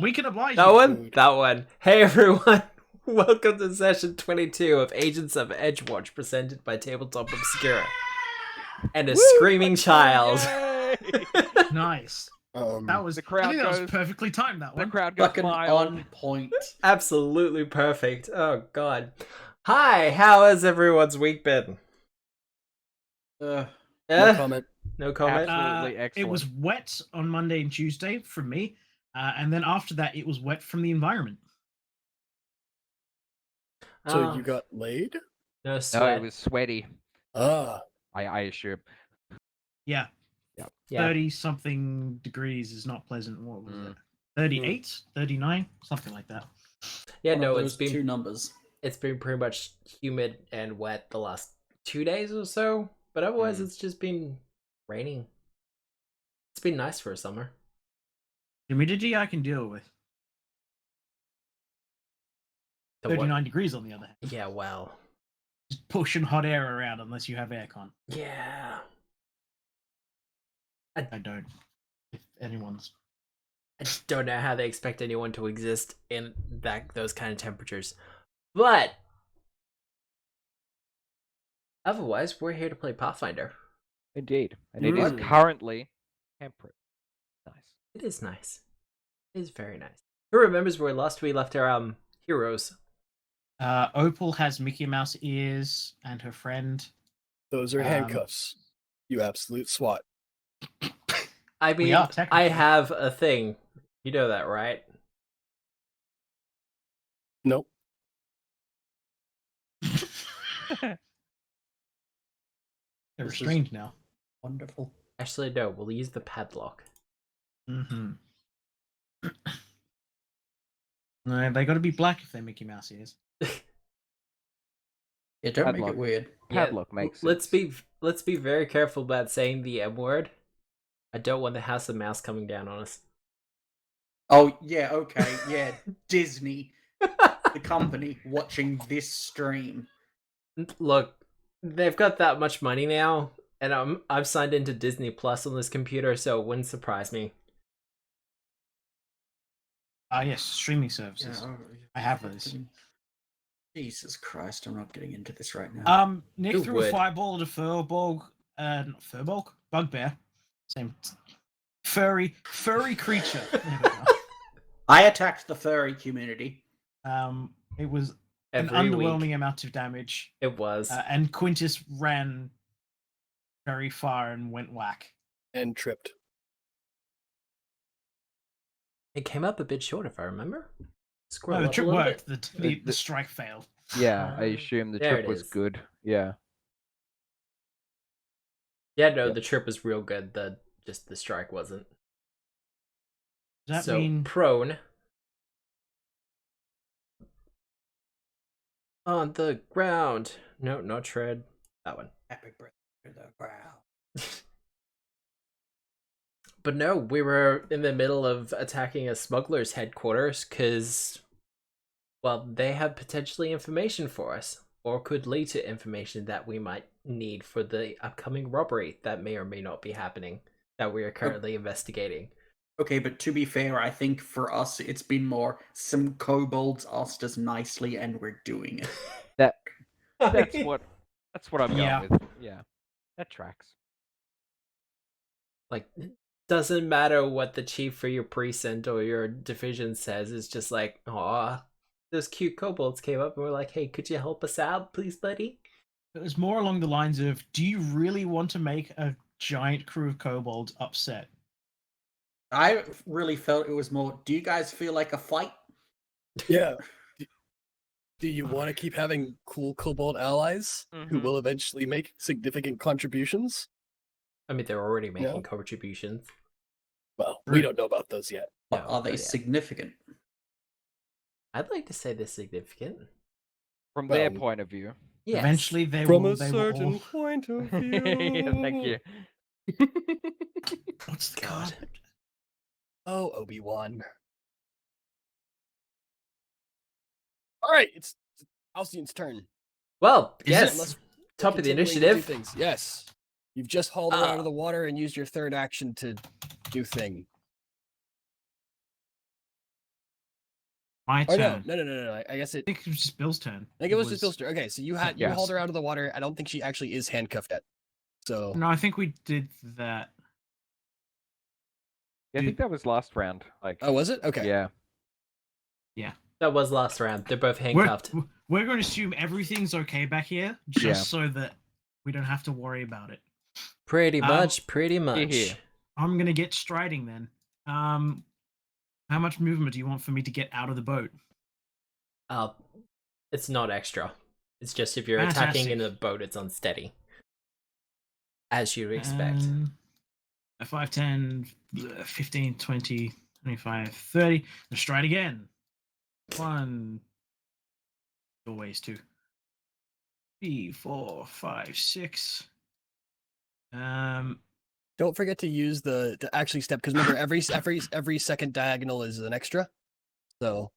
We can oblige That you. one? That one. Hey everyone, welcome to session 22 of Agents of Edgewatch, presented by Tabletop Obscura. And a screaming child. Nice. That was The crowd I think that was goes- perfectly timed, that The one. crowd goes Fucking wild. on point. Absolutely perfect. Oh god. Hi, how has everyone's week been? Uh, Eh? No comment. No comment? Absolutely It excellent. was wet on Monday and Tuesday from me, and then after that, it was wet from the environment. So Oh, you got laid? no No, sweat. it was sweaty. Ah, I assume. Yeah, Yeah. 30-something degrees is not pleasant. What was it? 38, 39, something like that. Yeah, one no, of it's those two been numbers. pretty much humid and wet the last 2 days or so, but otherwise it's just been raining. It's been nice for a summer. Humidity I can deal with. The what- 39 degrees on the other hand. Yeah, well. Just pushing hot air around unless you have aircon. Yeah. I don't. If anyone's. I just don't know how they expect anyone to exist in those kind of temperatures. But otherwise, we're here to play Pathfinder. Indeed. And it is Mm. currently temperate. Nice. It is nice. It is very nice. Who remembers where last we left our heroes? Opal has Mickey Mouse ears and her friend. those are Um, handcuffs. You absolute swat. I We mean, are I technically. have a thing. You know that, right? Nope. They're This is- restrained now. Wonderful. Actually, no. We'll use the padlock. Mm-hmm. No, they got to be black if they're Mickey Mouse ears. Yeah, don't make Padlock. it weird. Padlock makes Let's sense. be very careful about saying the M word. I don't want the House of Mouse coming down on us. Oh, yeah, okay, yeah. Disney, the company, watching this stream. Look, they've got that much money now, and I've signed into Disney Plus on this computer, so it wouldn't surprise me. Yes, streaming services. I have those. Jesus Christ, I'm not getting into this right now. Nick Who threw would? a fireball at a not furball, bugbear. Same furry creature. There we go. I attacked the furry community. It was Every an underwhelming week, amount of damage, it was. and Quintus ran very far and went whack. And tripped. It came up a bit short, if I remember. Scroll No, the up a trick little worked. bit. The strike failed. Yeah, I assume the There trip it was is. good. Yeah. Yeah, no, Yep. the trip was real good. Just the strike wasn't. Does that So mean prone on the ground. No, not tread. That one. Epic breath to the ground. But no, we were in the middle of attacking a smuggler's headquarters because, well, they have potentially information for us, or could lead to information that we might need for the upcoming robbery that may or may not be happening, that we are currently investigating. Okay, but to be fair, I think for us it's been more some kobolds asked us nicely and we're doing it. That's what I'm going Yeah. with. Yeah. That tracks. Like, doesn't matter what the chief for your precinct or your division says. It's just like, aw, those cute kobolds came up and were like, hey, could you help us out, please, buddy? it was more along the lines of, do you really want to make a giant crew of kobolds upset? I really felt it was more, do you guys feel like a fight? Yeah. Do you want to keep having cool kobold allies who Mhm. will eventually make significant contributions? I mean, they're already making No. contributions. Well, we don't know about those yet. But No, are they but yeah. significant? I'd like to say they're significant. From their Well, point of view. Yes. Eventually, they From will. a They will certain all... point of Yeah, thank you. What's the God. card? Oh, Obi-Wan. All right, it's Alcyon's turn. Well, Is yes. it? Unless we're Top of the continuing to do initiative. things. Yes. You've just hauled her out of the water and used your third action to do thing. My Oh turn. no. I guess I think it was just Bill's turn. I think it was just Bill's turn. Okay, so you Yes. hauled her out of the water. I don't think she actually is handcuffed yet. So No, I think we did that. Yeah, I think that was last round. Like, oh, was it? Okay. yeah. That was last round. They're both We're, handcuffed. we're going to assume everything's okay back here, just Yeah. so that we don't have to worry about it. Pretty Um, much, pretty much. here. I'm going to get striding then. How much movement do you want for me to get out of the boat? It's not extra. It's just if you're attacking in a boat, it's unsteady. As you'd expect. 5, 10, 15, 20, 25, 30. Let's stride again. 1. Always 2. 3, 4, 5, 6. Don't forget to use the actually step, because remember every second diagonal is an extra, so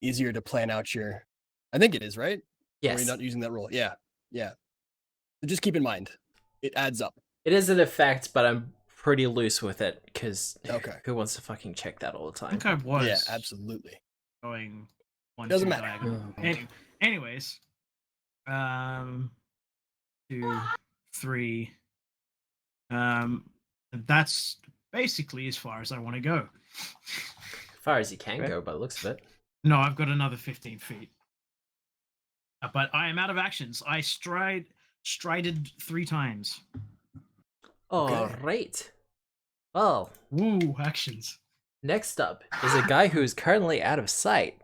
easier to plan out your. I think it is, right? Or are Yes. you not using that rule? Yeah. So just keep in mind, it adds up. It is an effect, but I'm pretty loose with it, because Okay. who wants to fucking check that all the I time? think I was Yeah, absolutely. going 1, Doesn't 2 matter. diagonal. Anyways, 2, 3. That's basically as far as I want to go. As far as you can go, by the looks of it. No, I've got another 15 feet. But I am out of actions. I strided 3 times. All right. Well, Woo, actions. next up is a guy who is currently out of sight.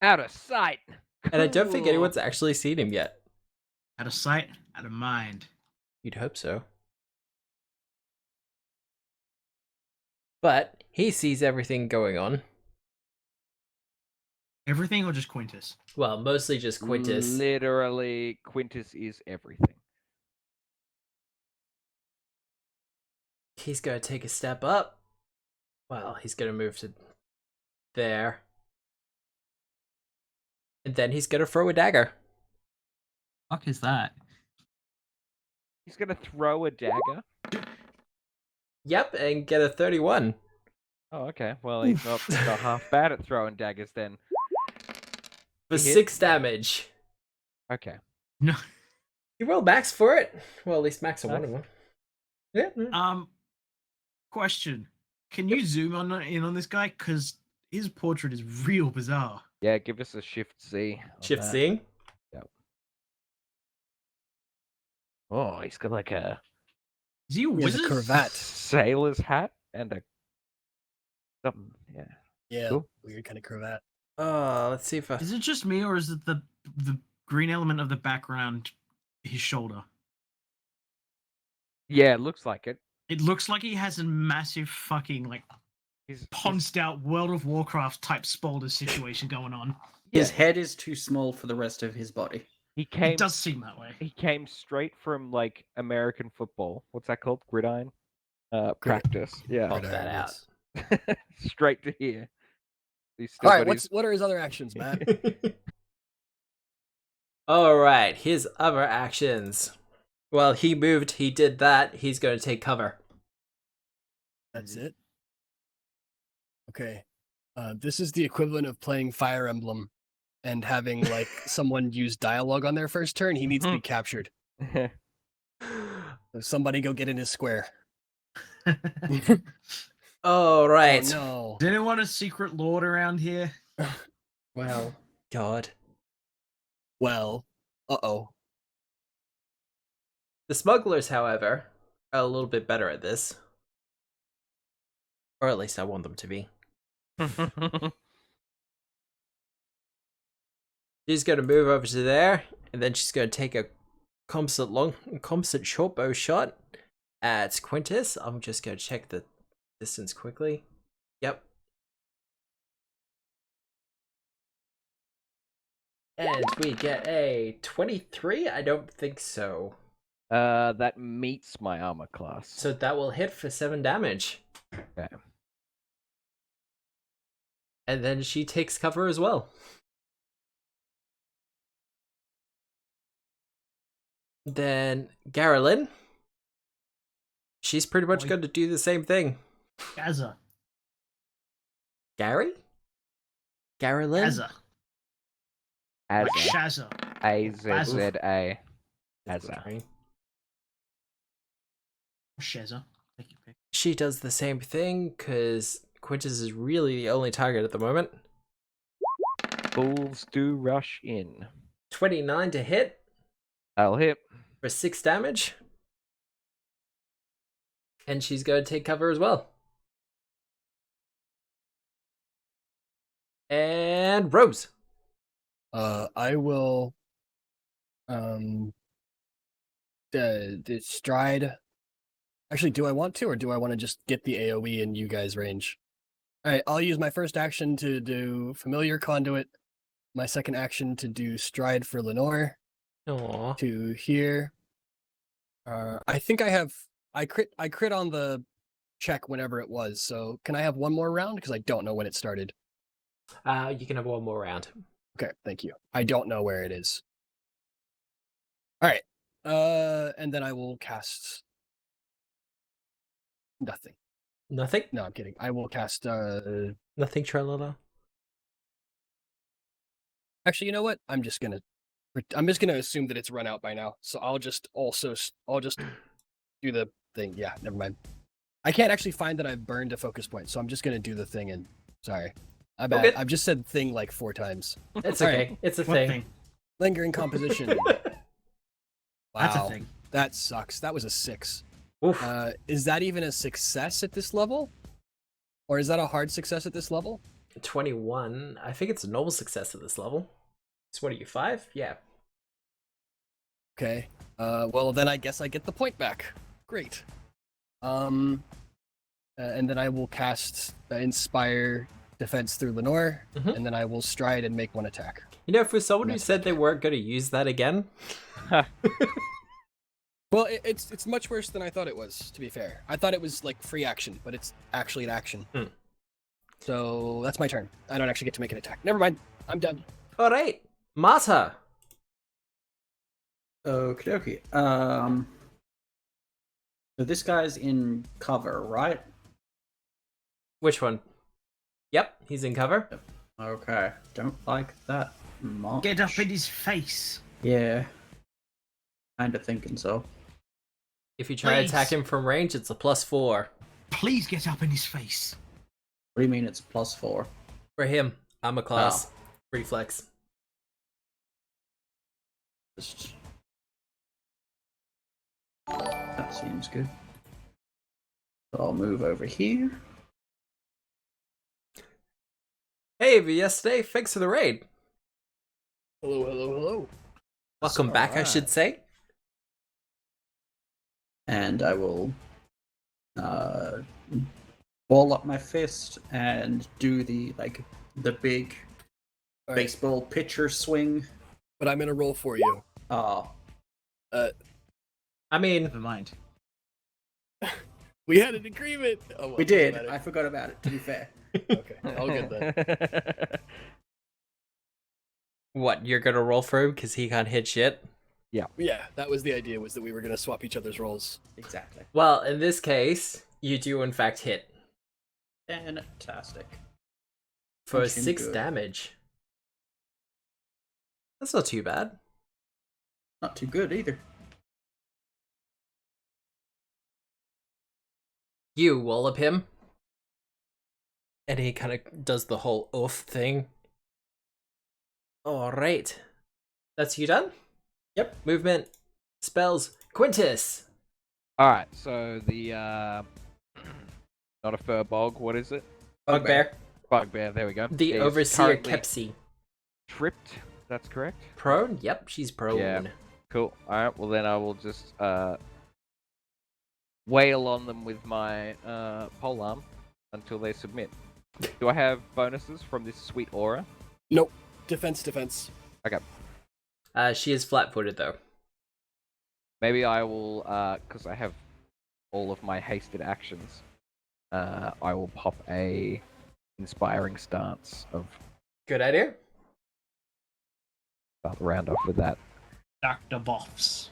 Out of sight. And I don't think Cool. anyone's actually seen him yet. Out of sight, out of mind. You'd hope so. But he sees everything going on. Everything or just Quintus? Well, mostly just Quintus. Literally, Quintus is everything. He's going to take a step up. Well, he's going to move to there. And then he's going to throw a dagger. Fuck is that? He's gonna throw a dagger. Yep, and get a 31. Oh, okay. Well, he's not half bad at throwing daggers then. For He hit? 6 damage. Okay. No. You roll max for it? Well, at least max on one Max? of them. Yeah. Question. Can you zoom in on this guy? Because his portrait is real bizarre. Yeah, give us a Shift C. on Shift that. seeing. Oh, he's got like a Is he a He has a wizard? cravat. sailor's hat and a something. Yeah. Yeah, Cool. weird kind of cravat. Let's see if I... Is it just me, or is it the green element of the background, his shoulder? Yeah, it looks like it. It looks like he has a massive fucking like He's ponced out World of Warcraft type Spalder situation going on. His head is too small for the rest of his body. he came It does seem that way. he came straight from like American football. What's that called? Gridiron? Practice. Yeah. Pop that out. Straight to here. He's All still right, got his- what are his other actions, Matt? Alright, his other actions. Well, he moved, he did that, he's going to take cover. That's it. Okay. This is the equivalent of playing Fire Emblem and having like someone use dialogue on their first turn. He needs to be captured. So somebody go get in his square. Alright. Oh, Does anyone want a secret lord around here? Well, God. no. Well, uh-oh. The smugglers, however, are a little bit better at this. Or at least I want them to be. She's going to move over to there, and then she's going to take a composite short bow shot at Quintus. I'm just going to check the distance quickly. Yep. And we get a 23? I don't think so. That meets my armor class. So that will hit for 7 damage. Okay. And then she takes cover as well. Then Garrelin. She's pretty much Oi. going to do the same thing. Gaza. Gary? Garylin? Azza. Like Azza. Shazza. A-Z-Z-A. Azza. Sorry. Shazza. Take your pick. She does the same thing, because Quintus is really the only target at the moment. Fools do rush in. 29 to hit I'll hit. for 6 damage. And she's going to take cover as well. And Rose. I will the stride. Actually, do I want to, or do I want to just get the AoE in you guys' range? All right, I'll use my first action to do familiar conduit. My second action to do stride for Lenore Aww. to here. I think I crit on the check whenever it was. So can I have one more round? Because I don't know when it started. You can have one more round. Okay, thank you. I don't know where it is. All right. And then I will cast nothing. Nothing? No, I'm kidding. I will cast Nothing, Trelala? actually, you know what? I'm just gonna assume that it's run out by now. So I'll just do the thing. Yeah, never mind. I can't actually find that I've burned a focus point, so I'm just gonna do the thing and sorry. I bet Okay. I've just said thing like 4 times. It's All okay. right. It's a What thing. thing? Lingering composition. That's a Wow. thing. That sucks. That was a 6. Oof. Is that even a success at this level? Or is that a hard success at this level? 21. I think it's a normal success at this level. So what are you, 5? Yeah. Okay. Well, then I guess I get the point back. Great. And then I will cast Inspire Defense through Lenore, Mhm. and then I will stride and make one attack. You know, for someone who That's said they weren't going to use that again, Well, it's much worse than I thought it was, to be fair. I thought it was like free action, but it's actually an action. Hmm. So that's my turn. I don't actually get to make an attack. Never mind. I'm done. all right, Mata. Okie dokie. So this guy's in cover, right? Which one? Yep, he's in cover. Okay. Don't like that much. Get up in his face. Yeah. Kinda thinking so. If you try to attack Please. him from range, it's a +4. Please get up in his face. What do you mean it's +4? For him, I'm a class. Reflex. Just... That seems good. So I'll move over here. Hey, yesterday, thanks for the raid. Hello, hello, hello. Welcome back, I alright. should say. And I will ball up my fist and do the big All right, baseball pitcher swing. but I'm gonna roll for you. Oh, I mean, Never mind. We had an agreement. Oh, well, we did. doesn't I matter. forgot about it, to be fair. Okay, all good then. what, you're gonna roll for him because he can't hit shit? Yeah, that was the idea, was that we were gonna swap each other's roles. Exactly. Well, in this case, you do in fact hit. Fantastic. For Punch him 6 good. damage. That's not too bad. Not too good either. You wallop him. And he kind of does the whole oof thing. Alright. That's you done? Yep. Movement. Spells. Quintus! Alright, so the not a furbog, what is it? Bugbear. Bugbear, there we go. The Is Overseer currently Kepsi. tripped, that's correct. Prone? Yep, she's prone. Yeah. Cool. Alright, well then I will just wail on them with my polearm until they submit. Do I have bonuses from this sweet aura? Nope. Defense. She is flat-footed though. Maybe I will, because I have all of my hasted actions, I will pop a inspiring stance of Good idea. start the round off with that. Dr. Boffs.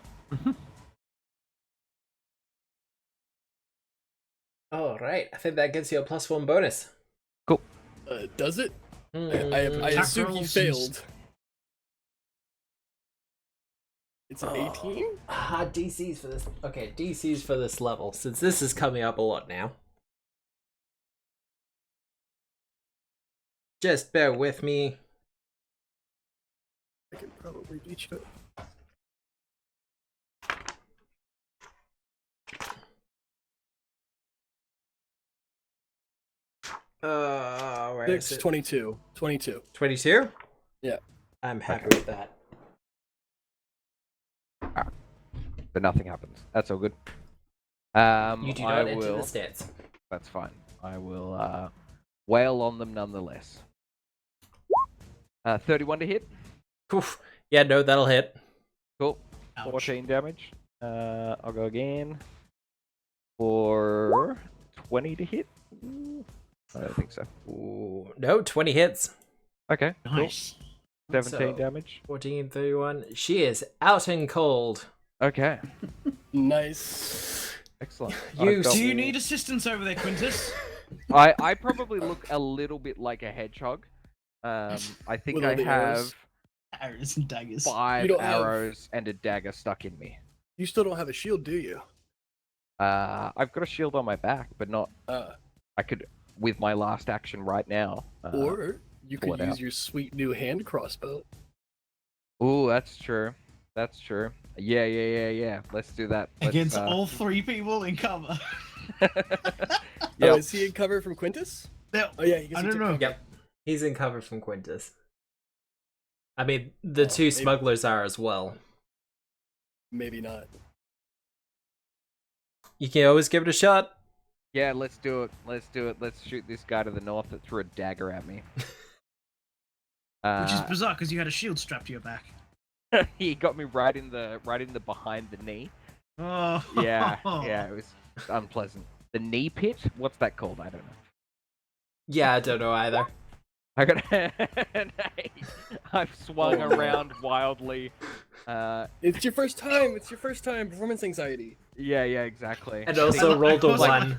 Alright, I think that gives you a +1 bonus. Cool. Does it? I Mm, assume he rolls failed. It's an 18? DCs for this. Okay, DCs for this level, since this is coming up a lot now. Just bear with me. I can probably beat you. Where is 6, it? 22. 22. 22? Yeah. I'm happy with that. But nothing happens. That's all good. You do not I enter will. the stats. That's fine. I will wail on them nonetheless. 31 to hit. Oof. Yeah, no, that'll hit. Cool. Ouch. 14 damage. I'll go again for 20 to hit. Ooh, I don't think so. Ooh, no, 20 hits. Okay. Nice. Cool. 17 So- damage. 14, 31. She is out and cold. Okay. Nice. Excellent. You- I've got- Do you need assistance over there, Quintus? I probably look a little bit like a hedgehog. I think With I all the have arrows? Arrows and daggers. 5 You don't have- arrows and a dagger stuck in me. You still don't have a shield, do you? I've got a shield on my back, but not. I could, with my last action right now. Or you pull could it use out. your sweet new hand crossbow. Ooh, that's true. That's true. Yeah. Let's do that. Against all 3 people in cover. Oh, Yep. is he in cover from Quintus? Now, Oh yeah, he gets I to don't take know. cover. Yep. He's in cover from Quintus. I mean, the Oh, two maybe- smugglers are as well. Maybe not. You can always give it a shot. Yeah, let's do it. Let's do it. Let's shoot this guy to the north that threw a dagger at me. which is bizarre because you had a shield strapped to your back. He got me right in the behind the knee. Oh. Yeah, it was unpleasant. The knee pit? What's that called? I don't know. Yeah, I don't know either. I got I've swung Oh, no. around wildly. It's your first time. It's your first time. Performance anxiety. Yeah, exactly. And also I rolled a was like- 1.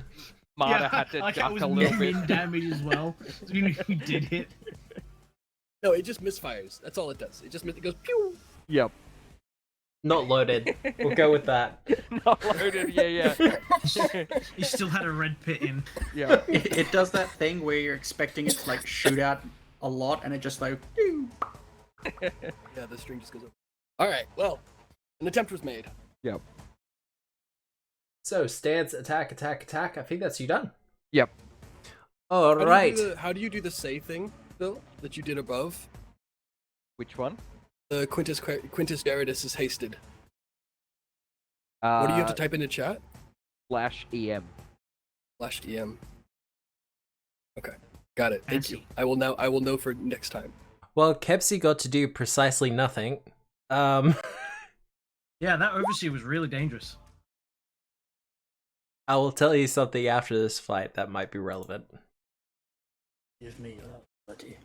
Marta had to like duck it was a little min bit. damage as well. So you knew you did hit. No, it just misfires. That's all it does. It goes pew. Yep. Not loaded. We'll go with that. Not loaded. Yeah. You still had a red pit in. Yeah. It does that thing where you're expecting it to like shoot out a lot, and it just like. Pew. Yeah, the string just goes up. All right. Well, an attempt was made. Yep. So, stance, attack. I think that's you done. Yep. All right. How do you do the save thing, Phil? That you did above? Which one? The Quintus Gerardus is hasted. What do you have to type into chat? /EM. /EM. Okay, got it. Thank you. Fancy. I will know for next time. Well, Kepsi got to do precisely nothing. Yeah, that overseer was really dangerous. I will tell you something after this fight that might be relevant. Give me buddy.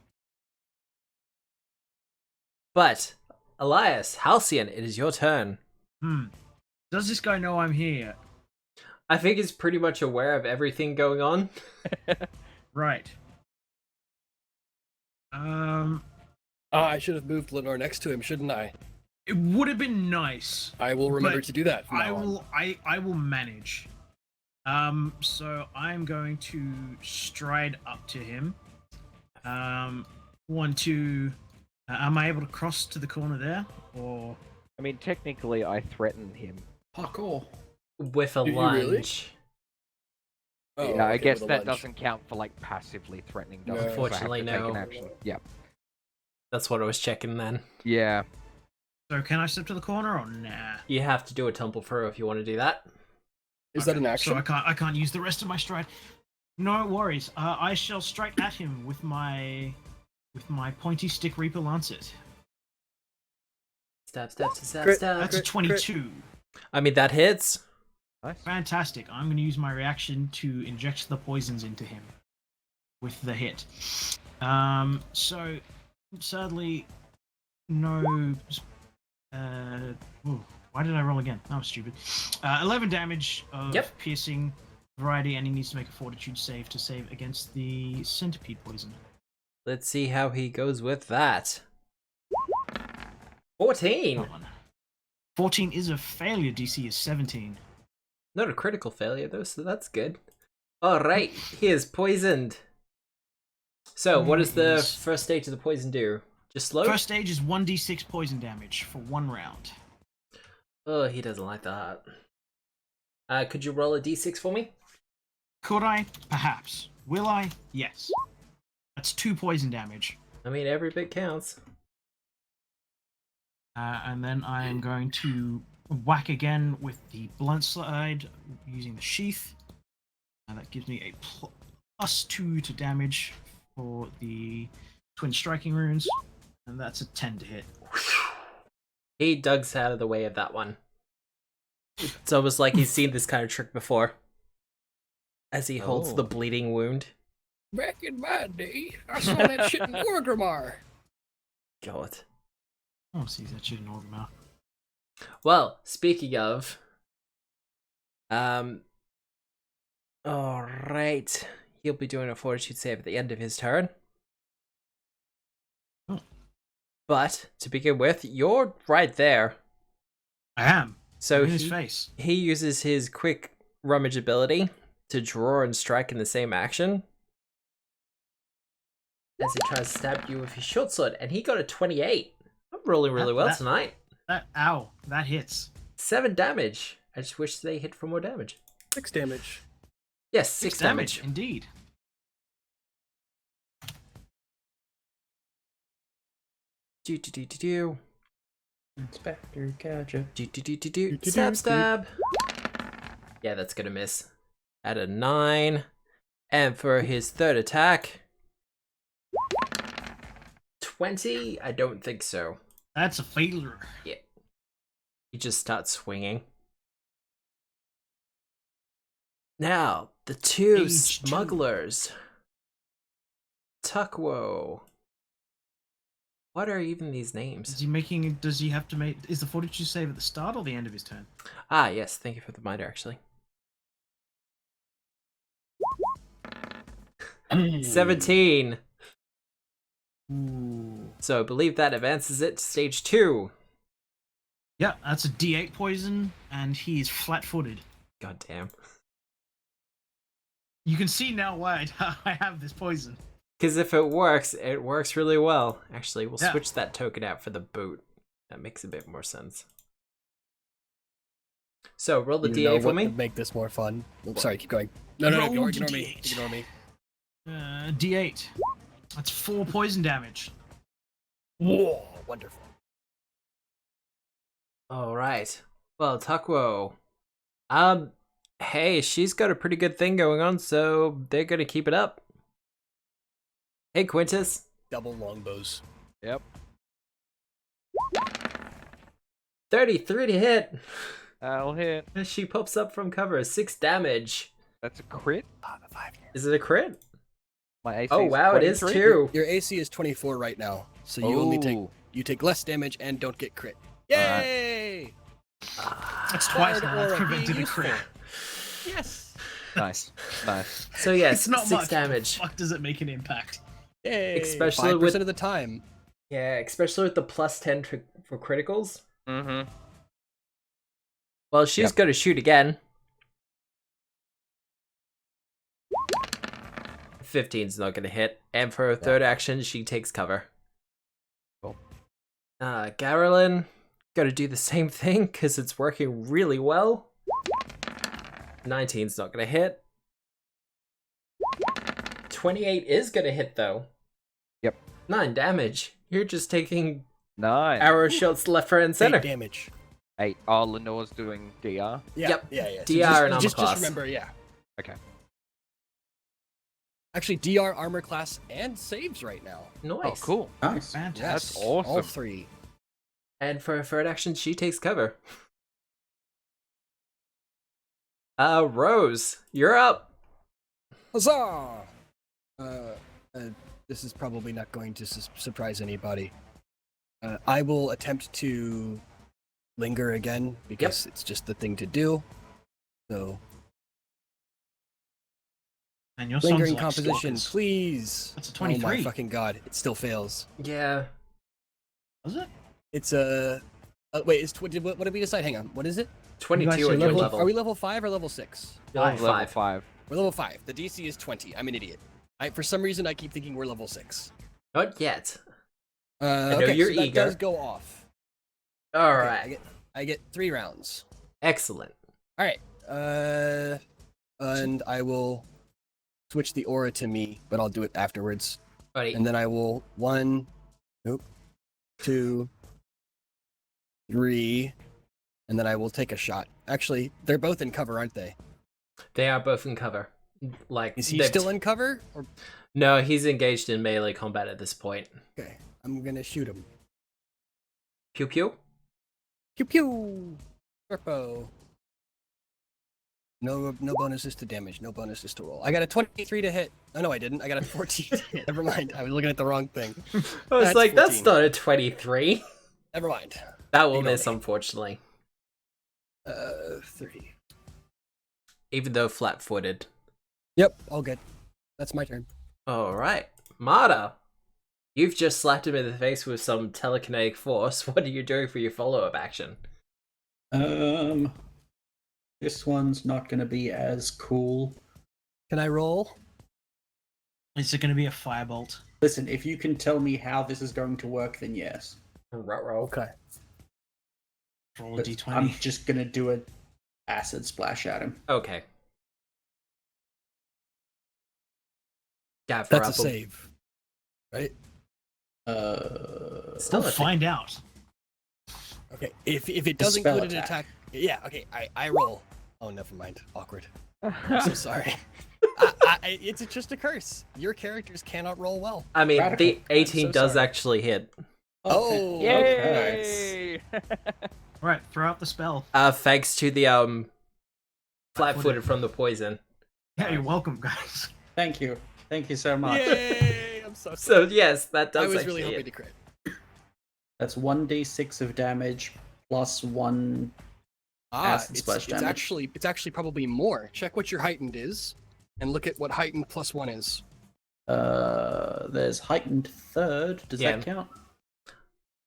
But, Elias, Halcyon, it is your turn. Does this guy know I'm here? I think he's pretty much aware of everything going on. Right. I should have moved Lenore next to him, shouldn't I? It would have been nice. I will remember But to do that. From I now on. will. I will manage. So I'm going to stride up to him. 1, 2. Am I able to cross to the corner there, or? I mean, technically, I threatened him. Parkour. With a Do you lunge. really? Oh, Yeah, I okay, guess with a that lunge. doesn't count for like passively threatening. No. Does it? 'Cause I have Unfortunately, to take an no. action. Yep. That's what I was checking then. Yeah. So can I step to the corner or nah? You have to do a tumble throw if you want to do that. Is that an Okay, action? So I can't use the rest of my stride. No worries. I shall strike at him with my pointy stick Reaper Lancet. Stab. Crit. That's a Crit. 22. I mean, that hits. Nice. Fantastic. I'm going to use my reaction to inject the poisons into him with the hit. So sadly, no. Why did I roll again? That was stupid. 11 damage of piercing variety, and he needs to make a fortitude save to save against the centipede poison. Let's see how he goes with that. 14! Come on. 14 is a failure. DC is 17. Not a critical failure though, so that's good. Alright, he is poisoned. So, what does the first stage of the poison do? Just slow? First stage is 1d6 poison damage for 1 round. Oh, he doesn't like that. Could you roll a d6 for me? Could I? Perhaps. Will I? Yes. That's 2 poison damage. I mean, every bit counts. And then I am going to whack again with the blunt side using the sheath. And that gives me a +2 to damage for the twin striking runes. And that's a 10 to hit. He ducks out of the way of that one. It's almost like he's seen this kind of trick before. As he holds the bleeding wound. Back in my day, I saw that shit in Orgrimmar. God. Oh, see that shit in Orgrimmar. Well, speaking of... Alright. He'll be doing a fortitude save at the end of his turn. Oh. But, to begin with, you're right there. I am. So in his face. He uses his quick rummage ability to draw and strike in the same action. As he tries to stab you with his short sword, and he got a 28. I'm rolling really well tonight. Ow, that hits. 7 damage. I just wish they hit for more damage. 6 damage. Yes, 6 damage. Indeed. Do. Inspector Gadget. Do. Stab. Yeah, that's gonna miss. At a 9. And for his third attack... 20? I don't think so. That's a failure. Yeah. He just starts swinging. Now, the 2 smugglers. Tuckwo. What are even these names? Does he have to make... Is the fortitude save at the start or the end of his turn? Ah, yes. Thank you for the reminder, actually. 17. Ooh. So I believe that advances it to stage 2. Yeah, that's a D8 poison, and he is flat-footed. God damn. You can see now why I have this poison. Because if it works really well. Actually, we'll Yeah. switch that token out for the boot. That makes a bit more sense. So roll the D8 for me. Would make this more fun. Oops, sorry, keep going. No, Roll ignore the me. D8. Ignore me. D8. That's 4 poison damage. Whoa, wonderful. All right. Well, Tuckwo. Hey, she's got a pretty good thing going on, so they're gonna keep it up. Hey, Quintus. Double longbows. Yep. 33 to hit. That'll hit. As she pops up from cover, 6 damage. That's a crit. Is it a crit? My AC Oh is wow, it is 23. too. Your AC is 24 right now, so you only take less damage and don't get crit. Yay! That's twice now. That's Aura, be prevented a crit. useful. Yes. Nice. Nice. So yes, It's not 6 much. damage. Fuck, does it make an impact? Yay! Especially 5% with- of the time. Yeah, especially with the +10 for criticals. Mm-hmm. Well, she's gonna shoot again. 15's not gonna hit. And for her third action, she takes cover. Cool. Garrelin, gotta do the same thing because it's working really well. 19's not gonna hit. 28 is gonna hit though. Yep. 9 damage. You're just taking 9. arrow shots left, right, and center. 8 damage. 8. Oh, Lenore's doing DR. Yeah, Yep. yeah. DR and armor just class. remember, yeah. Okay. Actually, DR, armor class, and saves right now. Nice. Oh, cool. Nice. Fantastic. That's All awesome. 3. And for her third action, she takes cover. Rose, you're up. Huzzah! This is probably not going to surprise anybody. I will attempt to linger again because it's just the thing to do. So And your Lingering son's like composition, stalkers. please. That's a Oh my 23. fucking god! It still fails. Yeah. Was it? It's a. Wait, what did we decide? Hang on. What is it? 22 said at your Level, level. Are we level 5 or level 6? You're level Level 5. 5. We're level 5. The DC is 20. I'm an idiot. For some reason, I keep thinking we're level 6. Not yet. I know you're so that eager. does go off. All Okay, right. I get 3 rounds. Excellent. All right. And I will switch the aura to me, but I'll do it afterwards. Alrighty. And then I will 1, 2, 3, and then I will take a shot. Actually, they're both in cover, aren't they? They are both in cover. Like, Is he they've- still in cover? Or... No, he's engaged in melee combat at this point. Okay, I'm gonna shoot him. Pew pew. Pew pew. Turbo. No bonuses to damage. No bonuses to roll. I got a 23 to hit. Oh no, I didn't. I got a 14 to hit. Never mind. I was looking at the wrong thing. I was That's like, that's 14. not a 23. Never mind. That will Ignore miss, me. unfortunately. 3. Even though flat-footed. Yep, all good. That's my turn. All right, Marta. You've just slapped him in the face with some telekinetic force. What are you doing for your follow-up action? This one's not gonna be as cool. Can I roll? Is it going to be a firebolt? Listen, if you can tell me how this is going to work, then yes. Ruh-roh. Okay. Roll a But d20. I'm just gonna do an acid splash at him. Okay. Gaffer That's a up save. Right? Still We'll a find out. Okay. If it A does spell include an attack. attack. Yeah, okay. I roll. Oh, never mind. Awkward. I'm so sorry. It's just a curse. Your characters cannot roll well. I mean, Radical. the 18 so does sorry. actually hit. Oh, Yay! Right, throw out the spell. Thanks to the flat-footed Flat-footed. from the poison. Yeah, you're welcome, guys. Thank you. Thank you so much. Yay! I'm so So sorry. yes, that does I was actually really hit. hoping to crit. That's 1d6 of damage plus 1. Acid It's, splash it's damage. actually probably more. Check what your heightened is, and look at what heightened plus 1 is. There's heightened 3rd. Does Yeah. that count?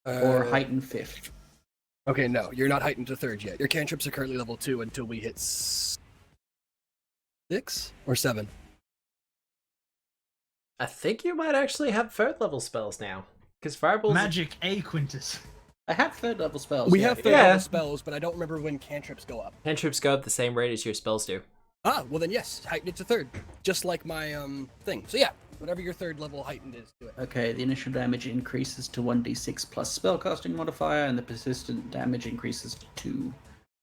Or Uh, heightened 5th? Okay, no, you're not heightened to 3rd yet. Your cantrips are currently level 2 until we hit 6 or 7. I think you might actually have 3rd level spells now. Because Fireball's... Magic A Quintus. I have 3rd level spells. We yeah. have 3rd Yeah. level spells, but I don't remember when cantrips go up. Cantrips go up the same rate as your spells do. Ah, well then yes, heightened it to 3rd, just like my thing. So yeah, whatever your 3rd level heightened is, do it. Okay, the initial damage increases to 1d6 plus spellcasting modifier, and the persistent damage increases to 2.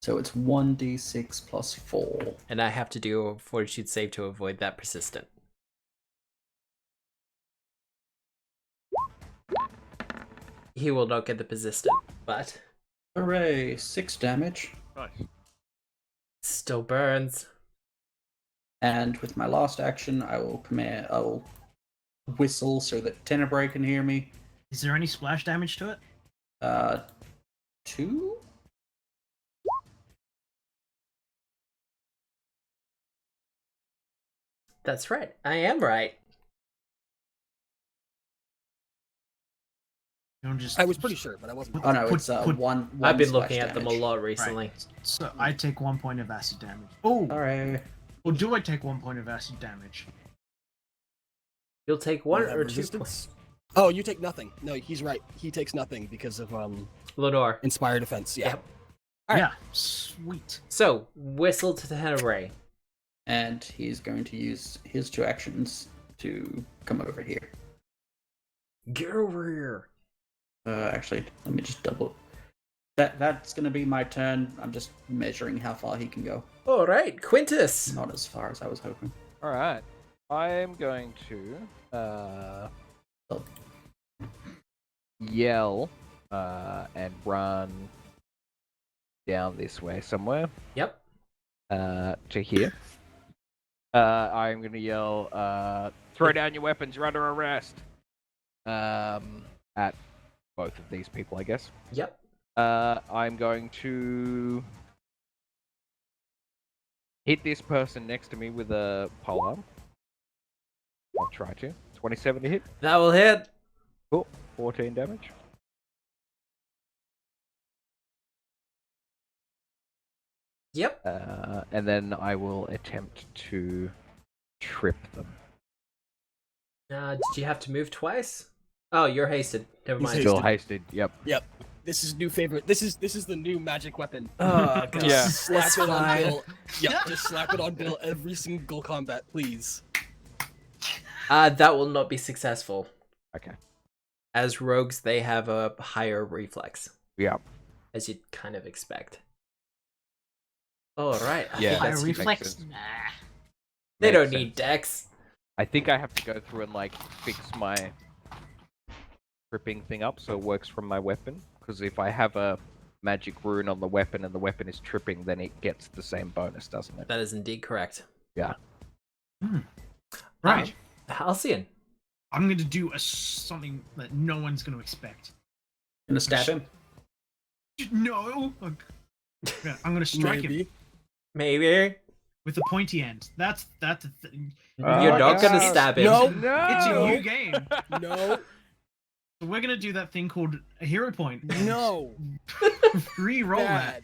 So it's 1d6 plus 4. And I have to do a fortitude save to avoid that persistent. He will not get the persistent, but Hooray, 6 damage. still burns. And with my last action, I will whistle so that Tenebrae can hear me. Is there any splash damage to it? 2? That's right. I am right. You know, just I was pretty sure, but I wasn't. Oh no, Put- it's put- one I've been splash looking at them a damage. lot recently. Right. So I take 1 point of acid damage. Oh, Alright. or do I take 1 point of acid damage? You'll take 1 You have or 2 resistance? Oh, you take nothing. No, he's right. He takes nothing because of Lenore. inspire defense. Yeah. Yep. Alright. Yeah, sweet. So, whistle to Tenebrae. And he's going to use his 2 actions to come over here. Get over here. Actually, let me just double. That's going to be my turn. I'm just measuring how far he can go. All right, Quintus. Not as far as I was hoping. Alright. I'm going to yell and run down this way somewhere. Yep. To here. I'm gonna yell, throw down your weapons, you're under arrest. At both of these people, I guess. Yep. I'm going to hit this person next to me with a polearm. I'll try to. 27 to hit. That will hit. Cool. 14 damage. Yep. And then I will attempt to trip them. Did you have to move twice? Oh, you're hasted. Never He's mind. Still hasted. Yep. This is new favorite. This is the new magic weapon. Oh, God. Yeah. Slap That's it on fine. Bill. Yep, just slap it on Bill every single combat, please. That will not be successful. Okay. As rogues, they have a higher reflex, Yep. as you'd kind of expect. All right. I Yeah, think Higher that's- makes reflex? sense. Nah. They Makes don't sense. need dex. I think I have to go through and like fix my tripping thing up so it works from my weapon. Because if I have a magic rune on the weapon and the weapon is tripping, then it gets the same bonus, doesn't it? That is indeed correct. Right. Halcyon. I'm going to do something that no one's going to expect. Gonna stab him. No! Yeah, I'm going to strike him Maybe. with the pointy end. That's the thing. You're not gonna it's- stab him. No. It's a No. new game. No, So we're going to do that thing called a hero point. no, Re-roll that.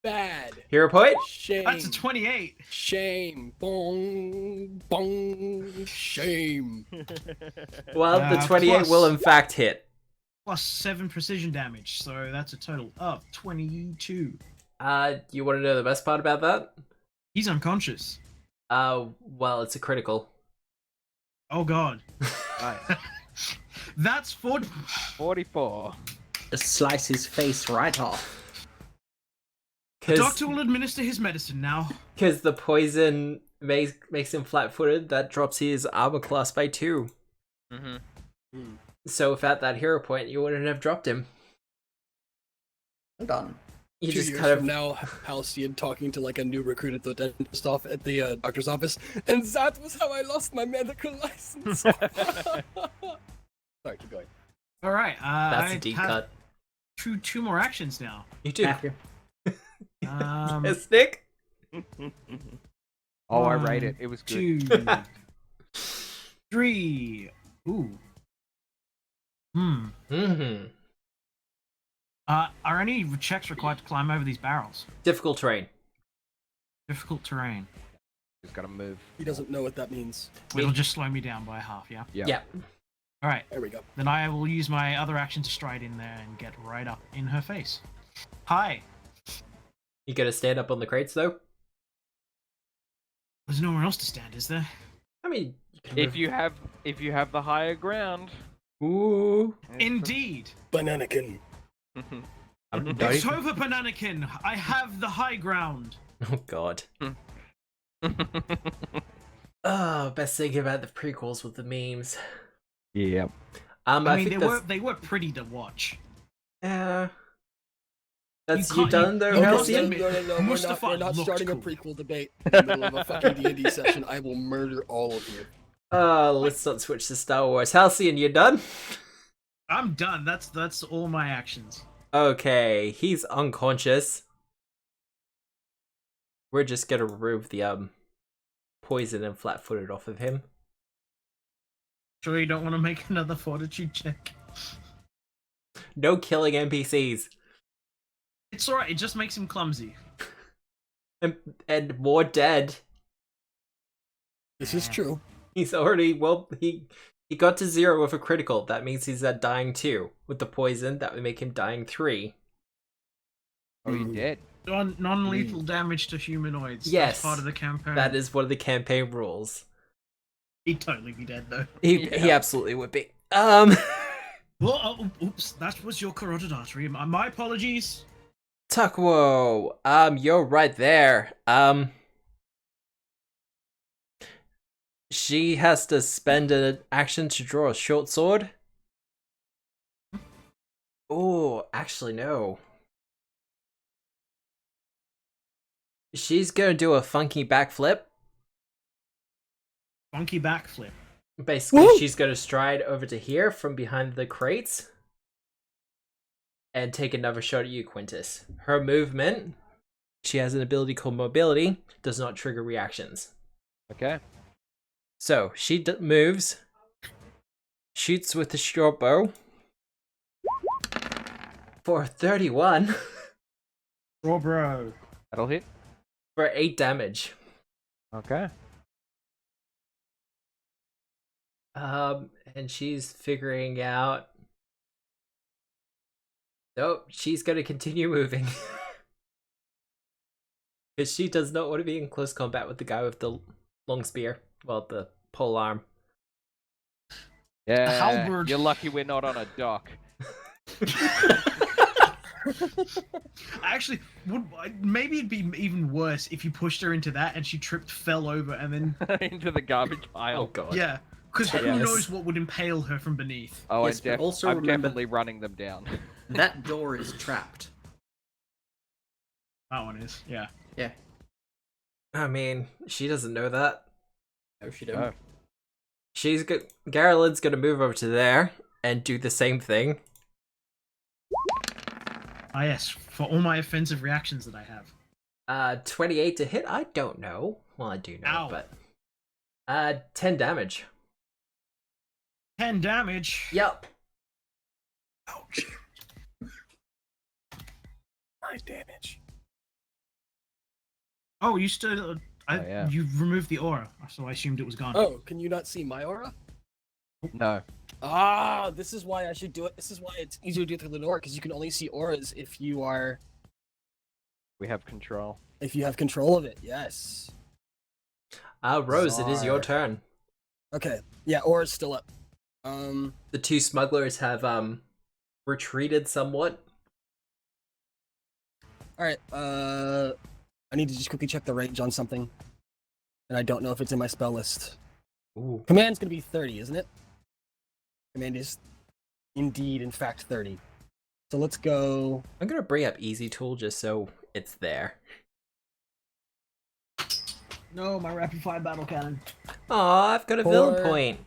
bad. Hero point? Shame. That's a 28. Shame. Bong, bong, shame. Well, the Uh, 28 plus- will in fact hit. Plus 7 precision damage. So that's a total of 22. You want to know the best part about that? He's unconscious. Well, it's a critical. Oh god. Nice. That's 40. 44. Just slice his face right off. The doctor will administer his medicine now. Because the poison makes him flat-footed, that drops his armor class by 2. Mm-hmm. So without that hero point, you wouldn't have dropped him. I'm done. You 2 just years kind of from now, Halcyon talking to like a new recruit at the dentist off at the doctor's office, and that was how I lost my medical license. Sorry, keep going. All right. that's I a deep have cut. two more actions now. You do. Matthew. Yes, Nick? Oh, I rate it. It was good. 2, 3. Ooh. Mm-hmm. Are any checks required to climb over these barrels? Difficult terrain. Difficult terrain. Just gotta move. He doesn't know what that means. It'll just slow me down by half, yeah? Yeah. All right. There we go. Then I will use my other action to stride in there and get right up in her face. Hi. You gotta stand up on the crates, though? There's nowhere else to stand, is there? I mean, you can If move- you have the higher ground. Ooh. Indeed. Bananakin. I'm not It's even- over, Bananakin. I have the high ground. Oh, God. Oh, best thing about the prequels with the memes. Yeah. I mean, think they were pretty to watch. Yeah. That's You you can't- done though, you must Halcyon? admit- No, Mustafa we're not looked starting a cool. prequel debate in the middle of a fucking D&D session. I will murder all of you. Let's not switch to Star Wars. Halcyon, you done? I'm done. That's all my actions. Okay, he's unconscious. We're just gonna remove the poison and flat-footed off of him. Sure you don't want to make another fortitude check? No killing NPCs. It's alright, it just makes him clumsy. And more dead. This is true. He's already he got to 0 with a critical. That means he's at dying 2. With the poison, that would make him dying 3. Oh, you dead? Non-lethal damage to humanoids. Yes. That's part of the campaign. That is one of the campaign rules. He'd totally be dead though. He absolutely would be. Oops, that was your carotid artery. My apologies. Tuckwo, you're right there. She has to spend an action to draw a short sword. Oh, actually no. She's gonna do a funky backflip. Funky backflip. Basically, Woo! she's gonna stride over to here from behind the crates and take another shot at you, Quintus. Her movement, she has an ability called mobility, does not trigger reactions. Okay. So she moves, shoots with the short bow for 31 Raw bro. That'll hit. for 8 damage. Okay. And she's figuring out. Nope, she's gonna continue moving. Because she does not want to be in close combat with the guy with the long spear. Well, the pole arm. Yeah. halberd. You're lucky we're not on a dock. Actually, maybe it'd be even worse if you pushed her into that and she tripped, fell over, and then Into the garbage Oh pile. god. yeah, because who Yes. knows what would impale her from beneath. Oh, Yes, but also I'm remember- definitely running them down. That door is trapped. That one is, yeah. Yeah. I mean, she doesn't know that. No, she don't. Oh. She's good. Garland's gonna move over to there and do the same thing. Ah, yes, for all my offensive reactions that I have. 28 to hit. I don't know. Well, I do know, Ow. but 10 damage. 10 damage. Yep. Ouch. 9 damage. Oh, you still. yeah. You removed the aura, so I assumed it was gone. Oh, can you not see my aura? No. Ah, this is why I should do it. This is why it's easier to do it through Lenore, because you can only see auras if you We have control. have control of it. Yes. Rose, it is your Bizarre. turn. Okay. Yeah, aura's still up. The 2 smugglers have retreated somewhat. All right. I need to just quickly check the range on something, and I don't know if it's in my spell list. Ooh. Command's gonna be 30, isn't it? Command is indeed, in fact, 30. So let's go. I'm gonna bring up Easy Tool just so it's there. No, my rapid fire battle cannon. Aw, I've got a villain Four. point.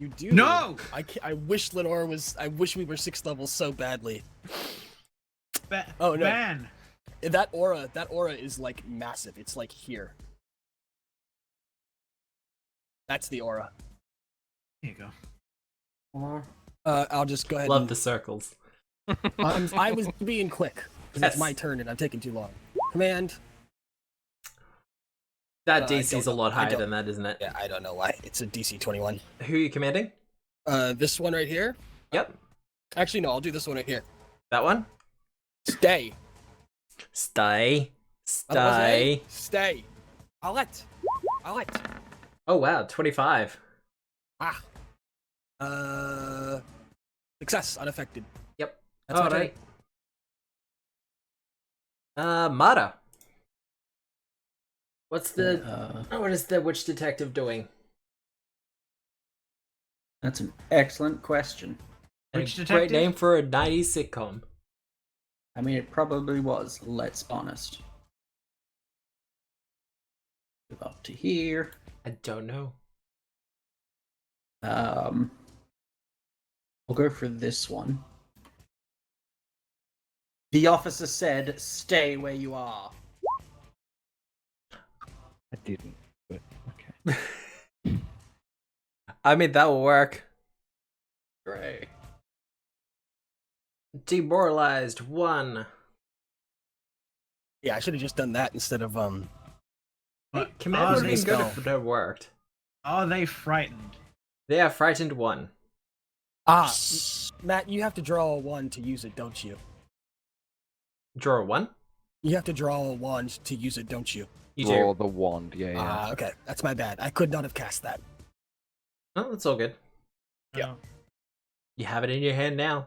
You do. No! I wish Lenore was. I wish we were 6th level so badly. Oh Oh, no. man. That aura is like massive. It's like here. That's the aura. Here you go. I'll just go ahead. Love and, the circles. I was being quick because Yes. it's my turn and I'm taking too long. Command. That I DC's don't a know. lot I higher don't- than that, isn't it? Yeah, I don't know why. It's a DC 21. Who are you commanding? This one right here. Yep. Actually, no. I'll do this one right here. That one? Stay. Stay. Mademoiselle, Stay. Stay. Alette. Oh wow, 25. Ah. Success. Unaffected. Yep. That's my turn. Alright. Mata. What is the witch detective doing? That's an excellent question. And Witch a great detective? name for a 90s sitcom. I mean, it probably was, let's be honest. Move up to here. I don't know. We'll go for this one. The officer said, "Stay where you are." I didn't, but okay. I mean, that will work. Great. Demoralized 1. Yeah, I should have just done that instead of But Command are would they, have been good spell. if it had worked. are they frightened? They are frightened 1. Matt, you have to draw a 1 to use it, don't you? Draw 1? You have to draw a wand to use it, don't you? You Draw do. the wand, yeah. Okay, that's my bad. I could not have cast that. Oh, that's all good. Yeah. You have it in your hand now.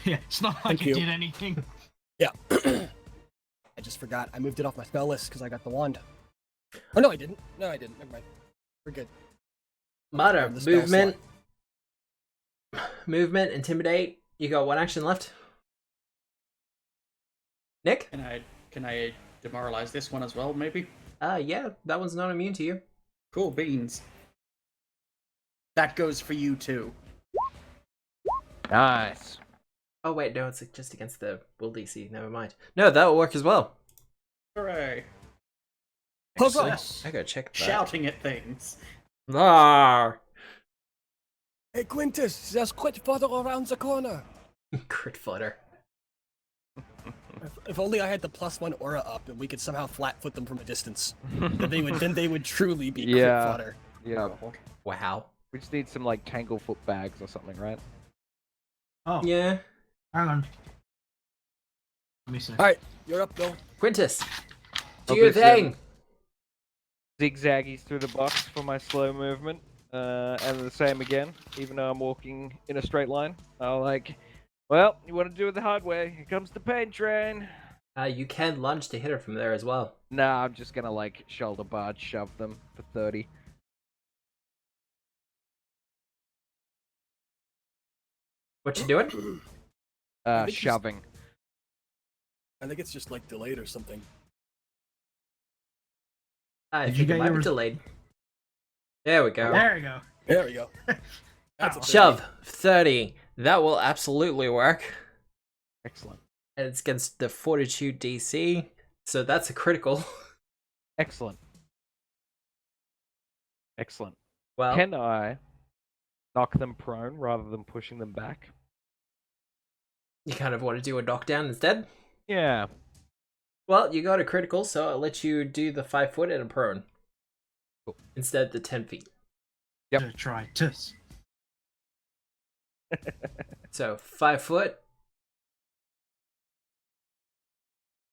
It's not like Thank it you. did anything. Yeah. I just forgot. I moved it off my spell list because I got the wand. Oh, no, I didn't. No, I didn't. Never mind. We're good. Mata, The spell movement. Movement, intimidate. You got 1 action left. Nick? Can I demoralize this one as well, maybe? Yeah, that one's not immune to you. Cool beans. That goes for you too. Nice. Oh wait, no, it's just against the will DC. Never mind. No, that will work as well. Hooray. Huzzah! Success. I gotta check that. Shouting at things. Ah, Hey, Quintus, there's quite further around the corner. crit flutter. If only I had the +1 aura up and we could somehow flatfoot them from a distance. then they would truly be Yeah. crit fodder. Yeah. Wow. We just need some like tanglefoot bags or something, right? Oh, Yeah. hang on. Let me see. Alright, you're up, Bill. Quintus, do your Obviously, thing. Zigzaggies through the box for my slow movement, and the same again. Even though I'm walking in a straight line, I'll like, well, you want to do it the hard way? Here comes the pain train. You can lunge to hit her from there as well. Nah, I'm just gonna like shoulder barge shove them for 30. What you doing? I think he's- Shoving. I think it's just like delayed or something. I Did you think get it might your be res- delayed. There we go. There we go. There we go. That's a Ow. Shove 30. That will absolutely work. Excellent. And it's against the Fortitude DC, so that's a critical. Excellent. Excellent. Well, Can I knock them prone rather than pushing them back? you kind of want to do a knockdown instead? Yeah. Well, you got a critical, so I'll let you do the 5 foot and a prone. Cool. Instead of the 10 feet. Yep. To try tus. So 5 foot.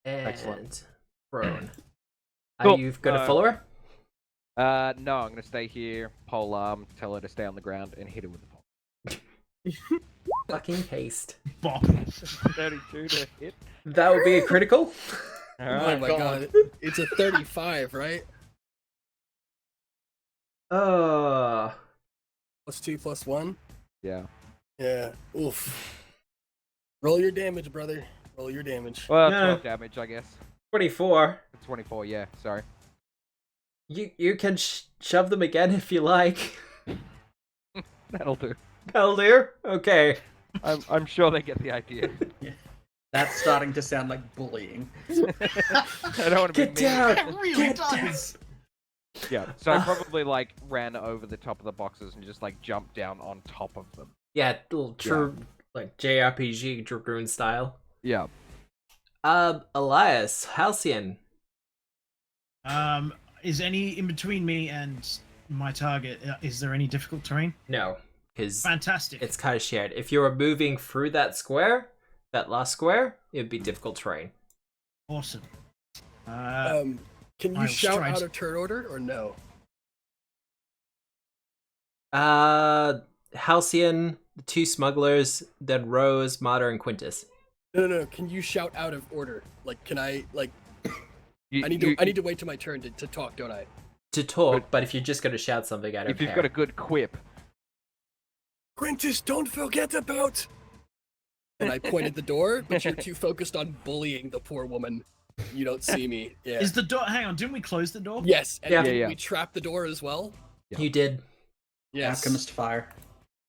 And Excellent. prone. Cool. You've got a follower? No, I'm gonna stay here, pole arm, tell her to stay on the ground, and hit her with the pole. Fucking haste. Bop. 32 to hit. That would be a critical. Oh Alright. my god. It's a 35, right? Oh. +2 +1? Yeah. Yeah. Oof. Roll your damage, brother. Roll your damage. Well, No. 12 damage, I guess. 24. 24, yeah, sorry. You can shove them again if you like. That'll do. That'll do? Okay. I'm sure they get the idea. That's starting to sound like bullying. I don't want to be Get mean. down! It really Get does. Yeah, so I probably like ran over the top of the boxes and just like jumped down on top of them. Yeah, little true, like JRPG Dragoon style. Yeah. Elias, Halcyon. Is any in between me and my target? Is there any difficult terrain? No, because Fantastic. it's kind of shared. If you were moving through that square, that last square, it'd be difficult terrain. Awesome. Can you I'll shout strike. out a turn order or no? Halcyon, the 2 smugglers, then Rose, Martyr, and Quintus. No. Can you shout out of order? Like, can I like? You- I need to wait till my turn to talk, don't I? To talk, but if you're just gonna shout something, I don't If care. you've got a good quip. Quintus, don't forget about. And I point at the door, but you're too focused on bullying the poor woman. You don't see me. Yeah. Is the door? Hang on. Didn't we close the door? Yes. And Yeah. didn't Yeah. we trap the door as well? You did. Yes. Alchemist fire.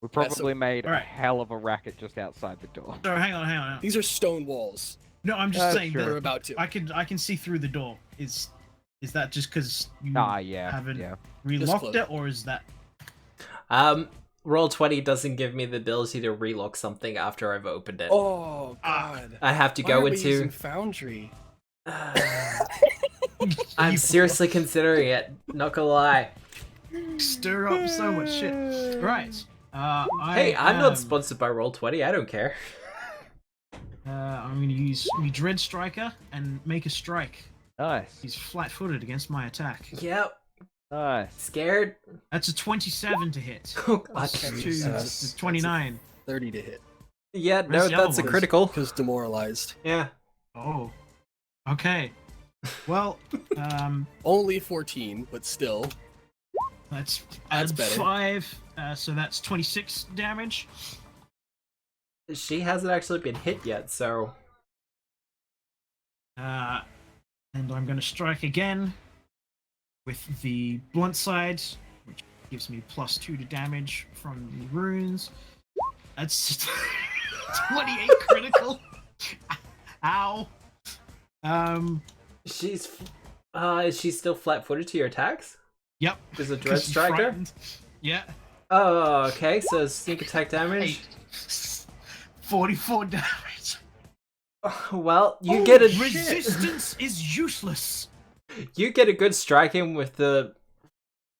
We probably made alright. a hell of a racket just outside the door. So hang on. These are stone walls. No, I'm just saying sure. They're that about to. I can see through the door. Is that just because you Yeah. haven't Yeah. relocked close. it, or is that? Roll20 doesn't give me the ability to relock something after I've opened it. Oh God. I have to Why go are we into. using Foundry? I'm You seriously considering it. Not gonna lie. stir up so much shit. Right. Hey, I'm not sponsored by Roll20. I don't care. I'm going to use my Dread Striker and make a strike. Nice. He's flat-footed against my attack. Yep. Nice. Scared. That's a 27 to hit. Oh God. Plus two, Jesus. it's 29. 30 to hit. Yeah. No, Where's the other that's a ones? critical. Because demoralized. Yeah. Oh. Okay. Well, Only 14, but still. that's That's better. 5. So that's 26 damage. She hasn't actually been hit yet, so. And I'm going to strike again with the blunt side, which gives me +2 to damage from the runes. That's 28 critical. Ow. She's Is she still flat-footed to your attacks? Yep. Is a 'cause dread she's striker? frightened. Yeah. Oh, okay. So sneak attack damage. 44 damage. Well, you get a Resistance is useless. You get a good strike in with the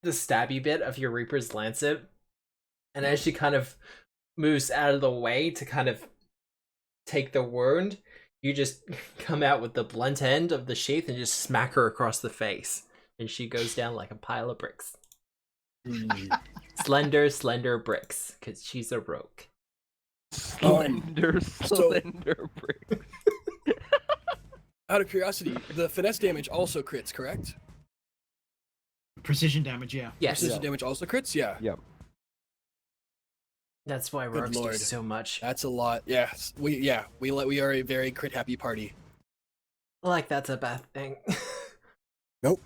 stabby bit of your Reaper's Lancet, and as she kind of moves out of the way to kind of take the wound, you just come out with the blunt end of the sheath and just smack her across the face, and she goes down like a pile of bricks. Slender bricks, because she's a rogue. Slender brick. Out of curiosity, the finesse damage also crits, correct? Precision damage, yeah. Yes, Precision damage also crits? Yeah. Yep. that's why Good rogues do lord. so much. That's a lot. Yes. We are a very crit happy party. Like that's a bad thing. Nope.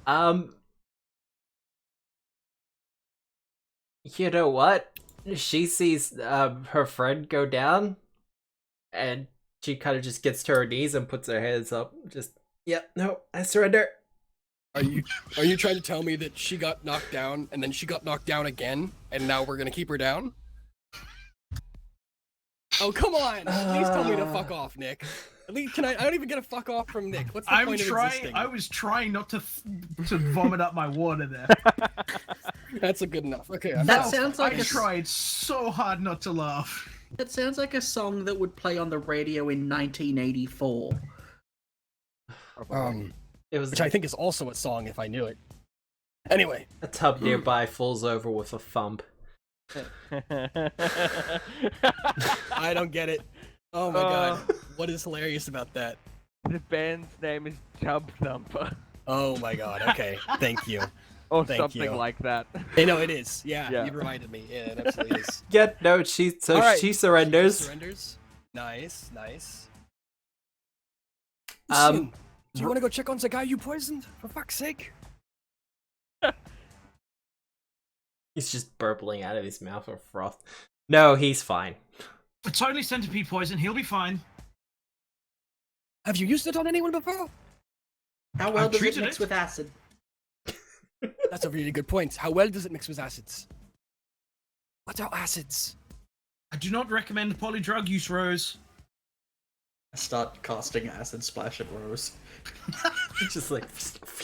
You know what? She sees her friend go down, and she kind of just gets to her knees and puts her hands up. Just, yep, no, I surrender. Are you trying to tell me that she got knocked down and then she got knocked down again and now we're gonna keep her down? Oh come on! At least tell me to fuck off, Nick. At least I don't even get a fuck off from Nick. What's the point of existing? I was trying not to vomit up my water there. That's a good enough. Okay. That sounds like I a tried so hard not to laugh. That sounds like a song that would play on the radio in 1984. It was Which I think is also a song if I knew it. Anyway. a tub nearby falls over with a thump. I don't get it. Oh my god. What is hilarious about that? The band's name is Tub Thumper. Oh my god. Okay. Thank you. Or Thank something you. like that. Hey, no, it is. Yeah, Yeah. you reminded me. Yeah, it absolutely is. Yeah, no, she Alright. surrenders. Surrenders. Nice. Um, Listen, do you want to go check on the guy you poisoned? For fuck's sake. He's just burbling out of his mouth of froth. No, he's fine. It's only centipede poison. He'll be fine. Have you used it on anyone before? How well I've does it treated mix it. with acid? That's a really good point. How well does it mix with acids? What are acids? I do not recommend polydrug use, Rose. I start casting acid splash at Rose. Just like,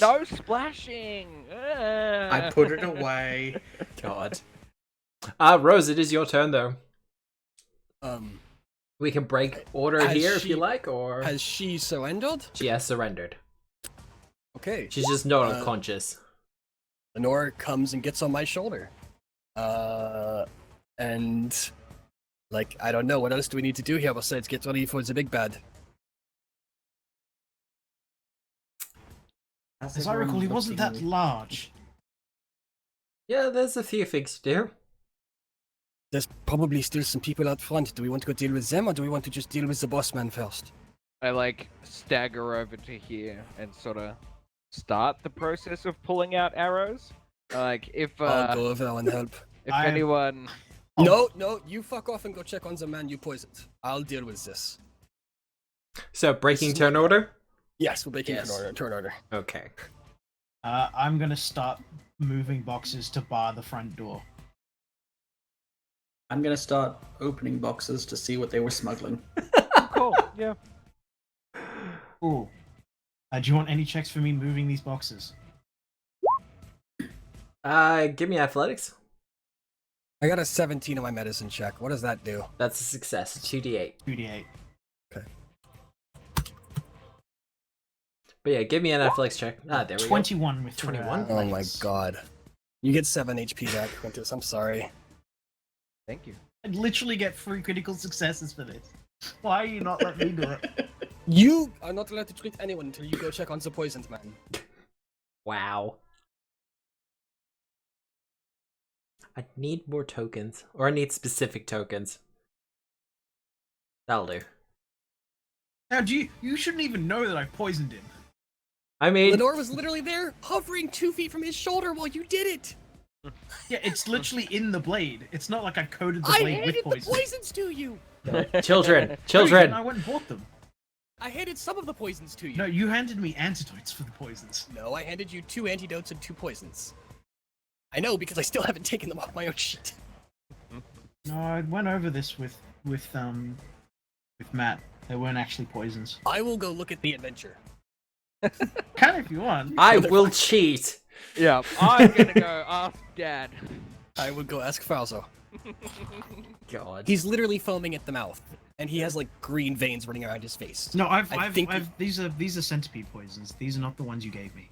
No splashing! I put it away. God. Rose, it is your turn though. We can break order Has here if she- you like, or Has she surrendered? she has surrendered. Okay. She's just not unconscious. Lenore comes and gets on my shoulder. And like, I don't know, what else do we need to do here besides get ready for the big bad? As I recall, he wasn't that large. Yeah, there's a few things to do. There's probably still some people out front. Do we want to go deal with them, or do we want to just deal with the boss man first? I like stagger over to here and sort of start the process of pulling out arrows. Like if I'll go over and help. if I- anyone No, you fuck off and go check on the man you poisoned. I'll deal with this. So, breaking This is turn order? Yes, we're making Yes. turn order. Okay. I'm gonna start moving boxes to bar the front door. I'm gonna start opening boxes to see what they were smuggling. cool, yeah. Ooh. Do you want any checks for me moving these boxes? Give me athletics. I got a 17 on my medicine check. What does that do? That's a success. 2d8. 2d8. But yeah, give me an athletics check. There we go. 21 with 21? Oh my god. You get 7 HP back, Quintus. I'm sorry. Thank you. I'd literally get 3 critical successes for this. Why are you not letting me do it? You are not allowed to treat anyone until you go check on the poisoned man. Wow. I need more tokens. Or I need specific tokens. That'll do. Now, you shouldn't even know that I poisoned him. I mean, Lenore was literally there, hovering 2 feet from his shoulder while you did it. Yeah, it's literally in the blade. It's not like I coated the I blade with handed the poison. poisons to you. children, No, you children. didn't. I went and bought them. I handed some of the poisons to you. No, you handed me antidotes for the poisons. No, I handed you 2 antidotes and 2 poisons. I know because I still haven't taken them off my own sheet. No, I went over this with Matt. They weren't actually poisons. I will go look at the adventure. Can if you want. I will cheat. Yeah, I'm gonna go ask Dad. I will go ask Paizo. God. He's literally foaming at the mouth, and he has like green veins running around his face. No, I think these are centipede poisons. These are not the ones you gave me.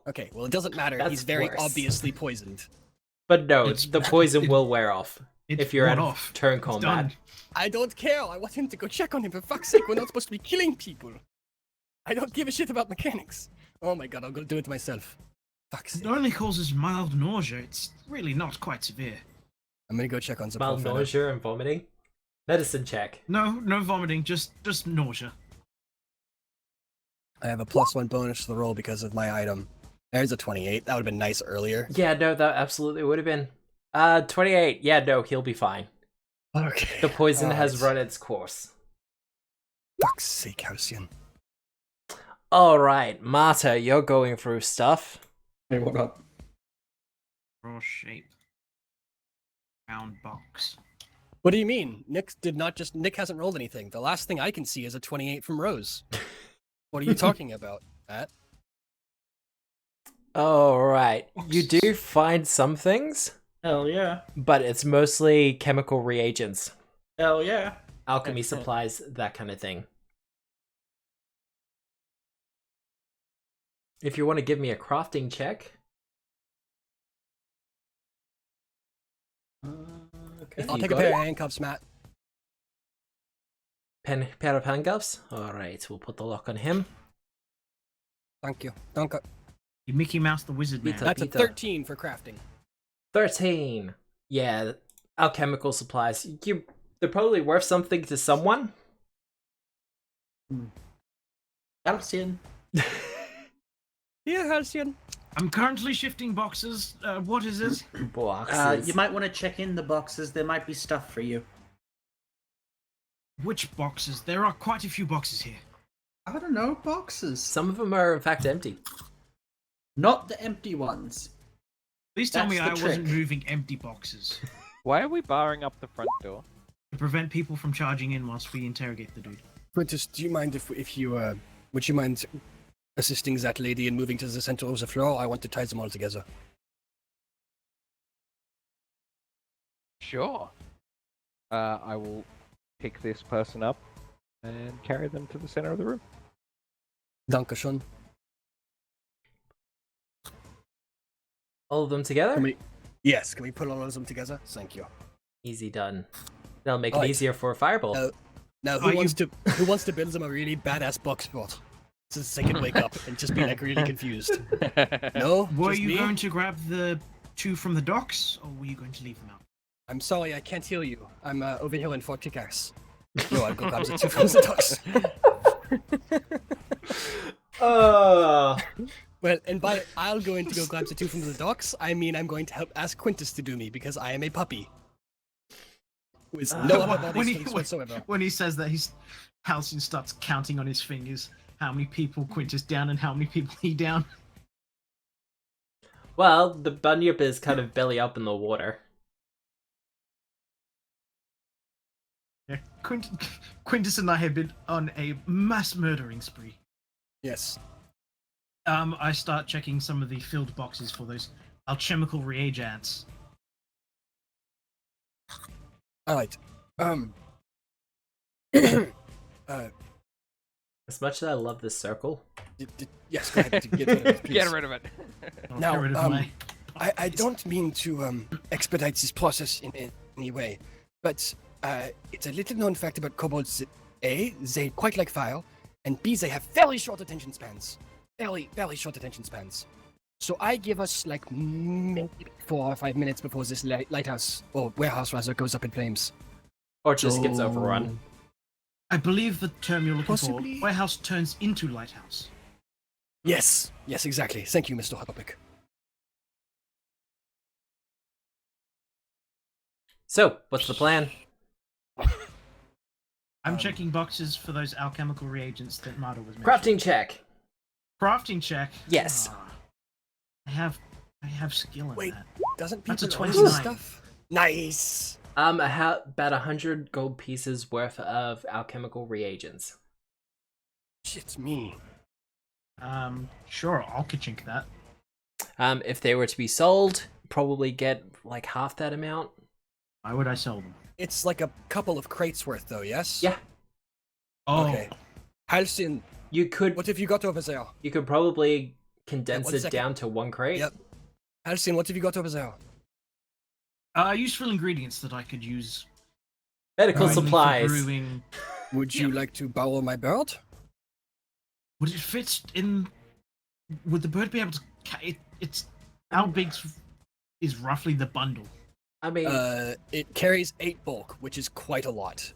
Okay, well it doesn't matter. That's He's very worse. obviously poisoned. But no, It's- the poison will wear off It's if you're worn at off. turn It's combat. done. I don't care. I want him to go check on him. For fuck's sake, we're not supposed to be killing people. I don't give a shit about mechanics. Oh my god, I'll go do it myself. Fuck's It sake. only causes mild nausea. It's really not quite severe. I'm gonna go check on some Mild Pathfinder. nausea and vomiting. Medicine check. No vomiting, just nausea. I have a +1 bonus to the roll because of my item. There's a 28. That would have been nice earlier. Yeah, no, that absolutely would have been. 28. Yeah, no, he'll be fine. Okay. The poison has Alright. run its course. Fuck's sake, Halcyon. Alright, Marta, you're going through stuff. Hey, what up? Raw shape. Round box. What do you mean? Nick hasn't rolled anything. The last thing I can see is a 28 from Rose. What are you talking about, Matt? Alright, you do find some things, Hell yeah. but it's mostly chemical reagents, Hell yeah. alchemy supplies, that kind of thing. If you want to give me a crafting check, Okay. I'll You take a got pair it? of handcuffs, Matt. pair of handcuffs. Alright, we'll put the lock on him. Thank you. Danke. You Mickey Mouse the Wizard Man. Peter. That's a 13 for crafting. 13. Yeah, alchemical supplies. They're probably worth something to someone. Halcyon. Yeah, Halcyon. I'm currently shifting boxes. What is it? Boxes. You might want to check in the boxes. There might be stuff for you. Which boxes? There are quite a few boxes here. I don't know, boxes. Some of them are in fact empty. Not the empty ones. Please tell That's me the I wasn't trick. moving empty boxes Why are we barring up the front door? to prevent people from charging in whilst we interrogate the dude. Quintus, do you mind if you would you mind assisting that lady in moving to the center of the floor? I want to tie them all together. Sure. I will pick this person up and carry them to the center of the room. Dankeschön. All of them together? Can we? Yes. Can we put all of them together? Thank you. Easy done. That'll make it Alright. easier for a fireball. Now, Are who wants you- to build them a really badass box spot? So they can wake up and just be like really confused. No, Were just you me? going to grab the two from the docks, or were you going to leave them out? I'm sorry, I can't heal you. I'm over here in Fort Pickaxe. No, I'll go grab the two from the docks. Well, and by I'll going to go grab the two from the docks, I mean I'm going to help ask Quintus to do me because I am a puppy. With no other body when, skills whatsoever. when he says that, Halcyon starts counting on his fingers how many people Quintus down and how many people he down. Well, the bunyip is kind of belly up in the water. Yeah, Quintus and I have been on a mass murdering spree. Yes. I start checking some of the filled boxes for those alchemical reagents. Alright. As much as I love this circle, Yes, go ahead. Get rid of it, please. Get rid of it. I'll Now, get rid of my- I don't mean to expedite this process in any way, but it's a little known fact about kobolds that A, they quite like fire, and B, they have fairly short attention spans. Fairly short attention spans. So I give us like maybe 4 or 5 minutes before this lighthouse, or warehouse rather, goes up in flames. or just gets So- overrun. I believe the term you're looking Possibly. for, warehouse turns into lighthouse. Yes, exactly. Thank you, Mr. Hottopic. So, what's the plan? I'm checking boxes for those alchemical reagents that Marta was mentioning. Crafting check. Crafting check. Yes. Ah, I have skill in Wait. that. Doesn't That's a people always 29. stuff? Nice. About 100 gold pieces worth of alchemical reagents. Shit's me. Sure, I'll ka-chink that. If they were to be sold, probably get like half that amount. Why would I sell them? It's like a couple of crates worth, though. Yes. Yeah. Oh, Okay. Halcyon, You could what have you got over there? you could probably condense one it second. down to one crate. Yep. Halcyon, what have you got over there? useful ingredients that I could use. Medical mainly for supplies. brewing. Would you like to borrow my bird? Would it fit in? Would the bird be able to? It's how big is roughly the bundle? I mean, It carries 8 bulk, which is quite a lot.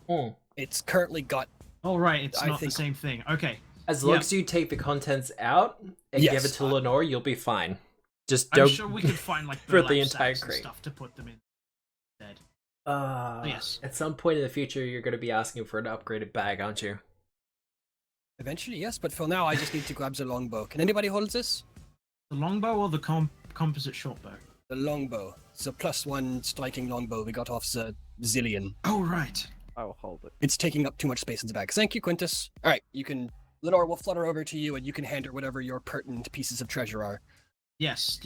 It's currently got. Oh right, it's I not think- the same thing. Okay, as long yeah. as you take the contents out and give Yes, it to Lenore, you'll be fine. Just I'm don't. sure we could find like for the burlap entire sacks and crate. stuff to put them in. Instead. Yes. At some point in the future, you're going to be asking for an upgraded bag, aren't you? Eventually, yes, but for now, I just need to grab the longbow. Can anybody hold this? The longbow or the composite shortbow? The longbow. It's a +1 striking longbow we got off the Zillion. Oh right. I will hold it. It's taking up too much space in the bag. Thank you, Quintus. All right, you can. Lenore will flutter over to you, and you can hand her whatever your pertinent pieces of treasure are. Yes,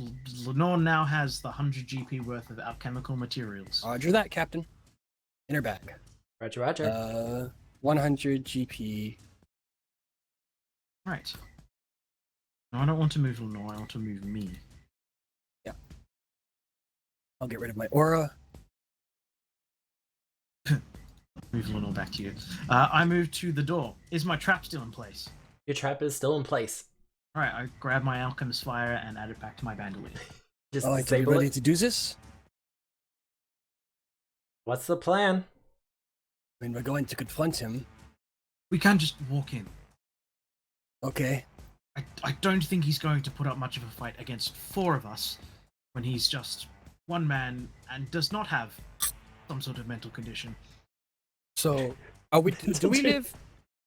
Lenore now has the 100 GP worth of alchemical materials. Roger that, Captain. In her bag. Roger, Roger. 100 GP. Right. No, I don't want to move Lenore. I want to move me. I'll get rid of my aura. Move Lenore back to you. I move to the door. Is my trap still in place? Your trap is still in place. All right. I grab my alchemist fire and add it back to my bandolier. Just All right, are you disable ready it. to do this? What's the plan? I mean, we're going to confront him. We can't just walk in. Okay. I don't think he's going to put up much of a fight against 4 of us when he's just one man and does not have some sort of mental condition. So, are we? Do we live?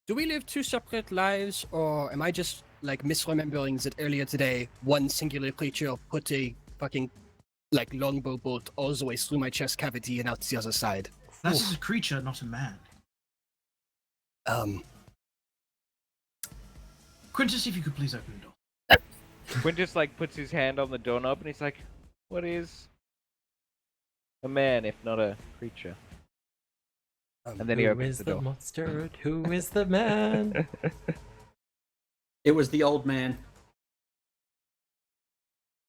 Do we live 2 separate lives, or am I just like misremembering that earlier today one singular creature put a fucking like longbow bolt all the way through my chest cavity and out the other side? That's a creature, not a man. Quintus, if you could please open the door. Quintus like puts his hand on the doorknob and he's like, "What is a man if not a creature?" And then he Who opens is the the door. monster? Who is the man? It was the old man.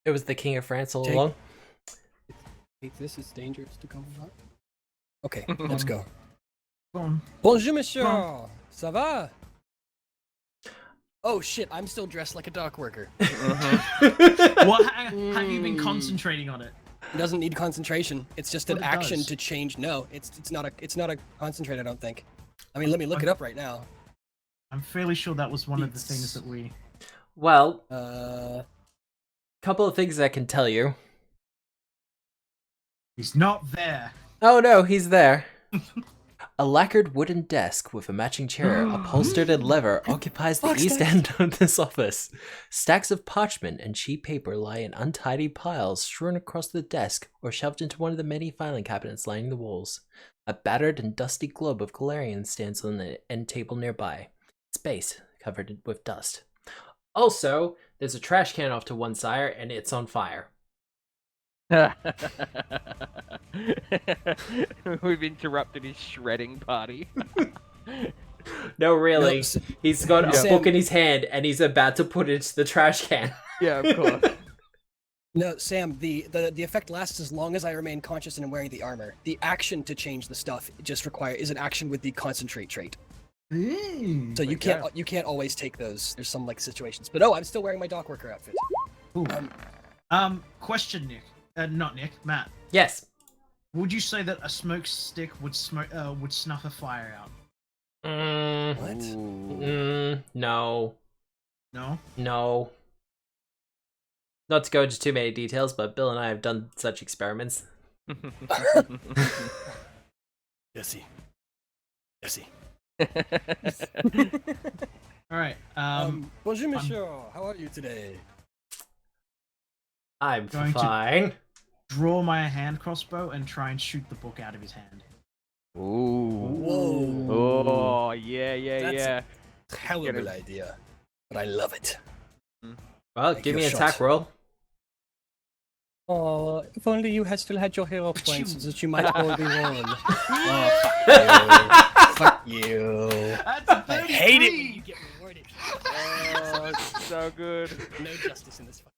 It was the King of France all Take- along. This is dangerous to come up. Okay, let's go. Go on. Bonjour, monsieur. Bon. Ça va? Oh shit! I'm still dressed like a dock worker. What have you been concentrating on it? It doesn't need concentration. It's just an But it action does. to change. No, it's not a concentrate. I don't think. I mean, let me look it up right now. I'm fairly sure that was one of the things that we. Well, Couple of things I can tell you. He's not there. Oh no, he's there. A lacquered wooden desk with a matching chair, upholstered in leather, occupies the east end of this office. Stacks of parchment and cheap paper lie in untidy piles strewn across the desk or shoved into one of the many filing cabinets lining the walls. A battered and dusty globe of Galarian stands on the end table nearby, its base covered with dust. Also, there's a trash can off to one side and it's on fire. We've interrupted his shredding party. No, really. No, He's got a Sam- book in his hand and he's about to put it into the trash can. Yeah, of course. No, Sam. The effect lasts as long as I remain conscious and am wearing the armor. The action to change the stuff just is an action with the concentrate trait. So you can't always take those. There's some like situations. But I'm still wearing my dock worker outfit. Ooh. Question, Nick. Not Nick. Matt. Yes. Would you say that a smoke stick would snuff a fire out? What? No. No. No. Not to go into too many details, but Bill and I have done such Jesse. All right. Bonjour, monsieur. How are you today? I'm Going to- fine. Draw my hand crossbow and try and shoot the book out of his hand. Ooh. Whoa. Oh, yeah, That's yeah. a hell of an idea, but I love it. Well, Take give me your an attack shot. roll. Oh, if only you had still had your hero points, Achoo. so that you might all be one. Fuck you. That's a I hate it when 33. you get rewarded. Oh, it's so good. No justice in this fight.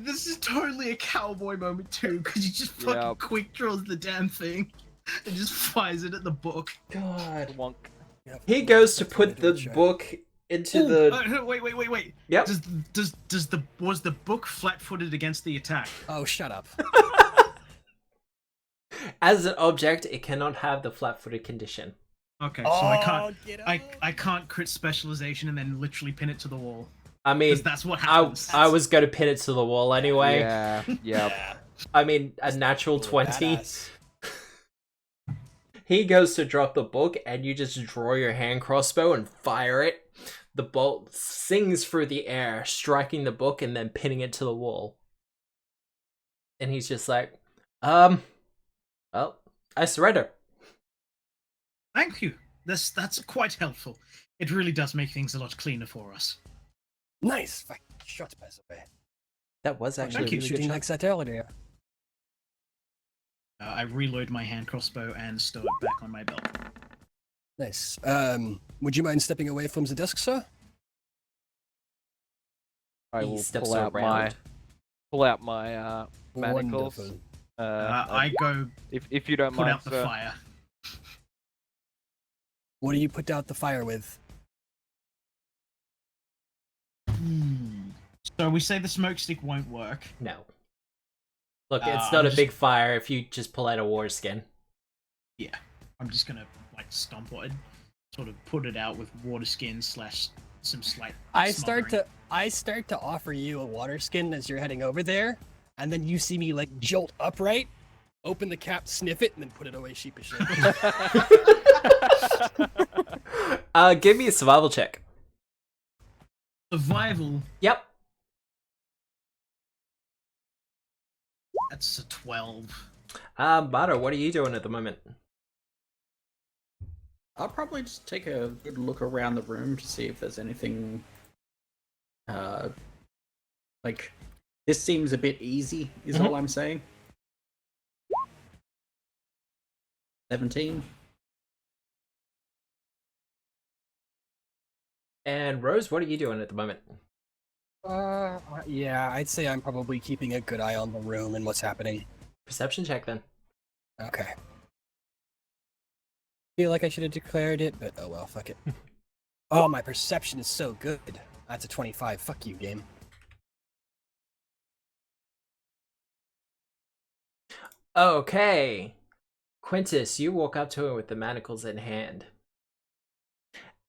This is totally a cowboy moment too, because he just fucking Yep. quick draws the damn thing and just fires it at the book. God. Wonk. He goes to put the book into the. Wait. Yep. Was the book flat-footed against the attack? Oh, shut up. As an object, it cannot have the flat-footed condition. Okay, so I can't. Get I up. can't crit specialization and then literally pin it to the wall. I mean, Because that's what happens. I was going to pin it to the wall anyway. Yeah, yeah. I mean, a natural 20. Badass. He goes to drop the book, and you just draw your hand crossbow and fire it. The bolt sings through the air, striking the book and then pinning it to the wall. And he's just like, well, I surrender. Thank you. That's quite helpful. It really does make things a lot cleaner for us. Nice. Fuck. Shot, by the way. That was actually Thank a you. really Shooting good like shot. that earlier. I reload my hand crossbow and stow it back on my belt. Nice. Would you mind stepping away from the desk, sir? I He will steps pull out my around. manacles. Wonderful. I go If you don't put mind, out the sir. fire. What do you put out the fire with? So we say the smoke stick won't work. No. Look, it's I'm not a just- big fire if you just pull out a war skin. I'm just gonna like stomp it, sort of put it out with water skin / some slight. I smothering. start to offer you a water skin as you're heading over there, and then you see me like jolt upright, open the cap, sniff it, and then put it away sheepishly. Give me a survival check. Survival. Yep. That's a 12. Mato, what are you doing at the moment? I'll probably just take a good look around the room to see if there's anything. Like, this seems a bit easy, is all I'm saying. 17. And Rose, what are you doing at the moment? Yeah, I'd say I'm probably keeping a good eye on the room and what's happening. Perception check then. Okay. Feel like I should have declared it, but oh well, fuck it. Oh, my perception is so good. That's a 25. Fuck you, game. Okay. Quintus, you walk up to him with the manacles in hand.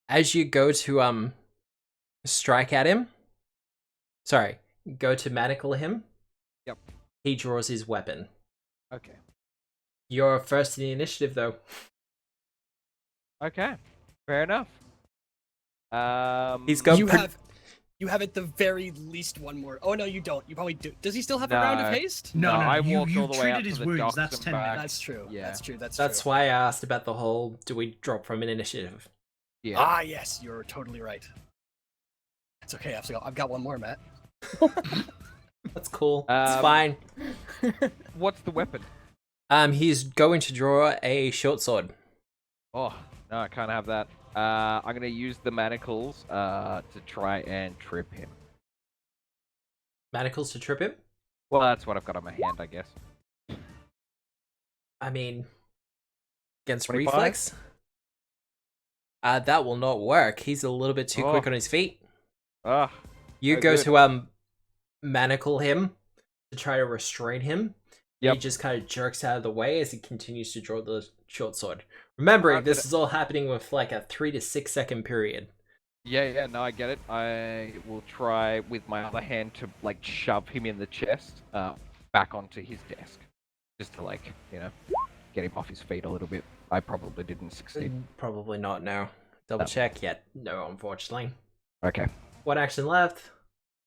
As you go to strike at him, go to manacle him. Yep. He draws his weapon. Okay. You're first in the initiative, though. Okay. Fair enough. He's got You have at the very least one more. Oh no, you don't. You probably do. Does he still have a round of No. haste? No, I you walked all the way treated up to his the wounds. docks That's and 10 back. minutes. That's true. Yeah. That's true. That's That's true. why I asked about the whole. Do we drop from an initiative? Yeah. Ah, yes, you're totally right. It's okay. I've got one more, Matt. That's cool. It's fine. What's the weapon? He's going to draw a short sword. Oh, no, I can't have that. I'm going to use the manacles to try and trip him. Manacles to trip him? Well, that's what I've got on my hand, I guess. I mean, against 25? reflex? That will not work. He's a little bit too quick on his feet. Ah, You Oh, go good. to manacle him to try to restrain him. Yep. He just kind of jerks out of the way as he continues to draw the short sword. Remembering, this is all happening with like a 3 to 6 second period. yeah, no, I get it. I will try with my other hand to, like, shove him in the chest, back onto his desk. Just to, like, get him off his feet a little bit. I probably didn't succeed. Probably not, no. Double No. check, yet no, unfortunately. Okay. One action left.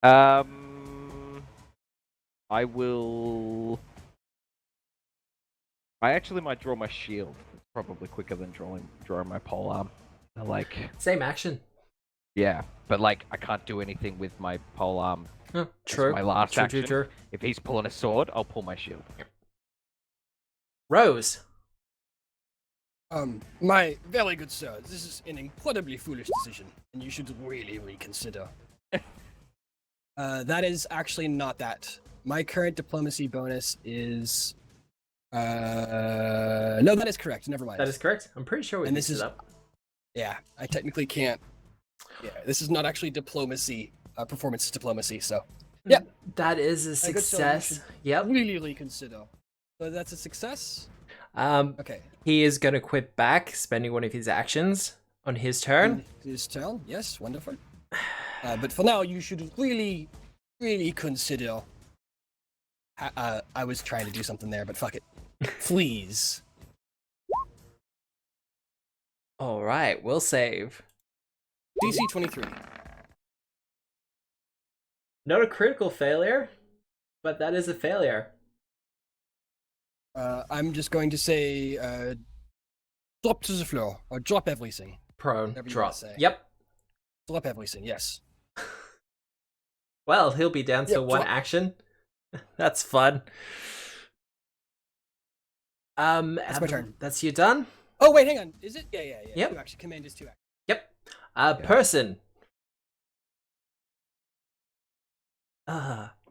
I will. I actually might draw my shield. It's probably quicker than drawing my pole arm. Like, Same action. yeah, but like I can't do anything with my pole arm. Huh, as true. My last True, action. true, true. If he's pulling a sword, I'll pull my shield. Rose. My very good sir, this is an incredibly foolish decision, and you should really reconsider. That is actually not that. My current diplomacy bonus is. No, that is correct. Never mind. That is correct. I'm pretty sure we And mixed this it is- up. Yeah, I technically can't. Yeah, this is not actually diplomacy. Performance diplomacy. So yeah. That is a My good sir, you success. should Yep. really reconsider. So that's a success. Okay. He is gonna quit back, spending one of his actions on his turn. His turn. Yes, wonderful. But for now, you should really consider. I was trying to do something there, but fuck it. Please. All right, we'll save. DC 23. Not a critical failure, but that is a failure. I'm just going to say, drop to the floor or drop everything. Prone. Whatever you Drop. wanna say. Yep. Drop everything. Yes. Well, he'll be down to Yep, one drop. action. That's fun. That's my turn. That's you done? Oh wait, hang on. Is it? Yeah. Yep. 2 action. Command is 2 action. Yep. Person.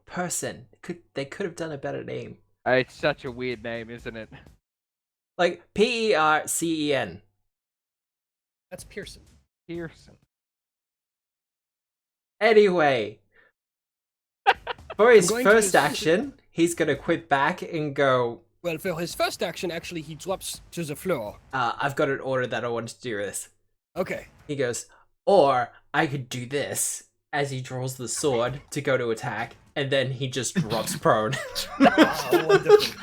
Person. They could have done a better name. It's such a weird name, isn't it? Like Percen. That's Pearson. Pearson. Anyway, for his I'm going to first assume- action, he's gonna quit back and go. Well, for his first action, actually, he drops to the floor. I've got an order that I want to do this. Okay. He goes, or I could do this as he draws the sword to go to attack, and then he just drops prone. Oh, wonderful.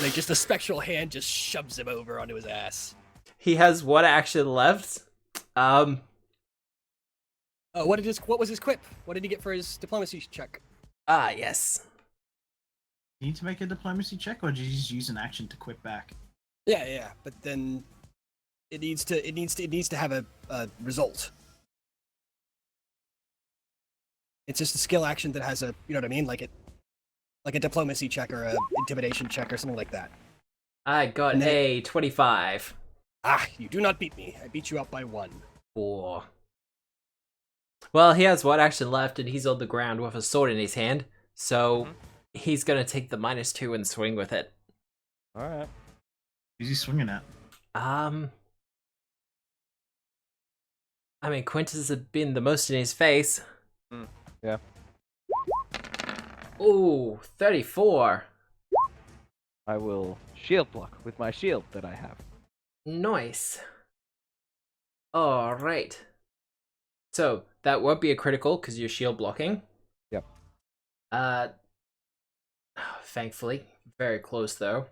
Like just a spectral hand just shoves him over onto his ass. He has one action left. What was his quip? What did he get for his diplomacy check? Yes. You need to make a diplomacy check, or did you just use an action to quit back? Yeah, but then it needs to have a result. It's just a skill action that has a, you know what I mean, like a diplomacy check or a intimidation check or something like that. I got And then- a 25. You do not beat me. I beat you out by 1. 4. Well, he has one action left, and he's on the ground with a sword in his hand, so he's gonna take the -2 and swing with it. All right. Who's he swinging at? I mean, Quintus has been the most in his face. Yeah. Ooh, 34. I will shield block with my shield that I have. Nice. Alright. So, that won't be a critical because you're shield blocking. Yep. Thankfully. Very close though.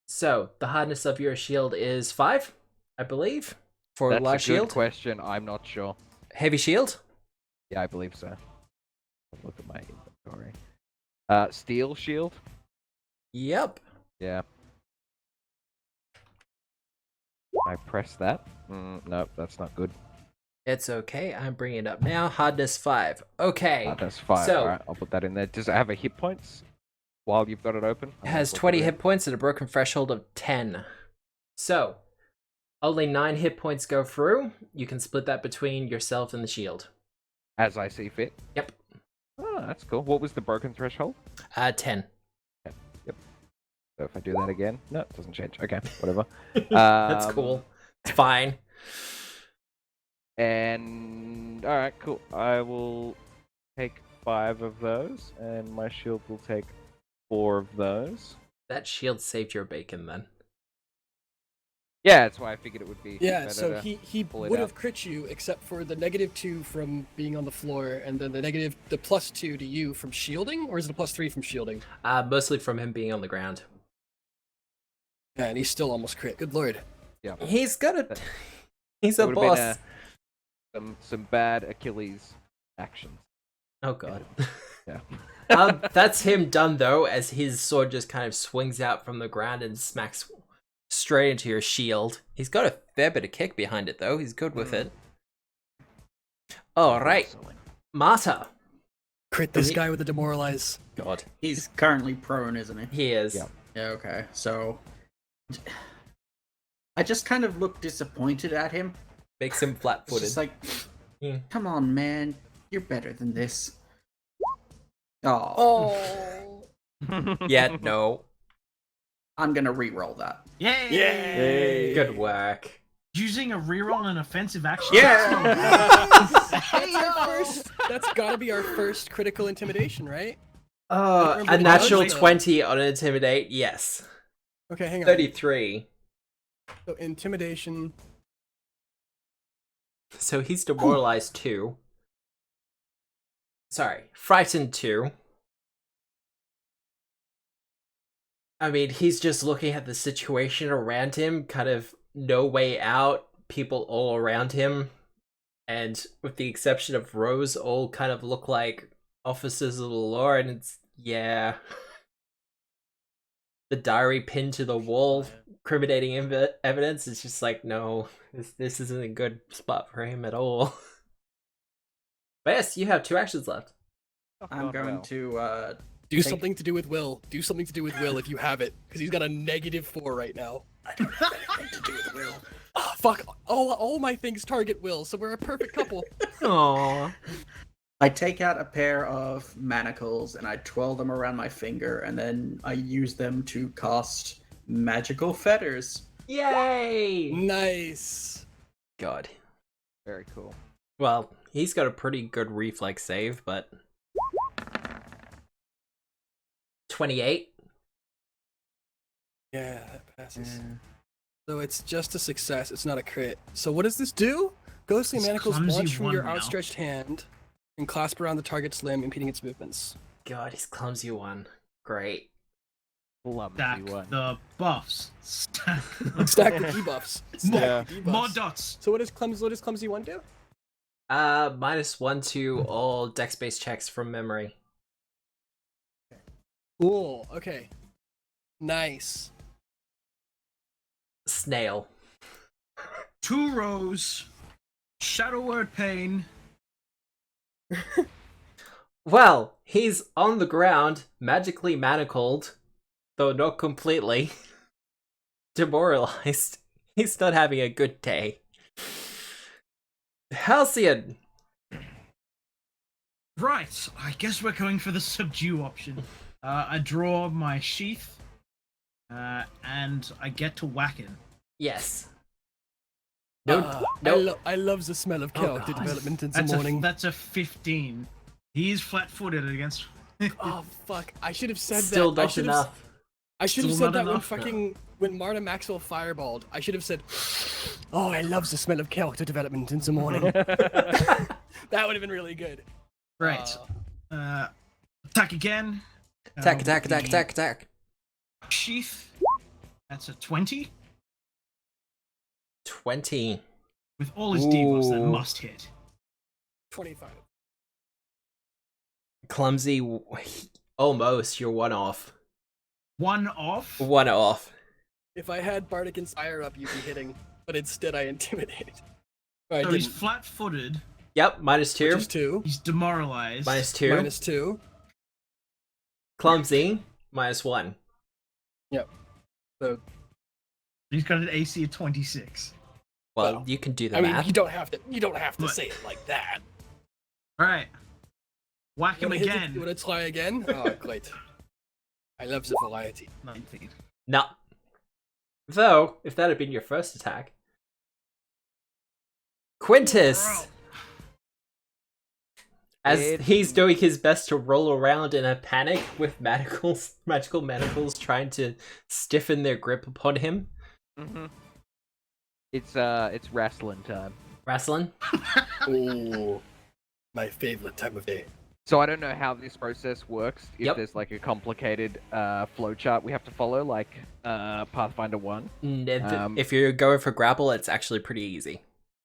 So, the hardness of your shield is 5, I believe. For That's a large a good shield. question. I'm not sure. Heavy shield? Yeah, I believe so. Look at my inventory. Steel shield. Yep. Yeah. I press that. Nope, that's not good. It's okay. I'm bringing it up now. Hardness 5. Okay. That's 5. So- Alright, I'll put that in there. Does it have a hit points while you've got it open? It has 20 hit points and a broken threshold of 10. So, only 9 hit points go through. You can split that between yourself and the shield. As I see fit. Yep. Oh, that's cool. What was the broken threshold? 10. So if I do that again, no, it doesn't change. Okay, whatever. That's cool. It's fine. And all right, cool. I will take 5 of those, and my shield will take 4 of those. That shield saved your bacon then. Yeah, that's why I figured it would be. Yeah, better so to he pull it would out. have crit you except for the -2 from being on the floor, and then the +2 to you from shielding, or is it a +3 from shielding? Mostly from him being on the ground. Yeah, and he's still almost crit. Good lord. He's got a. That- He's It a would have boss. been some bad Achilles actions. Oh god. Yeah. That's him done though, as his sword just kind of swings out from the ground and smacks straight into your shield. He's got a fair bit of kick behind it though. He's good with it. All right, Excellent. Marta. Crit this He- guy with the demoralize. God, He's currently prone, isn't he? he is. Yeah. Yeah, okay. So I just kind of look disappointed at him. Makes him It's flat-footed. just like, Yeah. come on, man. You're better than this. Oh. Oh. Yeah, no. I'm gonna re-roll that. Yay! Yay. Good work. Using a reroll an offensive action. That's gotta be our first critical intimidation, right? A Everybody natural does, though. 20 on Intimidate, yes. Okay, hang on. 33. So intimidation. So he's demoralized 2. Sorry, frightened 2. I mean, he's just looking at the situation around him, kind of no way out, people all around him, and with the exception of Rose, all kind of look like officers of the law, and it's, yeah. The diary pinned to the wall, incriminating evidence, it's just like, no, this isn't a good spot for him at all. But yes, you have 2 actions left. I'm going to Do something to do with Will. Do something to do with Will if you have it, because he's got a -4 right now. I don't have anything to do with Will. Oh, fuck! All my things target Will, so we're a perfect couple. Aww. I take out a pair of manacles and I twirl them around my finger, and then I use them to cast magical fetters. Yay! Nice. God. Very cool. Well, he's got a pretty good reflex save, but 28. Yeah, that passes. So it's just a success. It's not a crit. So what does this do? Ghostly It's manacles clumsy launch from your one now. outstretched hand and clasp around the target's limb, impeding its movements. God, he's clumsy one. Great. Clumsy Stack one. the buffs. Stack. Stack the debuffs. Stack Yeah. the debuffs. More dots. So what does clumsy one do? -1 to all dex-based checks from memory. Cool. Okay. Nice. Snail. 2 rows. Shadow word pain. Well, he's on the ground, magically manacled, though not completely. Demoralized. He's not having a good day. Halcyon! Right, I guess we're going for the subdue option. I draw my sheath, and I get to whack him. Yes. I love the smell of character God. development in the morning. That's a 15. He is flat-footed against. Oh fuck! I should have said Still that. not enough. I should have Still said not that enough, when Marta Maxwell fireballed. I should have said, "Oh, I love the smell of character development in the morning." That would have been really good. Right. Attack again. Attack, With attack, attack, the attack, attack. Sheath. That's a 20. 20. With all his debuffs, that Ooh. must hit. 25. Clumsy. Almost. You're 1 off. 1 off. 1 off. If I had Bardic Inspire up, you'd be hitting, but instead I intimidated. Or I So he's didn't. flat-footed. Yep, -2. Which is 2. He's demoralized. -2. -2. Clumsy. -1. So He's got an AC of 26. Well, Well, you can do the I mean, math. you don't have to But- say it like that. All right. Whack him You again. want to try again? Oh, great. I love the variety. 19. No. Though, if that had been your first attack. Quintus! As he's doing his best to roll around in a panic with magical manacles trying to stiffen their grip upon him. Mm-hmm. It's wrestling time. Wrestling? Ooh, my favorite time of day. So I don't know how this process works. If Yep. there's like a complicated flowchart we have to follow, like Pathfinder 1. If you're going for grapple, it's actually pretty easy.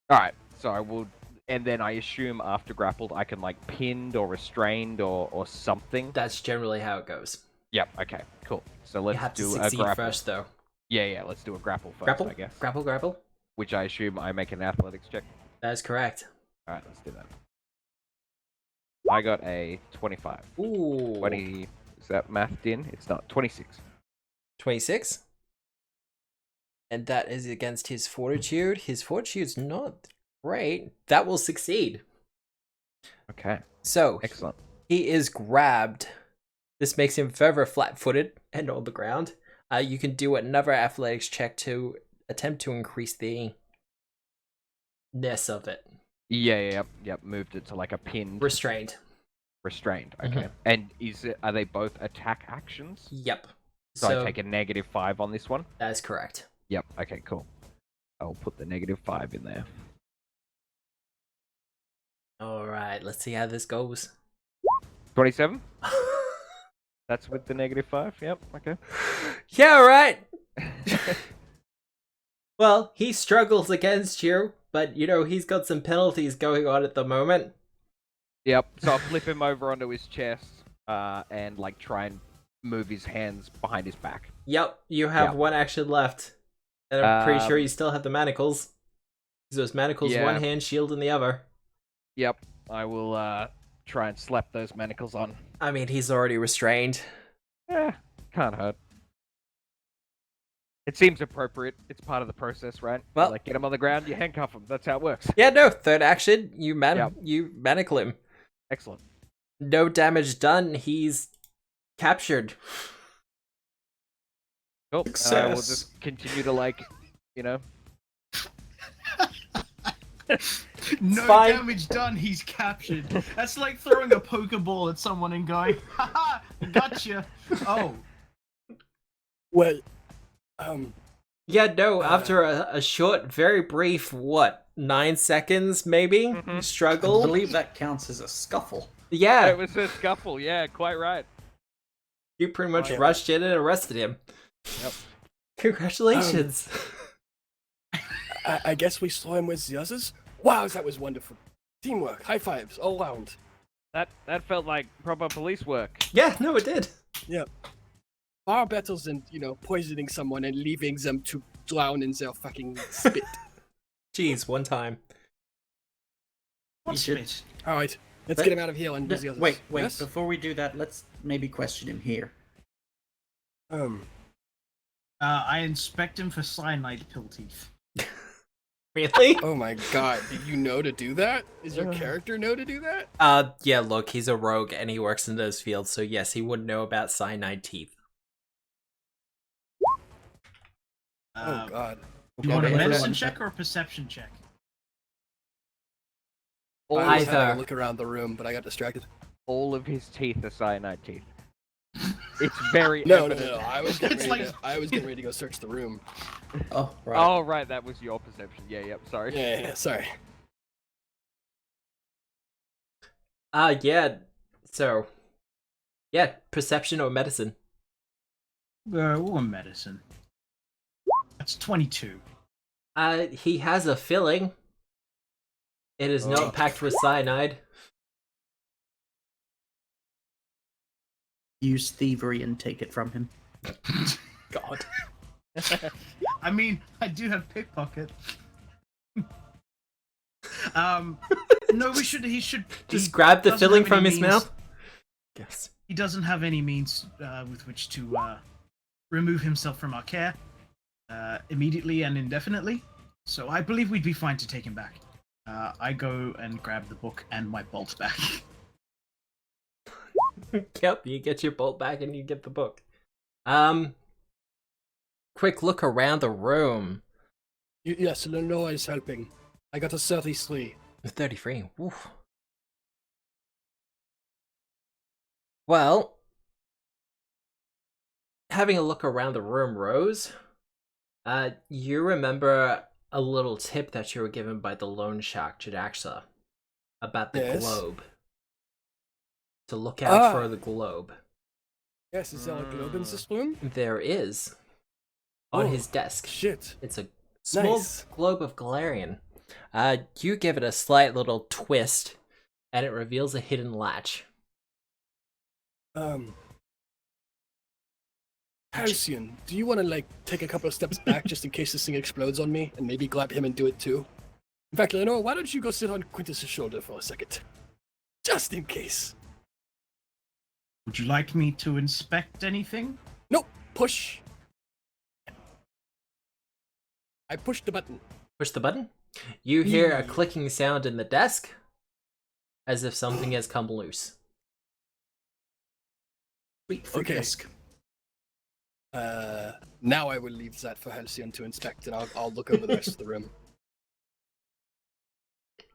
All right. So I will, and then I assume after grappled I can like pinned or restrained or something. That's generally how it goes. Yep. Okay. Cool. So You let's have to do a succeed grapple first, though. Yeah. Let's do a grapple first, Grapple? I guess. Grapple? Which I assume I make an athletics check. That is correct. All right. Let's do that. I got a 25. Ooh. 20. Is that mathed in? It's not. 26. 26. And that is against his fortitude. His fortitude's not great. That will succeed. Okay. So, Excellent. he is grabbed. This makes him further flat-footed and on the ground. You can do another athletics check to attempt to increase the ness of it. Yep. Moved it to like a pinned. Restrained. Restrained. Okay. And are they both attack actions? Yep. So I take a -5 on this one? That is correct. Yep. Okay, cool. I'll put the -5 in there. Alright, let's see how this goes. 27? That's with the -5? Yep, okay. Yeah, alright! Well, he struggles against you, but you know, he's got some penalties going on at the moment. Yep, so I'll flip him over onto his chest and like try and move his hands behind his back. Yep, you have Yep. one action left. And I'm pretty sure you still have the manacles. Because those manacles, Yeah. one hand, shield in the other. Yep, I will try and slap those manacles on. I mean, he's already restrained. Can't hurt. It seems appropriate. It's part of the process, right? Well- Like, get him on the ground, you handcuff him. That's how it works. Yeah, no, third action, you Yep. you manacle him. Excellent. No damage done, he's captured. Cool. And I will Success. just continue to, like, you know... No fine. damage done, he's captured. That's like throwing a Pokeball at someone and going, haha, gotcha. Oh, Well, Yeah, no, after a short, very brief, 9 seconds, maybe? Mhm. I Struggle? believe that counts as a scuffle. Yeah, It was a scuffle, yeah, quite right. you pretty much Yeah. rushed in and arrested him. Yep. Congratulations. I guess we saw him with the others. Wow, that was wonderful. Teamwork, high fives all round. That felt like proper police work. Yeah, no, it did. Far better than, poisoning someone and leaving them to drown in their fucking spit. Jeez, one time. what should- spit? Alright, let's But- get him out of here and do the others. Wait, Yes? before we do that, let's maybe question him here. I inspect him for cyanide pill teeth. Really? Oh my god, did you know to do that? Is your character know to do that? Yeah, look, he's a rogue and he works in those fields, so yes, he would know about cyanide teeth. Oh god. You want a Okay, medicine everyone- check or a perception check? All, I was Either. having a look around the room, but I got distracted. all of his teeth are cyanide teeth. It's very No, evident. I was getting It's ready like- I was getting ready to go search the room. Oh, right. Oh, right, that was your perception. Yep, sorry. Yeah, sorry. Yeah, so... Yeah, perception or medicine. Or medicine. That's 22. He has a filling. It is Oh. not packed with cyanide. Use thievery and take it from him. God. I mean, I do have pickpocket. No, he should Just he grab the doesn't filling have any from his means- mouth? Yes. He doesn't have any means with which to remove himself from our care immediately and indefinitely. So I believe we'd be fine to take him back. I go and grab the book and my bolt back. Yep, you get your bolt back and you get the book. Quick look around the room. Yes, Lenore is helping. I got a 33. 33. Oof. Well, having a look around the room, Rose, you remember a little tip that you were given by the loan shark Jadaxa about the Yes? globe. To look out for Ah. the globe. Yes, is there a globe in this room? There is on Oh, his desk. Shit. It's a small Nice. globe of Galarian. You give it a slight little twist, and it reveals a hidden latch. Halcyon, do you want to, like, take a couple of steps back just in case this thing explodes on me, and maybe grab him and do it too? In fact, Lenore, why don't you go sit on Quintus's shoulder for a second? Just in case. Would you like me to inspect anything? Nope, push. I pushed the button. Push the button. You hear a clicking sound in the desk, as if something has come loose. Sweet for Okay. Disk. Now I will leave that for Halcyon to inspect, and I'll look over the rest of the room.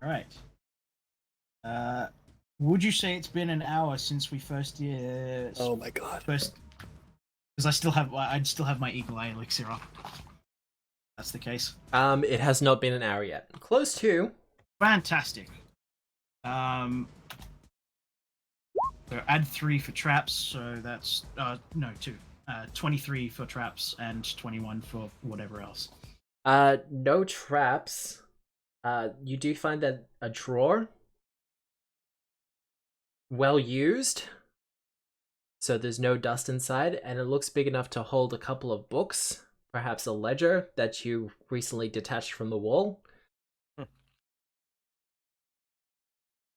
All right. Would you say it's been an hour since we first Oh my god. because I'd still have my eagle eye elixir up. That's the case. It has not been an hour yet. Close to. Fantastic. So add 3 for traps, so that's no 2. 23 for traps and 21 for whatever else. No traps. You do find that a drawer. Well used. So there's no dust inside, and it looks big enough to hold a couple of books, perhaps a ledger that you recently detached from the wall.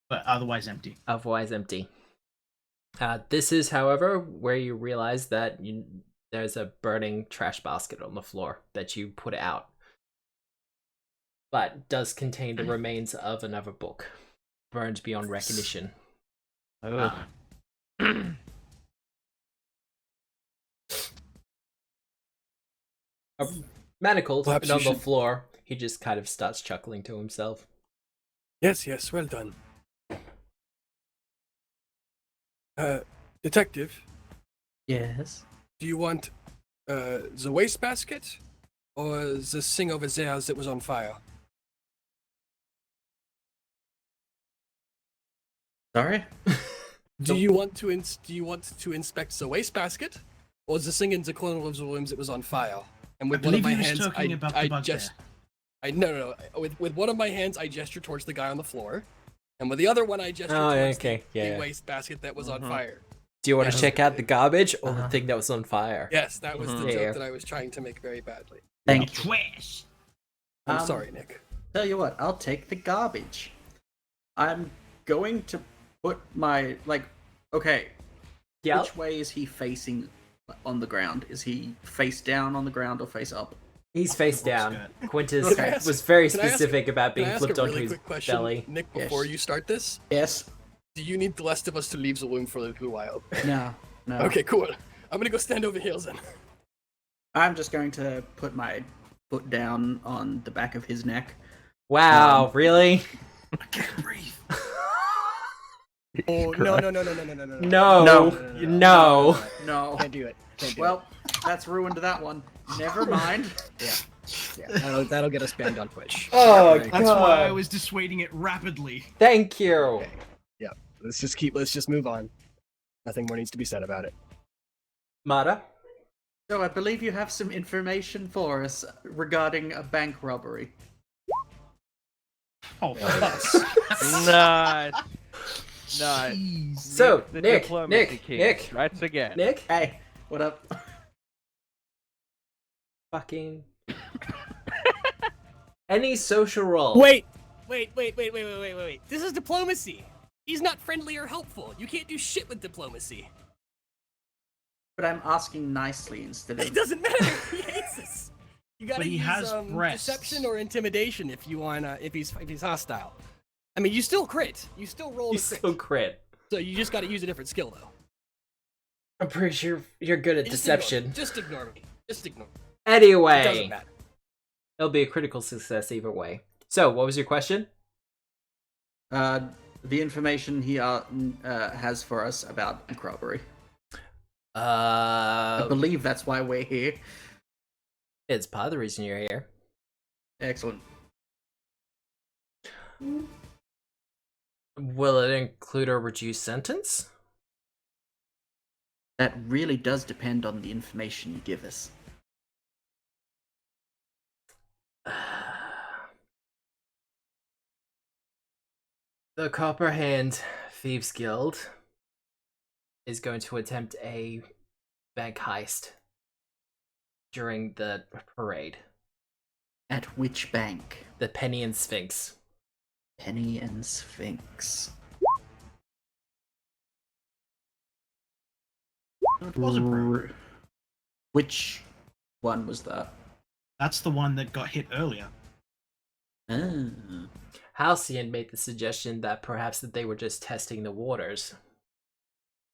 But otherwise empty. Otherwise empty. This is, however, where you realize that there's a burning trash basket on the floor that you put out, but does contain the remains of another book, burned beyond recognition. Ugh. Manacled Perhaps on you the should- floor, he just kind of starts chuckling to himself. Yes, well done. Detective, Yes. do you want the wastebasket or the thing over there that was on fire? Sorry? Do you want to inspect the wastebasket or the thing in the corner of the rooms that was on fire? And with I one of believe my he was hands, talking about the bugbear. no. With one of my hands, I gesture towards the guy on the floor, and with the other one, I gesture Oh, towards okay, the yeah. wastebasket that was on fire. Do you want to Yes. check out the garbage or the Uh-huh. thing that was on fire? Yes, that was the Yeah. joke that I was trying to make very badly. Thank you. Twist. I'm Um, sorry, Nick. Tell you what, I'll take the garbage. I'm going to put my, okay, Yeah. which way is he facing on the ground? Is he face down on the ground or face up? He's face down. skirt. Quintus Okay. was very Can I ask- specific about Can being I ask flipped a onto really his quick question, belly. Nick, Yes. before you start this? Yes. Do you need the rest of us to leave the room for a little while? No. Okay, cool. I'm gonna go stand over here then. I'm just going to put my foot down on the back of his neck. Wow, really? I can't breathe. Oh no! No, no. No. Can't do it. Can't do Well, that's ruined that one. Never mind. it. Yeah, that'll get us banned on Twitch. Oh, Very That's why I God. was dissuading it rapidly. Thank you. Okay. Yeah. Let's just move on. Nothing more needs to be said about it. Mata? So I believe you have some information for us regarding a bank robbery. Oh, Nice. Nice. jeez. So, The Nick, diplomacy Nick, king Nick, strikes again. Nick? Hey, what up? Fucking. Any social role. Wait. This is diplomacy. He's not friendly or helpful. You can't do shit with diplomacy. But I'm asking nicely instead It of. doesn't matter. He hates us. You gotta But he use has breasts. deception or intimidation if you wanna if he's hostile. I mean, you still crit. You still roll You a crit. still crit. So you just gotta use a different skill though. I'm pretty sure you're good at Just deception. Just ignore me. Just ignore me. It doesn't Anyway, matter. it'll be a critical success either way. So, what was your question? The information he has for us about bank robbery. I Uh, believe that's why we're here. it's part of the reason you're here. Excellent. Will it include a reduced sentence? That really does depend on the information you give us. The Copperhand Thieves Guild is going to attempt a bank heist during the parade. At which bank? The Penny and Sphinx. Penny and Sphinx. It was a parade. Which one was that? That's the one that got hit earlier. Ah. Halcyon made the suggestion that perhaps that they were just testing the waters,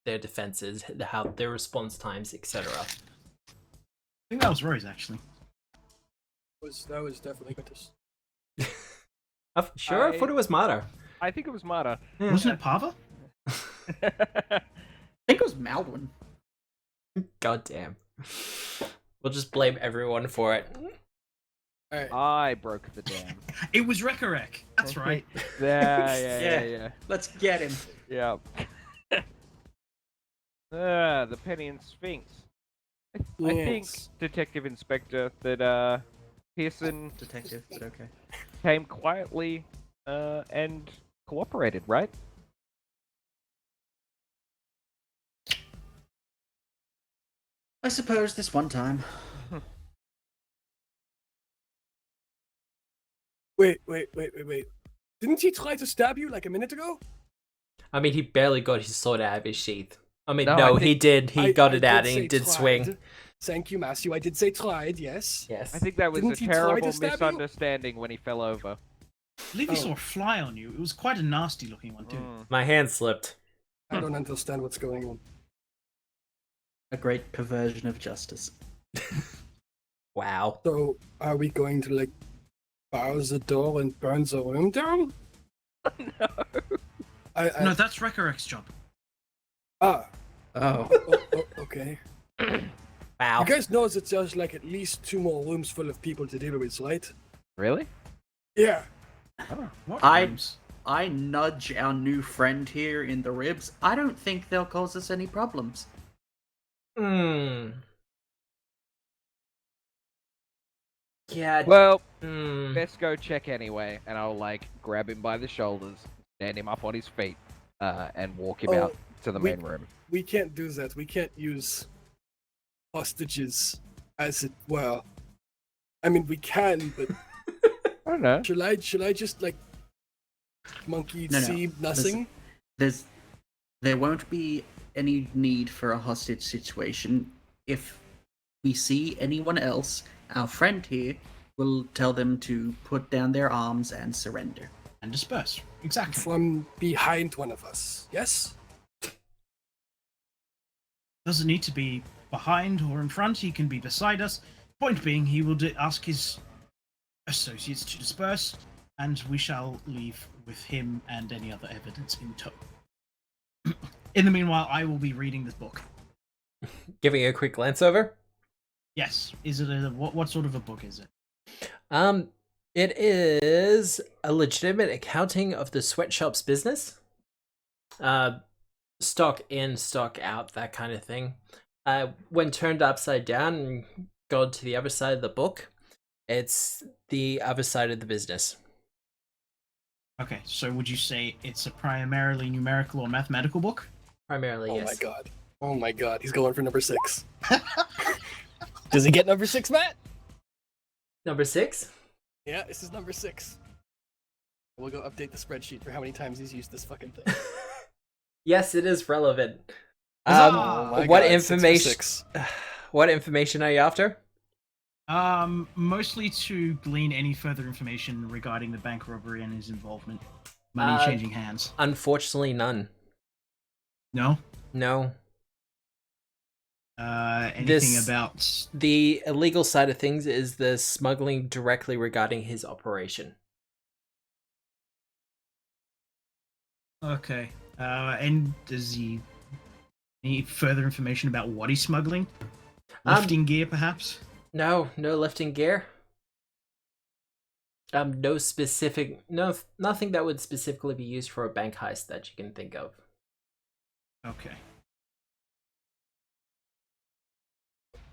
their defenses, how their response times, etc. I think that was Rose, actually. That was definitely good. Sure, I thought it was Mata. I think it was Mata. Wasn't it Pava? I think it was Malwin. God damn. We'll just blame everyone for it. Alright. I broke the dam. It was Rekorek. That's right. Yeah. Let's get him. Yeah. The Penny and Sphinx. I think, Yes. Detective Inspector, that Pearson Detective, but okay. came quietly and cooperated, right? I suppose this one time. Wait. Didn't he try to stab you like a minute ago? I mean, he barely got his sword out of his sheath. I mean, No, no, I he think- did. He got I it out did and he say did tried. swing. Thank you, Matthew. I did say tried, yes. Yes. I think that was Didn't a he try to terrible stab you? misunderstanding when he fell over. I believe he Oh. saw a fly on you. It was quite a nasty looking one, too. My hand slipped. I don't understand what's going on. A great perversion of justice. Wow. So, are we going to, like, bar the door and burn the room down? No. No, that's Rekorek's job. Oh. Okay. Wow. You guys know that there's, like, at least 2 more rooms full of people to deal with, right? Really? Yeah. Oh, what I- rooms? I nudge our new friend here in the ribs. I don't think they'll cause us any problems. Hmm. Yeah. Well, Hmm. let's go check anyway, and I'll, like, grab him by the shoulders, stand him up on his feet, and walk him Oh, out to the main room. We can't do that. We can't use hostages as it well. I mean, we can, but I don't know. shall I just like monkey No. see nothing? There won't be any need for a hostage situation. If we see anyone else, our friend here will tell them to put down their arms and surrender. And disperse. Exactly. From behind one of us. Yes? Doesn't need to be behind or in front. He can be beside us. Point being, he will ask his associates to disperse, and we shall leave with him and any other evidence in tow. In the meanwhile, I will be reading this book. Giving a quick glance over. Yes. Is it what sort of a book is it? It is a legitimate accounting of the sweatshop's business. Stock in, stock out, that kind of thing. When turned upside down and go to the other side of the book, it's the other side of the business. Okay, so would you say it's a primarily numerical or mathematical book? Primarily, Oh yes. my god. Oh my god. He's going for number 6. Does he get number 6, Matt? Number 6? Yeah, this is number 6. We'll go update the spreadsheet for how many times he's used this fucking thing. Yes, it is relevant. Huzzah! Oh my What God, 6 for information? 6. What information are you after? Mostly to glean any further information regarding the bank robbery and his involvement. Money changing hands. Unfortunately, none. No? No. Anything This- about... The illegal side of things is the smuggling directly regarding his operation. Okay. And does he... Any further information about what he's smuggling? Lifting gear, perhaps? No lifting gear. No specific, nothing that would specifically be used for a bank heist that you can think of. Okay.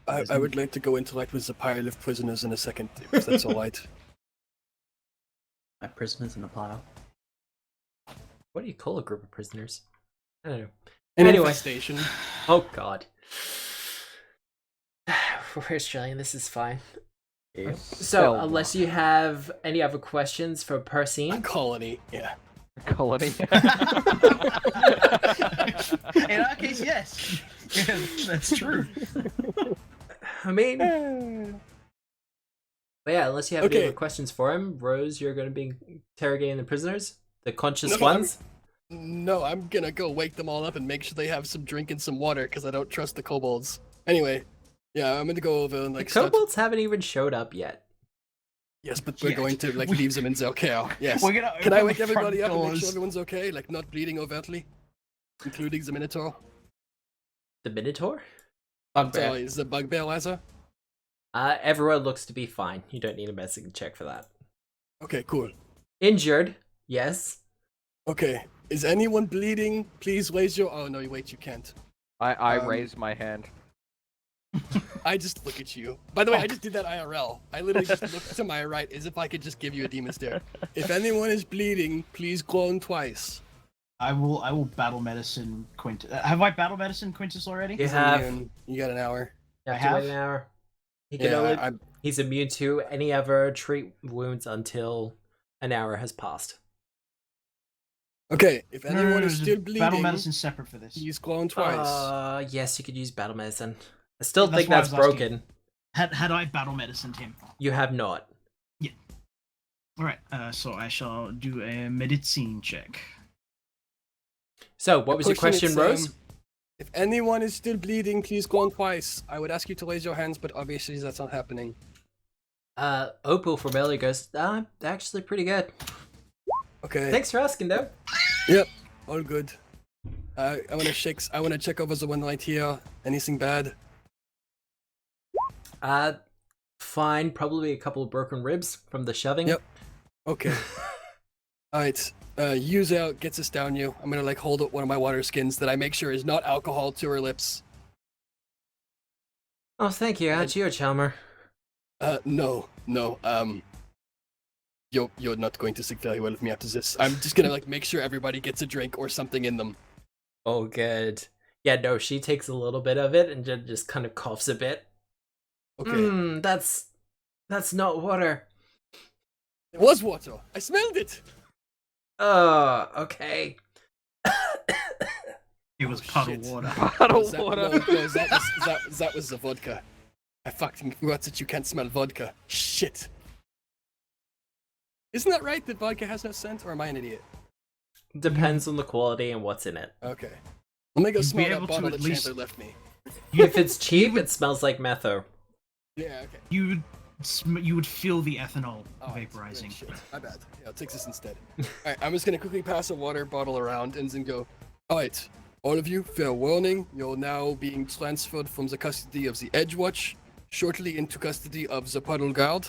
I would like to go interact with the pile of prisoners in a second, if that's alright. My prisoners in a pile. What do you call a group of prisoners? I don't know. An Anyway. infestation. Oh god. We're Australian, this is fine. So, Stalwart. unless you have any other questions for A Persine, colony, yeah. Colony. In our case, yes. Yeah, that's true. I mean, but yeah, unless you have any Okay. other questions for him, Rose, you're going to be interrogating the prisoners, the conscious No, ones. No, I'm gonna go wake them all up and make sure they have some drink and some water, because I don't trust the kobolds. Anyway, yeah, I'm gonna go over and The like start... kobolds haven't even showed up yet. Yes, but we're Yet. going to like leave them in Zelkao. Yes. We're gonna Can I open wake the front everybody up and make doors. sure everyone's okay? Like not bleeding overtly? Including the Minotaur? The Minotaur? Sorry, is the Bugbear Lazar? Everyone looks to be fine. You don't need a medicine check for that. Okay, cool. Injured? Yes. Okay. Is anyone bleeding? Please raise your... Oh, no, wait, you can't. I Um, raise my hand. I just look at you. By the way, I just did that IRL. I literally just looked to my right as if I could just give you a demon stare. If anyone is bleeding, please groan twice. I will battle medicine Quintus. Have I battle medicine Quintus already? You have, You got an hour. you I have to wait have? an hour. He can Yeah, only, he's immune to any other treat wounds until an hour has passed. Okay, if No, no, anyone no, is no, still Battle bleeding, medicine's separate for this. please groan twice. Yes, you could use battle medicine. I still That's think why I that's was asking. broken. Had I battle medicined him? You have not. All right. So I shall do a medicine check. So, what was your question, Rose? If anyone is still bleeding, please groan twice. I would ask you to raise your hands, but obviously that's not happening. Opal from earlier goes, actually pretty good. Okay. Thanks for asking, though. Yep. All good. I want to check over the one right here. Anything bad? Fine. Probably a couple of broken ribs from the shoving. Yep. Okay. Alright. Yuzel gets us down you. I'm gonna like hold up one of my water skins that I make sure is not alcohol to her lips. Oh, thank you. How'd you, Chalmer? No. You're not going to stick very well with me after this. I'm just gonna like make sure everybody gets a drink or something in them. Oh, good. Yeah, no, she takes a little bit of it and just kind of coughs a bit. Okay. That's not water. It was water. I smelled it. Oh, okay. It was puddle Shit. water. Puddle That, water. no, that was the vodka. I fucking forgot that you can't smell vodka. Shit. Isn't that right that vodka has no scent, or am I an idiot? Depends on the quality and what's in it. Okay. Let me go You'd smell be that able to bottle at that least- Chandler left me. If it's cheap, it smells like metho. Yeah, okay. You would feel the ethanol Alright, vaporizing. Shit. My bad. Yeah, I'll take this instead. Alright, I'm just gonna quickly pass a water bottle around and then go, alright, all of you, fair warning, you're now being transferred from the custody of the Edgewatch shortly into custody of the Puddle Guard.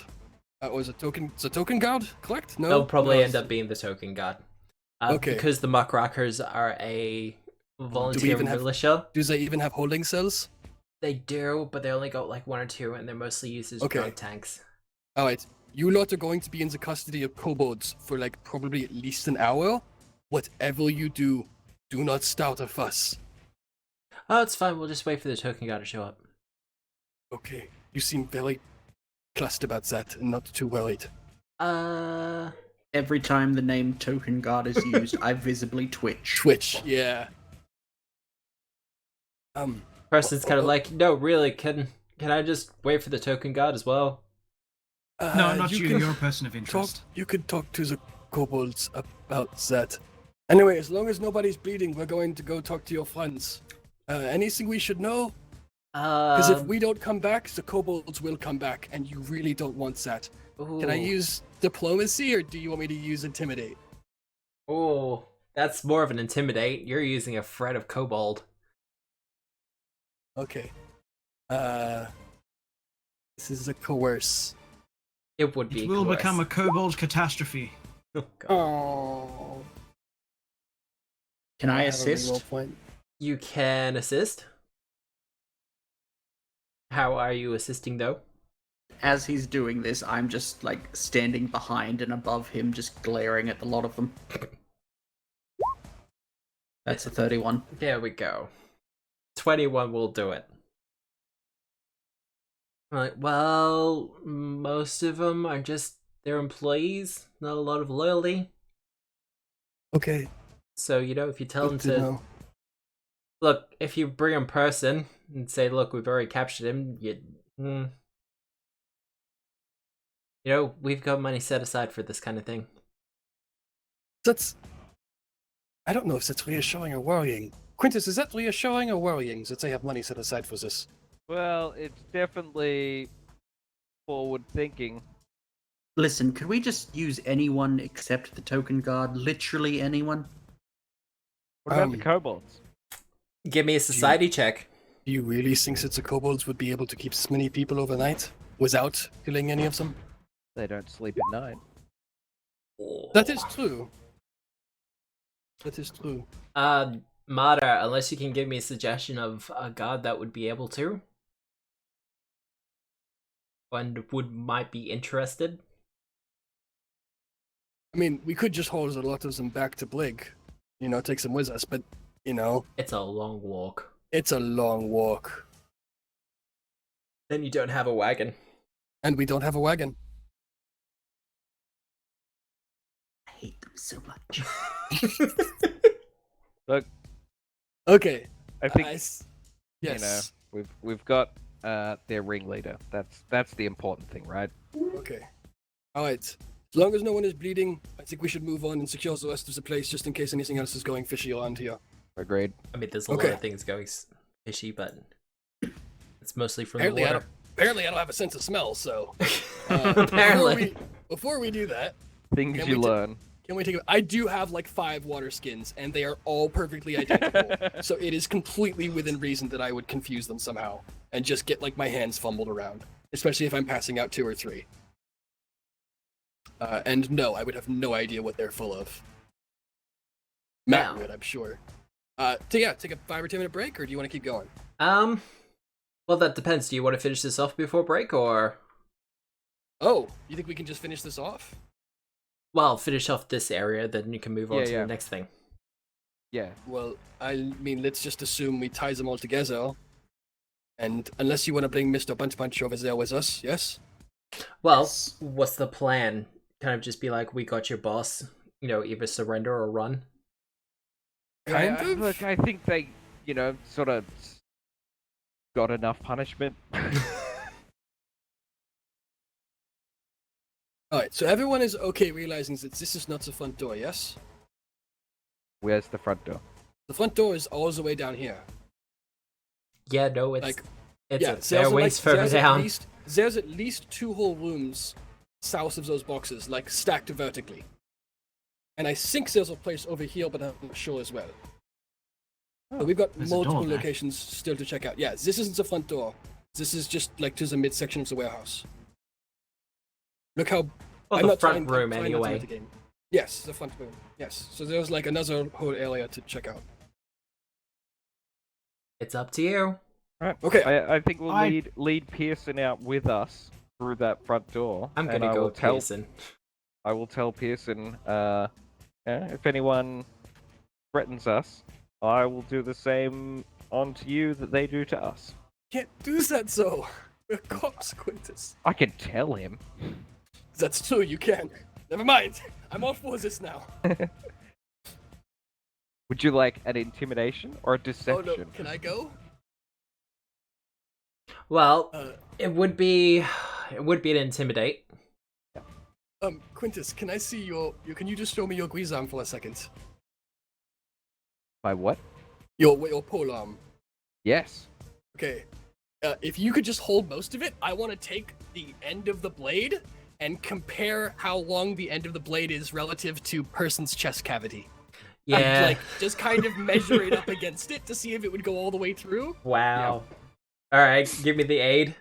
Or the token guard, correct? No? They'll probably No, end up being the token god. Okay. Because the Muckrockers are a volunteer even have- militia. Do they even have holding cells? They do, but they only got like one or two, and they're mostly used as Okay. drug tanks. Alright, you lot are going to be in the custody of kobolds for like probably at least an hour. Whatever you do, do not start a fuss. Oh, it's fine. We'll just wait for the token god to show up. Okay, you seem very plussed about that and not too worried. Every time the name Token Guard is used, I visibly twitch. Twitch, yeah. Person's kind of like, no, really, can I just wait for the token god as well? No, not you. can You're a person of talk, interest. you can talk to the kobolds about that. Anyway, as long as nobody's bleeding, we're going to go talk to your friends. Anything we should know? Because if we don't come back, the kobolds will come back, and you really don't want that. Can I use diplomacy, or do you want me to use intimidate? Oh, that's more of an intimidate. You're using a threat of kobold. Okay. This is a coerce. It would be It will become a coerced. kobold catastrophe. Oh, God. Oh. Can I have a reroll assist? point? You can assist. How are you assisting, though? As he's doing this, I'm just like standing behind and above him, just glaring at the lot of them. That's a 31. There we go. 21 will do it. Like, well, most of them are just their employees, not a lot of loyalty. Okay. So, you know, if you tell them Good to to know. look, if you bring in person and say, look, we've already captured him, you know, we've got money set aside for this kind of thing. That's. I don't know if that's reassuring or worrying. Quintus, is that reassuring or worrying that they have money set aside for this? Well, it's definitely forward thinking. Listen, could we just use anyone except the token guard? Literally anyone? What about the Um, kobolds? Give me a society check. Do you really think that the kobolds would be able to keep this many people overnight without killing any of them? They don't sleep at night. That is true. That is true. Mara, unless you can give me a suggestion of a god that would be able to. And might be interested. I mean, we could just hold a lot of them back to Blig. You know, take them with us, but, you know, It's a long walk. it's a long walk. Then you don't have a wagon. And we don't have a wagon. I hate them so much. Look, Okay. I think yes. you know we've got their ringleader. That's the important thing, right? Okay. Alright. As long as no one is bleeding, I think we should move on and secure the rest of the place just in case anything else is going fishy around here. Agreed. I mean, there's a Okay. lot of things going fishy, but it's mostly from Apparently, the I water. don't have a sense of smell, so. Apparently. Before we do that, Things Can you we t- learn. can we take I do have like 5 water skins, and they are all perfectly identical. So it is completely within reason that I would confuse them somehow and just get like my hands fumbled around, especially if I'm passing out 2 or 3. And no, I would have no idea what they're full of. Matt Now. would, I'm sure. Take a 5 or 10 minute break, or do you want to keep going? Well, that depends. Do you want to finish this off before break, or Oh, you think we can just finish this off? well, finish off this area, then you can move on Yeah, to yeah. the next thing. Yeah. Well, I mean, let's just assume we tie them all together. And unless you want to bring Mr. Bunch Bunch over there with us, yes? Well, Yes. what's the plan? Kind of just be like, we got your boss. You know, either surrender or run. Kind of? Look, I think they, you know, sort of got enough punishment. Alright, so everyone is okay realizing that this is not the front door, yes? Where's the front door? The front door is all the way down here. Yeah, no, it's Like, it's yeah, a fair ways further there's down. There's at least 2 whole rooms south of those boxes, like stacked vertically. And I think there's a place over here, but I'm not sure as well. So we've got there's a door multiple there. locations still to check out. Yeah, this isn't the front door. This is just like to the midsection of the warehouse. Look how Well, I'm the not front trying- room trying not to anyway. metagame. Yes, the front room. Yes. So there's like another whole area to check out. It's up to you. Right. Okay. I think we'll I- lead Pearson out with us through that front door. I'm and gonna I go will with tell Pearson. I will tell Pearson, if anyone threatens us, I will do the same onto you that they do to us. Can't do that, so we're cops, Quintus. I can tell him. That's true. You can. Never mind. I'm all for this now. Would you like an intimidation or a Oh deception? no. Can I go? Well, Uh, it would be an intimidate. Quintus, can I see your can you just show me your guisarm for a second? My what? Your pole arm. Yes. Okay. If you could just hold most of it, I want to take the end of the blade and compare how long the end of the blade is relative to person's chest cavity. Yeah. And, like, just kind of measure it up against it to see if it would go all the way through. Wow. All right, give me the aid.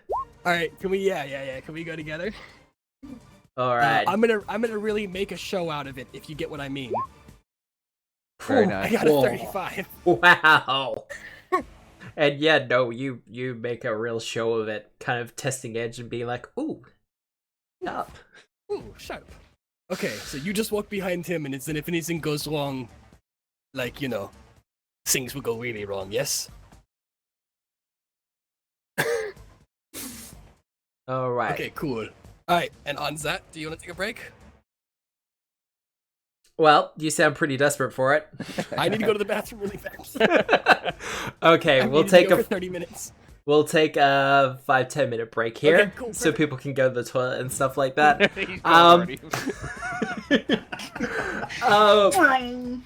All right, can we? Yeah. Can we go together? All right. I'm gonna really make a show out of it, if you get what I mean. Very I nice. got a Whoa. 35. Wow. And yeah, no, you make a real show of it, kind of testing edge and being like, ooh, up. Ooh, shut up. Okay, so you just walk behind him, and then if anything goes wrong, like, you know, things will go really wrong, yes? All right. Okay, cool. Alright, and on that, do you want to take a break? Well, you sound pretty desperate for it. I need to go to the bathroom really fast. Okay, I we'll need to take go a for 30 minutes. we'll take a 5-10 minute break here, Okay, cool, so perfect. people can go to the toilet and stuff like that. He's gone already.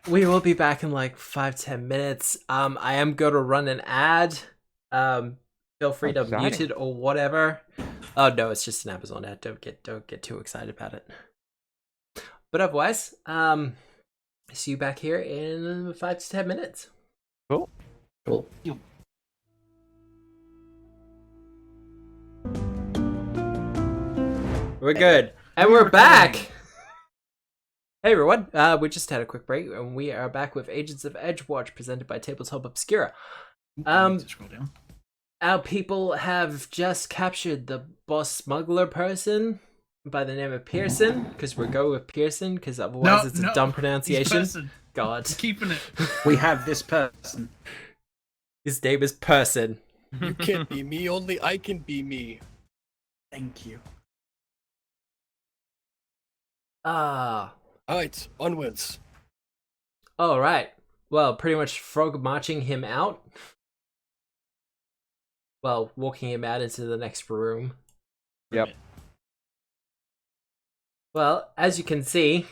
We will be back in like 5-10 minutes. I am going to run an ad. Feel free to Exciting. mute it or whatever. Oh no, it's just an Amazon ad. Don't get too excited about it. But otherwise, see you back here in 5 to 10 minutes. Cool. Cool. We're good. And we're back! Hey everyone, we just had a quick break and we are back with Agents of Edgewatch presented by Tabletop Obscura. I need to scroll down. Our people have just captured the boss smuggler person by the name of Pearson, because we're going with Pearson, because otherwise it's a dumb pronunciation. Person. God. Keeping it. We have this person. His name is Person. You can't be me, only I can be me. Thank you. Ah. Alright, onwards. Alright. Well, pretty much frog marching him out. Well, walking him out into the next room. Yep. Well, as you can see,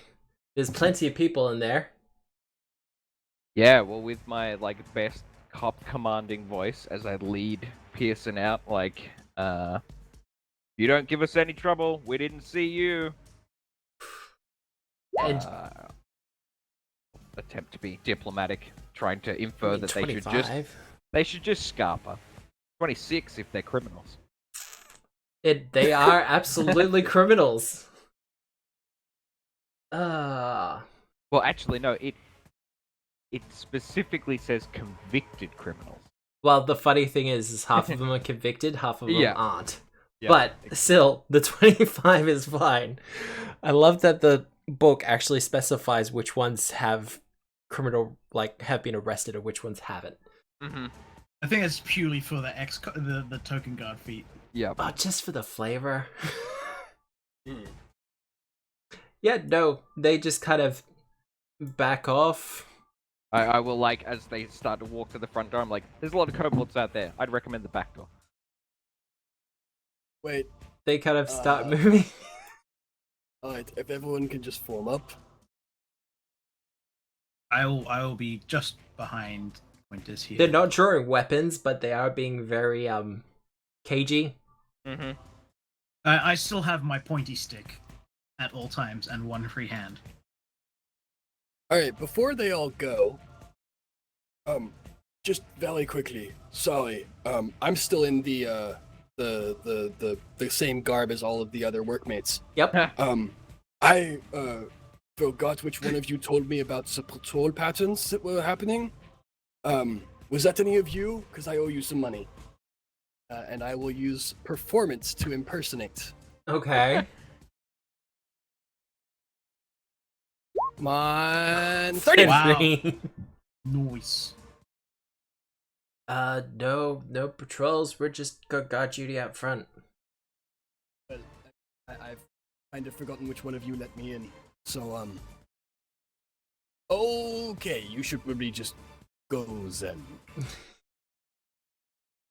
there's plenty of people in there. Yeah, well, with my best cop commanding voice as I lead Pearson out, you don't give us any trouble, we didn't see you. And Attempt to be diplomatic, trying to infer that 25. they should just scarper. 26 if they're criminals. They are absolutely criminals. Well, actually, no. It specifically says convicted criminals. Well, the funny thing is half of them are convicted, half of them Yeah. aren't. Yeah, But still, the 25 is fine. I love that the book actually specifies which ones have have been arrested and which ones haven't. Mm-hmm. I think it's purely for the token guard feat. Yeah. Oh, just for the flavor. Yeah, no, they just kind of back off. I will, as they start to walk to the front door, I'm like, there's a lot of kobolds out there. I'd recommend the back door. Wait, They kind of start moving. alright, if everyone can just form up. I will be just behind Quintus here. They're not drawing weapons, but they are being very cagey. Mm-hmm. I still have my pointy stick at all times and one free hand. Alright, before they all go, just very quickly, sorry, I'm still in the same garb as all of the other workmates. Yep. I forgot which one of you told me about the patrol patterns that were happening. Was that any of you? Because I owe you some money. And I will use performance to impersonate. Okay. Come on, 30! Wow. 30. Nice. No patrols. We're just got guard duty out front. I've kind of forgotten which one of you let me in. So, okay, you should probably just go then.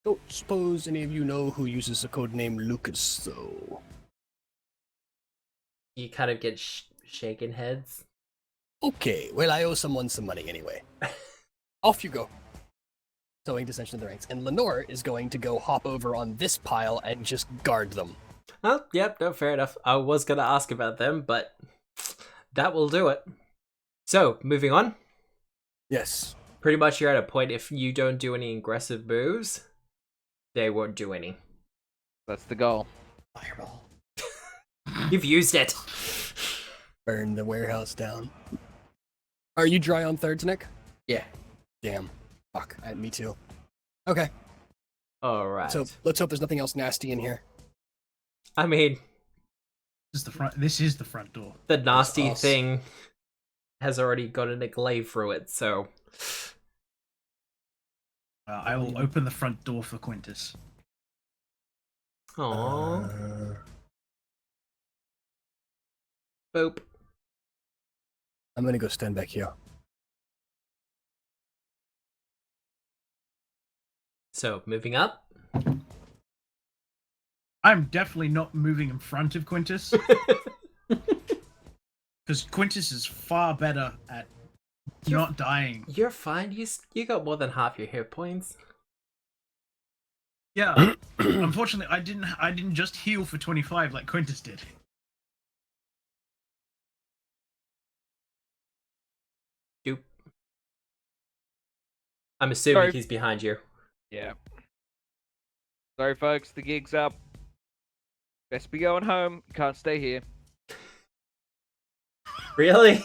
Don't suppose any of you know who uses the code name Lucas, though? You kind of get shaken heads. Okay, well, I owe someone some money anyway. Off you go. Sowing dissension in the ranks. And Lenore is going to go hop over on this pile and just guard them. Oh, yep, no, fair enough. I was gonna ask about them, but that will do it. So, moving on. Yes. Pretty much you're at a point, if you don't do any aggressive moves, they won't do any. That's the goal. Fireball. You've used it. Burn the warehouse down. Are you dry on thirds, Nick? Yeah. Damn. Fuck. Me too. Okay. All right. So let's hope there's nothing else nasty in here. I mean, This is the front door. the nasty us. thing has already gotten a glaive through it, so I will open the front door for Quintus. aww. Boop. I'm gonna go stand back here. So moving up. I'm definitely not moving in front of Quintus. Because Quintus is far better at not dying. You're fine. You got more than half your hit points. Yeah. Unfortunately, I didn't just heal for 25 like Quintus did. Doop. I'm assuming Sorry. he's behind you. Yeah. Sorry, folks. The gig's up. Best be going home. You can't stay here. Really?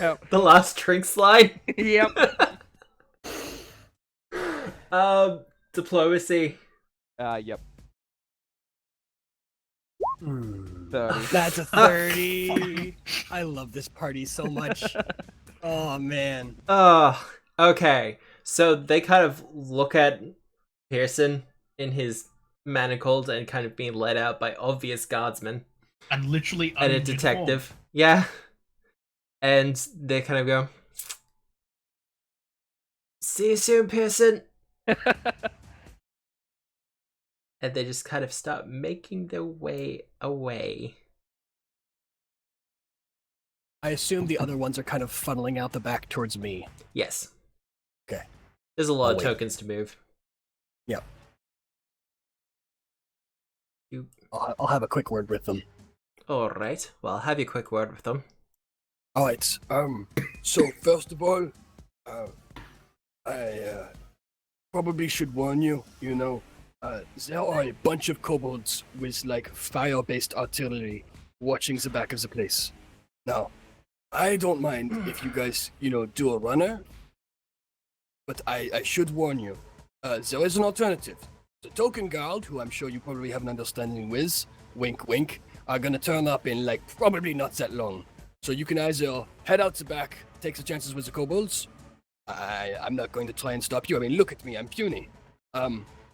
Yep. The last drink slide? Yep. Diplomacy. Yep. 30. That's a 30. I love this party so much. Oh man. Oh, okay. So they kind of look at Pearson in his manacled and kind of being led out by obvious guardsmen And literally and a uninjured detective. Yeah. And they kind of go, "See you soon, Pearson." And they just kind of start making their way away. I assume the other ones are kind of funneling out the back towards me. Yes. Okay. There's a lot I'll of wait. tokens to move. Yep. You... I'll have a quick word with them. All right. Well, have your quick word with them. Alright, so first of all, I probably should warn you, there are a bunch of kobolds with, like, fire-based artillery watching the back of the place. Now, I don't mind if you guys, do a runner, but I should warn you, there is an alternative. The token guard, who I'm sure you probably have an understanding with, wink wink, are gonna turn up in, like, probably not that long. So you can either head out the back, take the chances with the kobolds. I'm not going to try and stop you. I mean, look at me, I'm puny.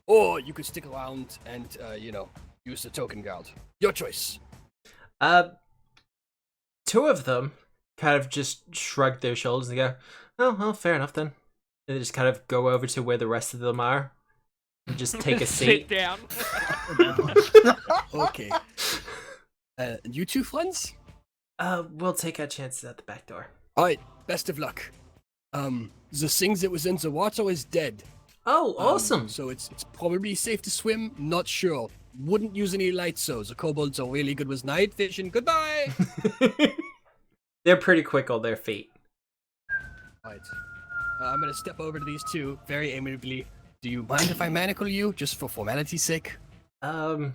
Or you could stick around and, use the token guard. Your choice. Two of them kind of just shrug their shoulders and go, "Oh, well, fair enough then." And they just kind of go over to where the rest of them are and just take a Sit seat. down. Okay. You two friends? We'll take our chances at the back door. Alright, best of luck. The thing that was in the water is dead. Oh, awesome! So it's probably safe to swim, not sure. Wouldn't use any lights though. The kobolds are really good with night vision. Goodbye! They're pretty quick on their feet. Alright. I'm gonna step over to these two very amiably. Do you mind if I manacle you, just for formality's sake? I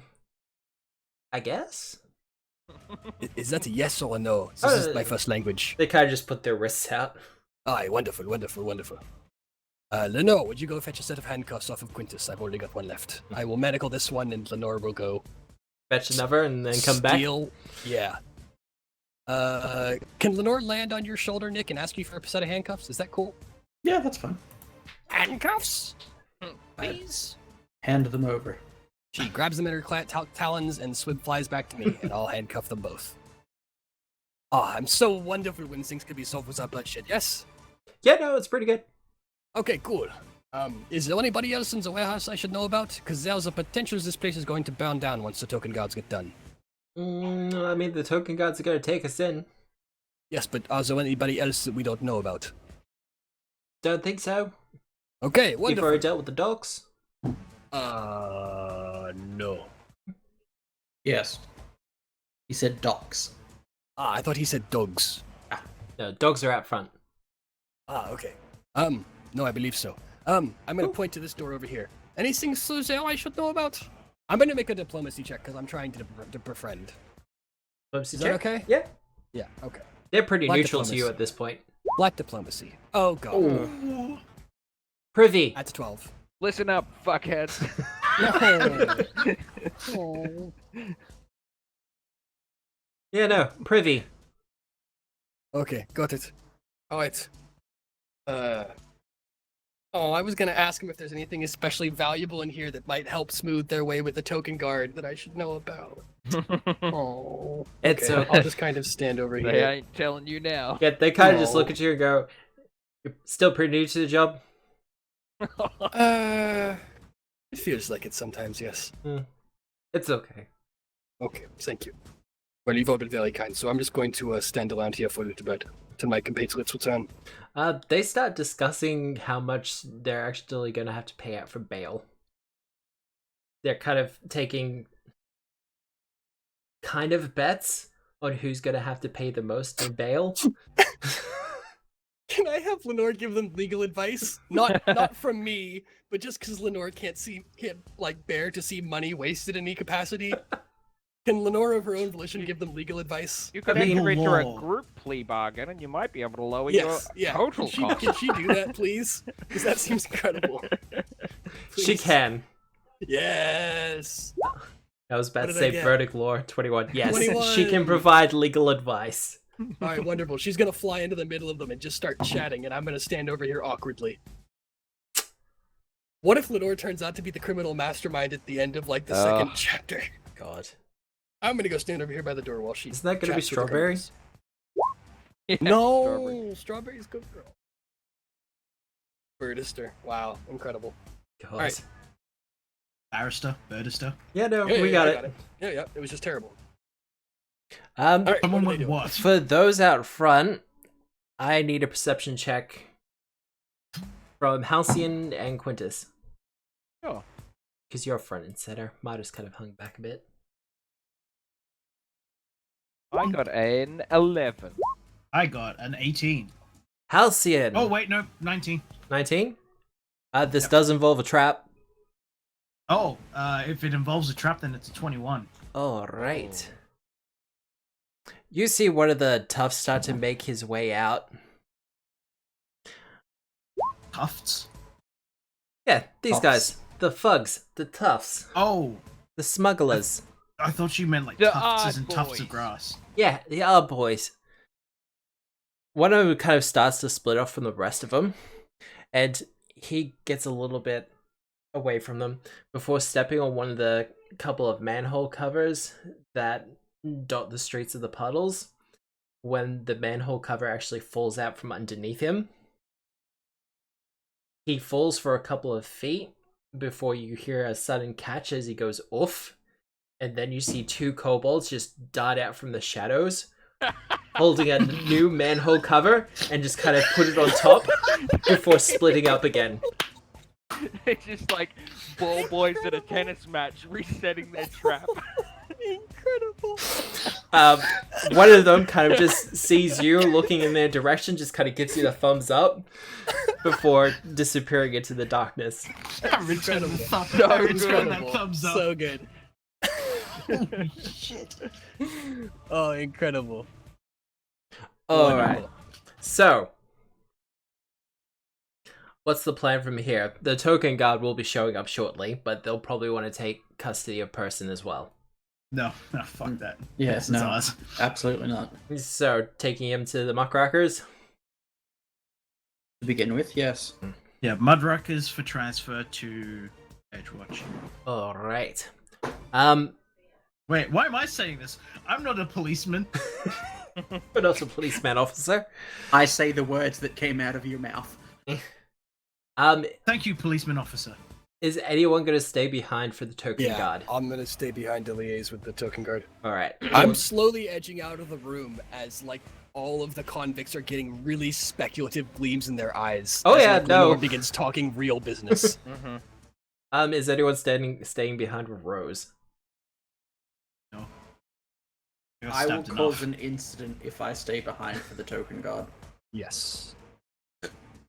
guess? Is that a yes or a no? This is my first language. They kind of just put their wrists out. Aye, wonderful, wonderful, wonderful. Lenore, would you go fetch a set of handcuffs off of Quintus? I've already got one left. I will manacle this one, and Lenore will go Fetch another and then come back. steal. Yeah. Can Lenore land on your shoulder, Nick, and ask you for a set of handcuffs? Is that cool? Yeah, that's fine. Handcuffs? Please? Hand them over. She grabs them in her talons and Swib flies back to me, and I'll handcuff them both. Ah, I'm so wonderful when things can be solved without bloodshed, yes? Yeah, no, it's pretty good. Okay, cool. Is there anybody else in the warehouse I should know about? Because there's a potential this place is going to burn down once the token guards get done. I mean, the token guards are going to take us in. Yes, but are there anybody else that we don't know about? Don't think so. Okay, You've wonderful. already dealt with the dogs. No. Yes. He said docks. Ah, I thought he said dogs. No, dogs are out front. Ah, okay. No, I believe so. I'm gonna point to this door over here. Anything, Suzelle, I should know about? I'm gonna make a diplomacy check because I'm trying to befriend. Diplomacy Is that check? okay? Yeah. Yeah. Okay. They're pretty Black neutral to you diplomacy. at this point. Black diplomacy. Oh god. Oh. Privy. That's 12. Listen up, fuckheads. No. Oh. Yeah, no. Privy. Okay, got it. Alright. Oh, I was gonna ask him if there's anything especially valuable in here that might help smooth their way with the token guard that I should know about. Oh. It's okay. okay. I'll just kind of stand over They here. ain't telling you now. Yeah, they kind of just No. look at you and go, "You're still pretty new to the job." It feels like it sometimes, yes. It's okay. Okay, thank you. Well, you've all been very kind, so I'm just going to stand around here for a little bit till my compatriots return. They start discussing how much they're actually going to have to pay out for bail. They're kind of taking bets on who's going to have to pay the most in bail. Can I have Lenore give them legal advice? Not from me, but just because Lenore can't bear to see money wasted in any capacity. Can Lenore of her own volition give them legal advice? You could I mean, enter into law. a group plea bargain, and you might be able to lower Yes, your yeah. total cost. Can she do that, please? Because that seems incredible. She Please. can. Yes. I was about What to did I say get? verdict lore 21. Yes, 21. she can provide legal advice. All right, wonderful. She's gonna fly into the middle of them and just start chatting, and I'm gonna stand over here awkwardly. What if Lenore turns out to be the criminal mastermind at the end of like the second chapter? God. I'm gonna go stand over here by the door while she. Isn't that going to be chats with the strawberry? criminals. Yeah, No, strawberry. strawberry's good girl. Birdister. Wow, incredible. God. All right. Barrister, birdister. Yeah, no, Yeah, we yeah, got I it. Yeah, it was just terrible. Um, All right, Someone what are they with doing? what? For those out front, I need a perception check from Halcyon and Quintus. Oh. Because you're front and center. Midas kind of hung back a bit. I got an 11. I got an 18. Halcyon! Oh, wait, no, 19. 19? This Yep. does involve a trap. Oh, if it involves a trap, then it's a 21. Alright. You see one of the toughs start to make his way out. Tufts? Yeah, these Toughs. guys. The thugs. The toughs. Oh, The smugglers. I thought you meant like The tufts as in odd tufts boys. of grass. Yeah, the other boys. One of them kind of starts to split off from the rest of them, and he gets a little bit away from them before stepping on one of the couple of manhole covers that dot the streets of the puddles. When the manhole cover actually falls out from underneath him, he falls for a couple of feet before you hear a sudden catch as he goes oof. And then you see two kobolds just dart out from the shadows, holding a new manhole cover, and just kind of put it on top before splitting up again. It's just like ball boys at a tennis match resetting their trap. Incredible. One of them kind of just sees you looking in their direction, just kind of gives you the thumbs up before disappearing into the darkness. Incredible. That thumbs up. So good. Holy shit. Oh, incredible. Alright, so what's the plan from here? The token guard will be showing up shortly, but they'll probably want to take custody of person as well. No, fuck that. Yes, It's no, ours. absolutely not. So, taking him to the muckrockers? To begin with, yes. Yeah, Mudruckers for transfer to Edgewatch. Alright. Wait, why am I saying this? I'm not a policeman. But also policeman officer. I say the words that came out of your mouth. Thank you, policeman officer. Is anyone going to stay behind for the token Yeah, guard? I'm gonna stay behind to liaise with the token guard. Alright. I'm slowly edging out of the room as like all of the convicts are getting really speculative gleams in their eyes. Oh, as, yeah, like, no. Lenore begins talking real business. Mm-hmm. Is anyone staying behind with Rose? No. got I will stabbed cause enough. an incident if I stay behind for the token guard. Yes.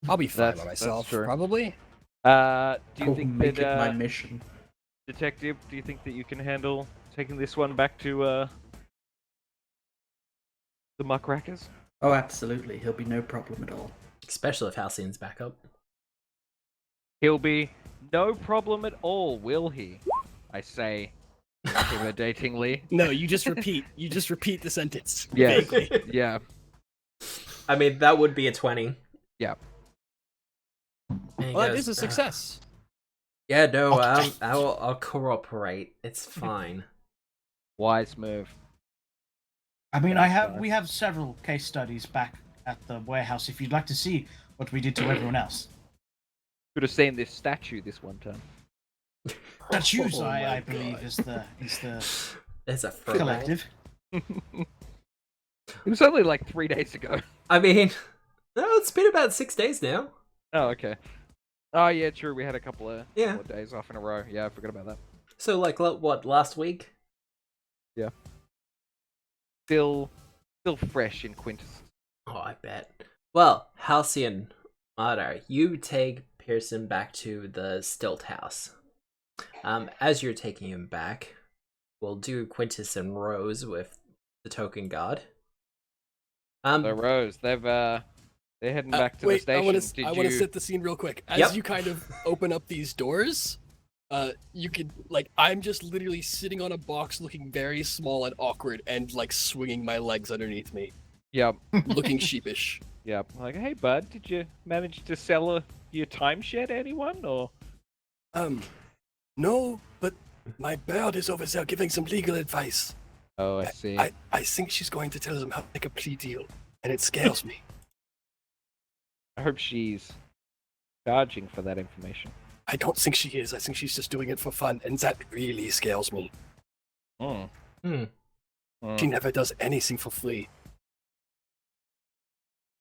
I'll be fine by That's myself, true. probably. Do I you will think make it my that, mission. detective? Do you think that you can handle taking this one back to the muckrakers? Oh, absolutely. He'll be no problem at all. Especially if Halcyon's back up. He'll be no problem at all, will he? I say, intimidatingly. No, you just repeat. You just repeat the sentence. Yes. Vaguely. Yeah. I mean, that would be a 20. Yeah. And he Well, that goes, is a success. Yeah, no, Okay. I'll cooperate. It's fine. Wise move. I mean, That's we have several case studies back at the warehouse. If you'd like to see what we did to everyone else, Should have seen this statue this one time. statues, Oh my I believe, God. is the It's a fur collective. It was only like 3 days ago. I mean, no, it's been about 6 days now. Oh, okay. Oh, yeah, true. We had a couple of Yeah. days off in a row. Yeah, I forgot about that. So, like, what, last week? Still fresh in Quintus. Oh, I bet. Well, Halcyon, Madar, you take Pearson back to the Stilt House. As you're taking him back, we'll do Quintus and Rose with the token god. So Rose, they're heading back to Wait, the station. I want to set the scene real quick. As Yep. you kind of open up these doors, you could I'm just literally sitting on a box, looking very small and awkward, and like swinging my legs underneath me, Yep. looking sheepish. Yep. Like, hey, bud, did you manage to sell your timeshare to anyone, or? No, but my bird is over there giving some legal advice. Oh, I see. I think she's going to tell them how to make a plea deal, and it scares me. I hope she's charging for that information. I don't think she is. I think she's just doing it for fun, and that really scares me. Mm. Hmm. She never does anything for free.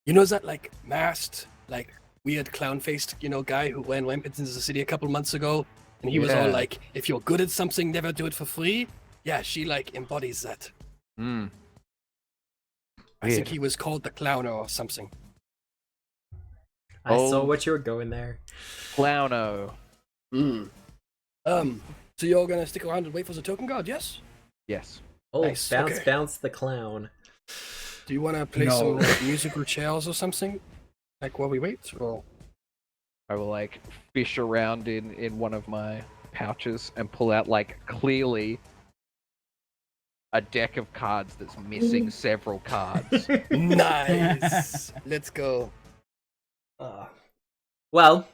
You know that, like, masked, like, weird clown-faced, guy who ran rampant into the city a couple months ago? And he was all Yeah. like, if you're good at something, never do it for free? Yeah, she, like, embodies that. Mm. I think Weird. he was called the Clowner or something. I saw Oh. what you were going there. Clowno. So you're gonna stick around and wait for the token guard, yes? Yes. Oh, Nice, bounce, okay. bounce the clown. Do you wanna play No. some like, musical chairs or something? Like while we wait? Or... I will like fish around in one of my pouches and pull out like clearly a deck of cards that's missing several cards. Nice! Let's go. Well,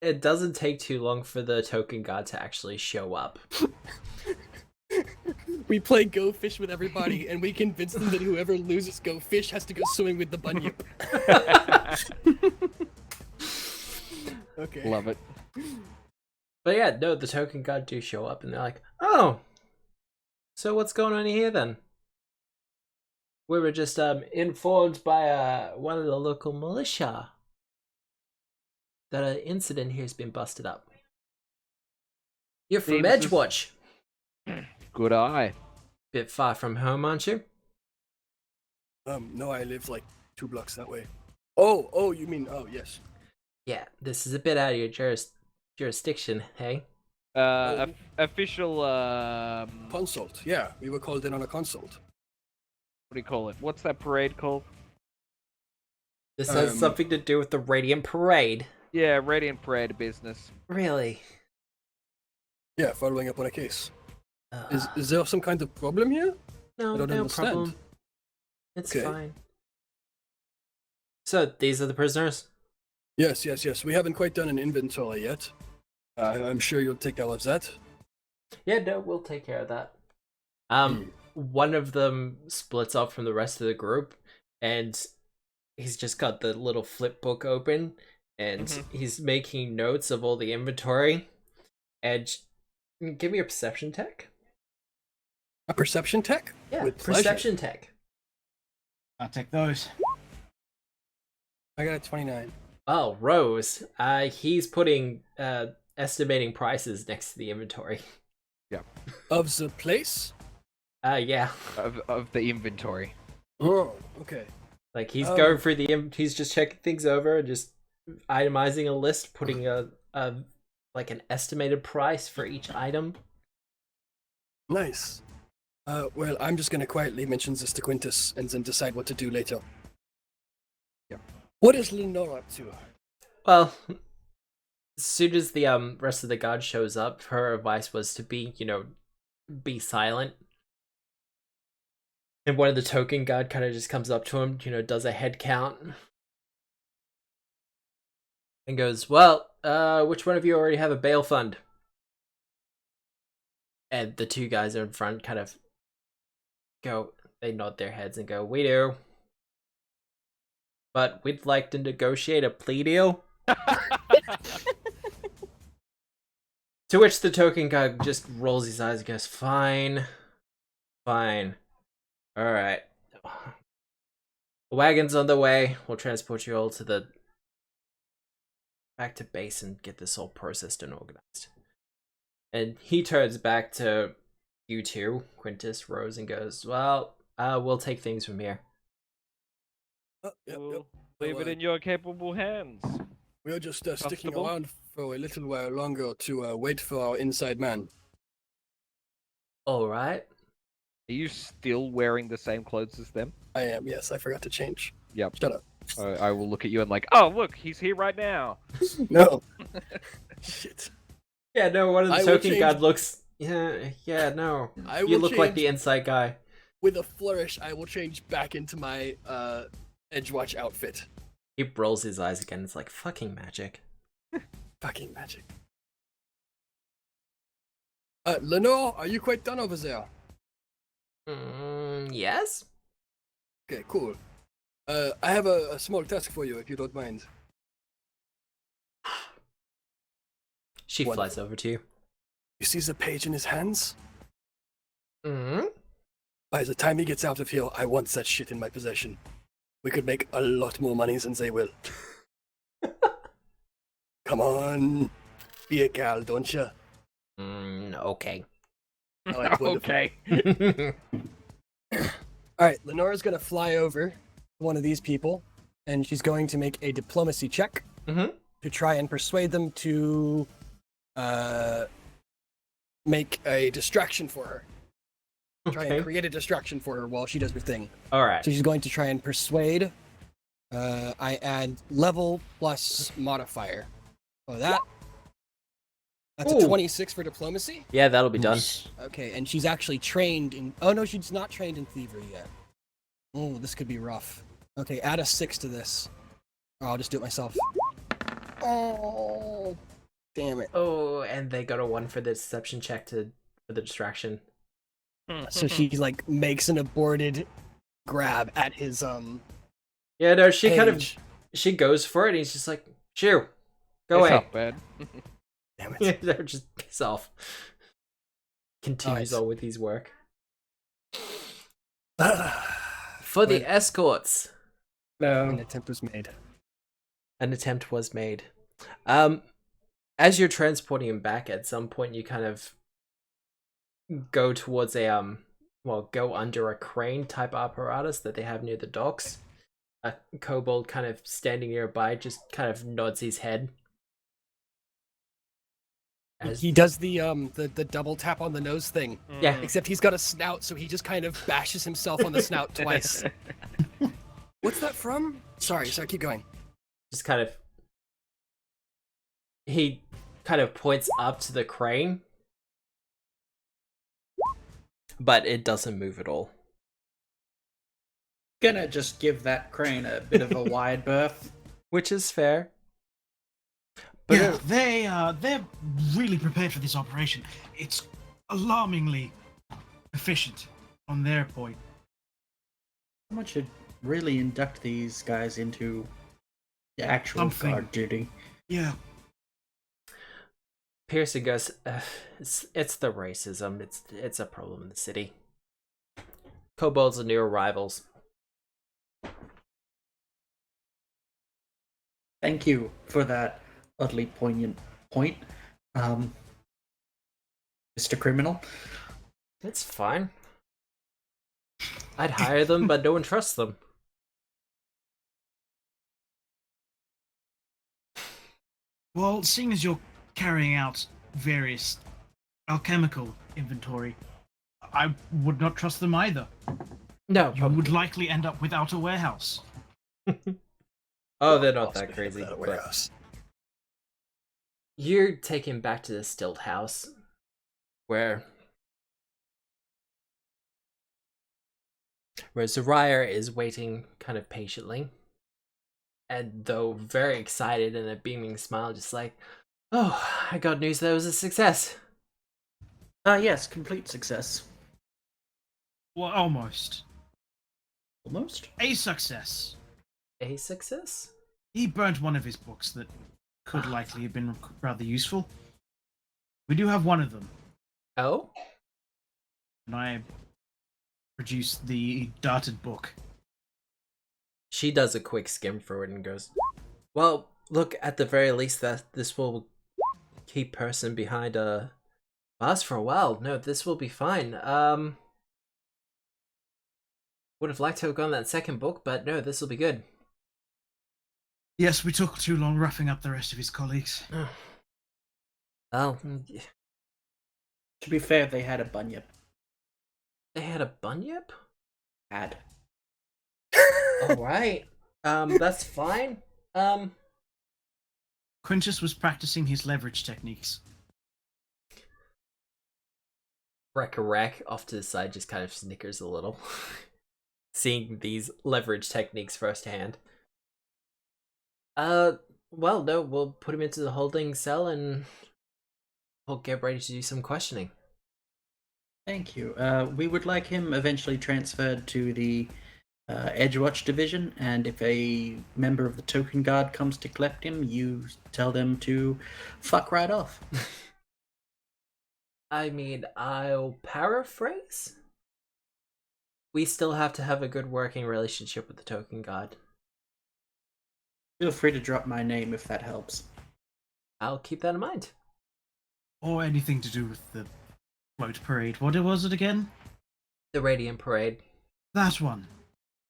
it doesn't take too long for the token god to actually show up. We play Go Fish with everybody, and we convince them that whoever loses Go Fish has to go swimming with the bunyip. Okay. Love it. But yeah, no, the token god do show up, and they're like, "Oh, so what's going on here then?" We were just informed by one of the local militia that an incident here has been busted up. You're from Seems as- Edgewatch. Good eye. Bit far from home, aren't you? No, I live like 2 blocks that way. Oh, you mean, oh, yes. Yeah, this is a bit out of your jurisdiction, hey? Official. Consult, yeah. We were called in on a consult. What do you call it? What's that parade called? This has something to do with the Radiant Parade. Yeah, Radiant Parade business. Really? Yeah, following up on a case. Uh, Is there some kind of problem here? no, I don't no understand. problem. It's Okay. fine. So, these are the prisoners? Yes. We haven't quite done an inventory yet. I'm sure you'll take care of that. Yeah, no, we'll take care of that. One of them splits off from the rest of the group, and he's just got the little flip book open, and he's making notes of all the inventory. And give me a perception tech. A perception tech? Yeah, With pleasure. perception tech. I'll take those. I got a 29. Oh, Rose. He's putting estimating prices next to the inventory. Of the place? Yeah. Of the inventory. Oh, okay. Like he's Oh. going through he's just checking things over and just itemizing a list, putting a like an estimated price for each item. Nice. Well, I'm just gonna quietly mention this to Quintus and then decide what to do later. Yeah. What is Lenore up to? Well, as soon as the rest of the guard shows up, her advice was to be, be silent. And one of the token guard kind of just comes up to him, does a head count. And goes, well, which one of you already have a bail fund? And the two guys in front kind of they nod their heads and go, we do. But we'd like to negotiate a plea deal. To which the token guy just rolls his eyes and goes, fine. Fine. Alright. The wagon's on the way. We'll transport you all back to base and get this all processed and organized. And he turns back to you two, Quintus, Rose, and goes, well, we'll take things from here. We'll leave it in your capable hands. We're just sticking Comfortable? around for a little while longer to wait for our inside man. Alright. Are you still wearing the same clothes as them? I am, yes, I forgot to change. Yep. Shut up. I will look at you and like, oh, look, he's here right now. No. Shit. Yeah, no, one of the I will token change- guard looks... Yeah, no. I You will look like change- the inside guy. With a flourish, I will change back into my Edgewatch outfit. He rolls his eyes again. It's like, fucking magic. Fucking magic. Lenore, are you quite done over there? Yes? Okay, cool. I have a small task for you, if you don't mind. She What? flies over to you. You see the page in his hands? Mm-hmm. By the time he gets out of here, I want that shit in my possession. We could make a lot more money than they will. Come on. Be a gal, don't you? Okay. Alright, wonderful. Okay. Alright, Lenora's gonna fly over to one of these people, and she's going to make a diplomacy check to try and persuade them to make a distraction for her. Try and Okay. create a distraction for her while she does her thing. Alright. So she's going to try and persuade. I add level plus modifier. Oh, that's Ooh. a 26 for diplomacy? Yeah, that'll be done. Okay, and she's actually trained in... Oh, no, she's not trained in thievery yet. Oh, this could be rough. Okay, add a 6 to this. Or I'll just do it myself. Oh, damn it. Oh, and they got a 1 for the deception check for the distraction. So she, like, makes an aborted grab at his, Yeah, no, she kind of... page. She goes for it, and he's just like, shoo, go It's away. not bad. Damn it. They're just piss off. Continues Nice. on with his work. For the escorts, An attempt was made. an attempt was made. As you're transporting him back, at some point you kind of go towards a go under a crane type apparatus that they have near the docks. A kobold kind of standing nearby just kind of nods his head. He does the double tap on the nose thing. Yeah. Except he's got a snout, so he just kind of bashes himself on the snout twice. What's that from? Sorry, keep going. Just kind of... He kind of points up to the crane. But it doesn't move at all. Gonna just give that crane a bit of a wide berth. Which is fair. But Yeah, they're really prepared for this operation. It's alarmingly efficient on their point. Someone should really induct these guys into the actual Something. guard duty. Yeah. Pearson goes, it's the racism. It's a problem in the city. Kobolds are new arrivals. Thank you for that utterly poignant point, Mr. Criminal. It's fine. I'd hire them, but no one trusts them. Well, seeing as you're carrying out various alchemical inventory, I would not trust them either. No, You probably. would likely end up without a warehouse. Oh, they're not Possibly that crazy. without a But warehouse. you're taken back to the stilt house, where Zariah is waiting kind of patiently, and though very excited and a beaming smile, just like, oh, I got news that it was a success. Yes, complete success. Well, almost. Almost. A success. A success? He burnt one of his books that could likely have been rather useful. We do have one of them, Oh? and I produced the darted book. She does a quick skim through it and goes, well, look, at the very least, that this will keep person behind bars for a while. No, this will be fine. Would have liked to have gone that second book, but no, this will be good. Yes, we took too long roughing up the rest of his colleagues. Well, To be fair, they had a bunyip. they had a bunyip? Had. Alright. That's fine. Quintus was practicing his leverage techniques. Wreck off to the side just kind of snickers a little. Seeing these leverage techniques firsthand. Well, no, we'll put him into the holding cell and we'll get ready to do some questioning. Thank you. We would like him eventually transferred to the Edgewatch division, and if a member of the Token Guard comes to collect him, you tell them to fuck right off. I mean, I'll paraphrase. We still have to have a good working relationship with the Token God. Feel free to drop my name if that helps. I'll keep that in mind. Or anything to do with the float parade. What was it again? The Radiant Parade. That one.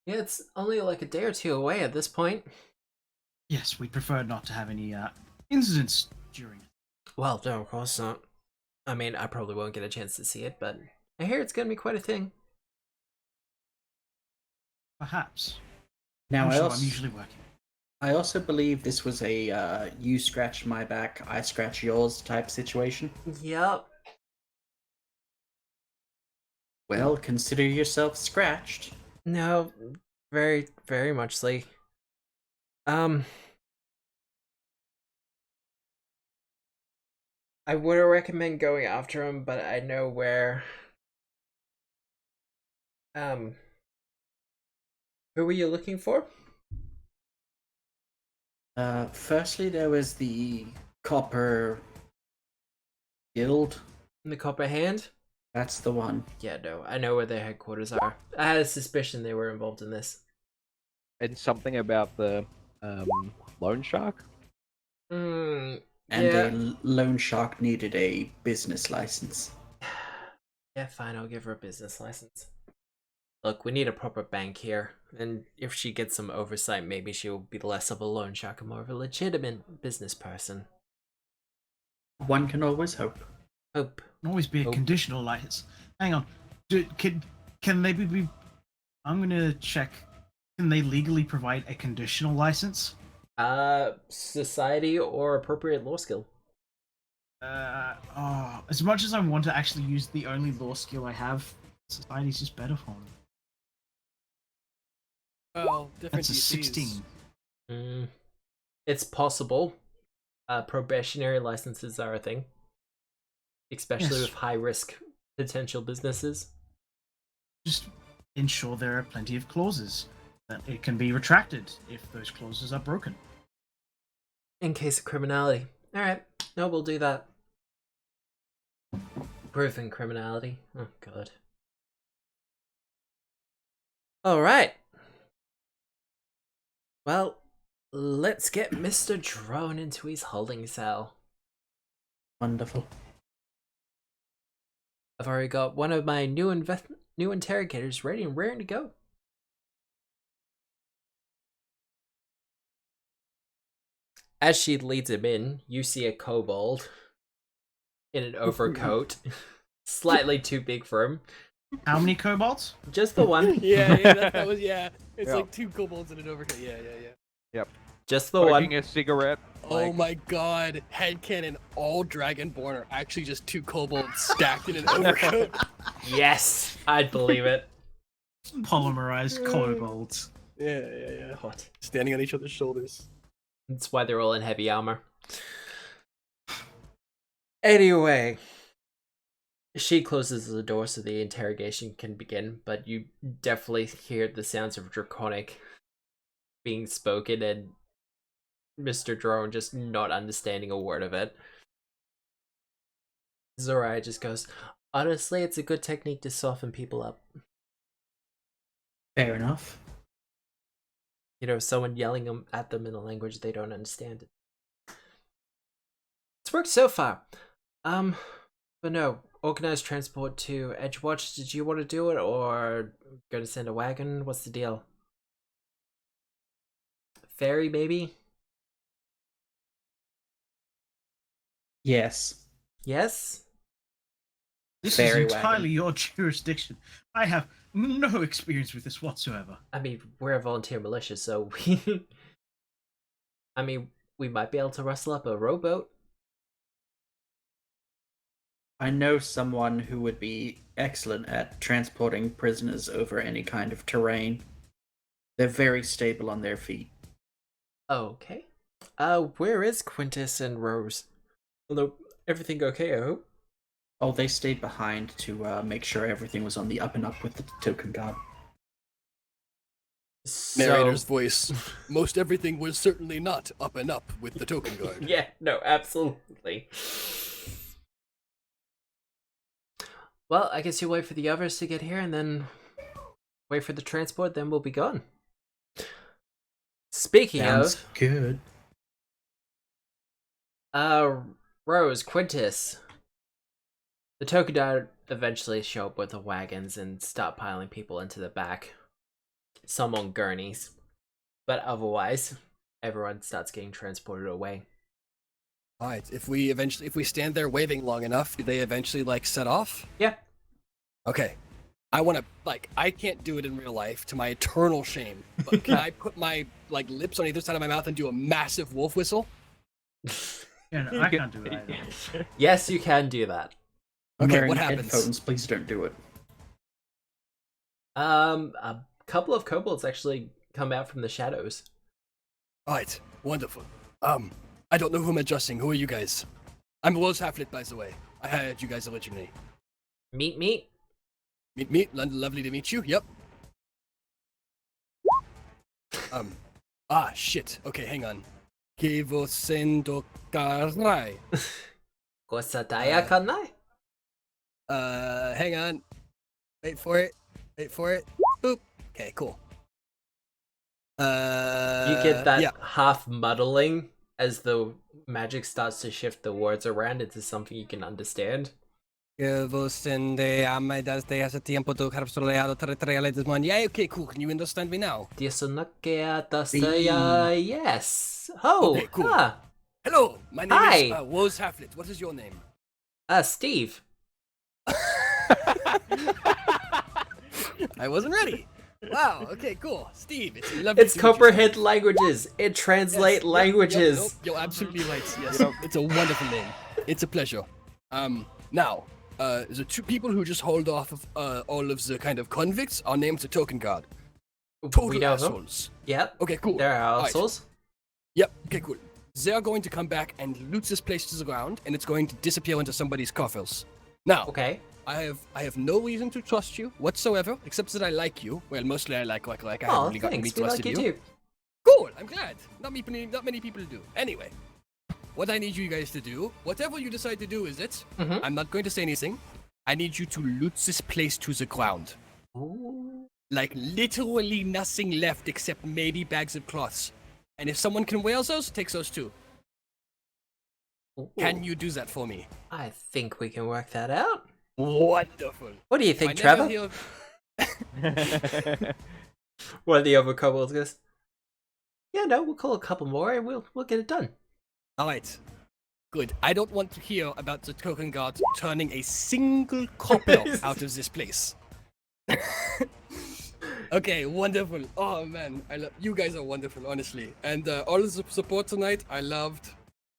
Yeah, it's only like a day or two away at this point. Yes, we'd prefer not to have any incidents during it. Well, no, of course not. I mean, I probably won't get a chance to see it, but I hear it's gonna be quite a thing. Perhaps. Now, I'm usually working. I also believe this was a you scratch my back, I scratch yours type situation. Yep. Well, consider yourself scratched. No, very, very much so. I would recommend going after him, but I know where. Who were you looking for? Firstly, there was the Copper Guild. The Copper Hand? That's the one. Yeah, no, I know where their headquarters are. I had a suspicion they were involved in this. And something about the loan shark. Hmm. And Yeah. a loan shark needed a business license. Yeah, fine, I'll give her a business license. Look, we need a proper bank here, and if she gets some oversight, maybe she'll be less of a loan shark and more of a legitimate business person. One can always hope. Hope. Can always be a conditional license. Hang on. Can they be? I'm gonna check. Can they legally provide a conditional license? Society or appropriate law skill. As much as I want to actually use the only law skill I have, society's just better for me. Well, different That's a DCs. 16. It's possible. Probationary licenses are a thing. Especially Yes. with high risk potential businesses. Just ensure there are plenty of clauses that it can be retracted if those clauses are broken. In case of criminality. Alright, no, we'll do that. Proven criminality. Oh, God. Alright. Well, let's get Mr. Drone into his holding cell. Wonderful. I've already got one of my new interrogators ready and raring to go. As she leads him in, you see a kobold in an overcoat, slightly too big for him, How many kobolds? Just the one. Yeah, that was yeah. It's Yeah. like 2 kobolds and an overcut. Yeah. Just the one. Smoking a cigarette. Oh my god, headcanon, all Dragonborn are actually just 2 kobolds stacked in an overcoat. Yes, I'd believe it. Polymerized kobolds. Yeah. What? Standing on each other's shoulders. That's why they're all in heavy armor. Anyway, she closes the door so the interrogation can begin, but you definitely hear the sounds of Draconic being spoken and Mr. Drone just not understanding a word of it. Zoraya just goes, honestly, it's a good technique to soften people up. Fair enough. You know, someone yelling at them in a language they don't understand. It's worked so far. But no, organized transport to Edgewatch. Did you want to do it, or gonna send a wagon? What's the deal? Ferry, maybe? Yes. Yes? This Fairy is entirely wagon. your jurisdiction. I have no experience with this whatsoever. I mean, we're a volunteer militia, so we might be able to rustle up a rowboat. I know someone who would be excellent at transporting prisoners over any kind of terrain. They're very stable on their feet. Okay. Where is Quintus and Rose? Hello, everything okay, I hope? Oh, they stayed behind to make sure everything was on the up and up with the token god. Narrator's voice. Most everything was certainly not up and up with the token guard. Yeah, no, absolutely. Well, I guess you wait for the others to get here and then wait for the transport, then we'll be gone. Speaking Sounds of, good. Rose, Quintus. The Tokudai eventually show up with the wagons and start piling people into the back. Some on gurneys. But otherwise, everyone starts getting transported away. Alright, if we stand there waving long enough, do they eventually set off? Yeah. Okay. I can't do it in real life to my eternal shame. But can I put my lips on either side of my mouth and do a massive wolf whistle? Yeah, no, I can't do it either. Yes, you can do that. I'm Okay, wearing what happens? headphones, please don't do it. A couple of kobolds actually come out from the shadows. Alright, wonderful. I don't know who I'm addressing. Who are you guys? I'm Rose Halflet, by the way. I hired you guys originally. Meet. Meet. Lovely to meet you. Yep. Shit. Okay, hang on. Que você tocarai. Kosataya kanai? Hang on. Wait for it. Boop. Okay, cool. You get that Yeah. half muddling as the magic starts to shift the words around into something you can understand. Que você ama desde esse tempo do capsulado territorial this morning. Yeah, okay, cool. Can you understand me now? Disunakea tasaya, yes. Oh, Okay, cool. ah, Hello, my name Hi. is Rose Halflet. What is your name? Steve. I wasn't ready. Wow. Okay. Cool. Steve, it's lovely. It's to meet you. comprehend languages. It translate Yes, yep, languages. Yep, you're absolutely right. Yes, it's a wonderful name. It's a pleasure. Now, the 2 people who just hauled off of all of the kind of convicts are named the Token Guard. Total We know them. assholes. Yep. Okay, cool. There are Alright. assholes. Yep. Okay, cool. They're going to come back and loot this place to the ground, and it's going to disappear into somebody's coffers. Now, Okay. I have no reason to trust you whatsoever, except that I like you. Well, mostly I like I haven't Oh, really gotten me thanks. We like trusted you too. Cool, I'm glad. Not many people do. Anyway, what I need you guys to do, whatever you decide to do, is it? Mhm. I'm not going to say anything. I need you to loot this place to the ground. Ooh. Like literally nothing left except maybe bags of cloths. And if someone can wear those, takes those too. Can you do that for me? I think we can work that out. Wonderful. What do you think, I Trevor? never hear- One of the other kobolds goes, yeah, no, we'll call a couple more and we'll get it done. All right. Good. I don't want to hear about the token guard turning a single cobbler out of this place. Okay, wonderful. Oh man, I love you guys are wonderful, honestly. And all the support tonight, I loved.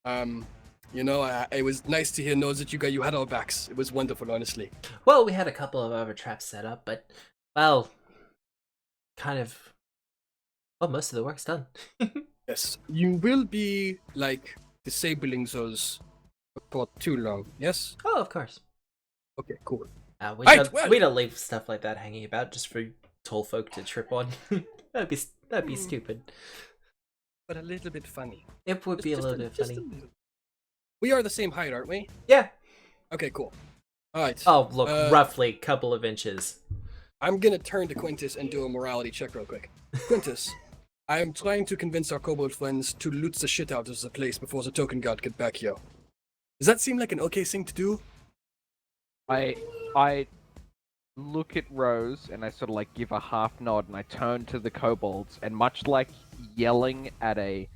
It was nice to know that you had our backs. It was wonderful, honestly. Well, we had a couple of other traps set up, but well, kind of. Well, most of the work's done. Yes, you will be like disabling those for too long. Yes. Oh, of course. Okay, cool. We Right, don't well- we don't leave stuff like that hanging about just for tall folk to trip on. that'd be stupid. But a little bit funny. It would be a little bit funny. little. We are the same height, aren't we? Yeah. Okay, cool. All right. Oh, look, Uh, roughly a couple of inches. I'm gonna turn to Quintus and do a morality check real quick. Quintus, I am trying to convince our kobold friends to loot the shit out of the place before the token guard get back here. Does that seem like an okay thing to do? I look at Rose and I sort of like give a half nod and I turn to the kobolds and much like yelling at a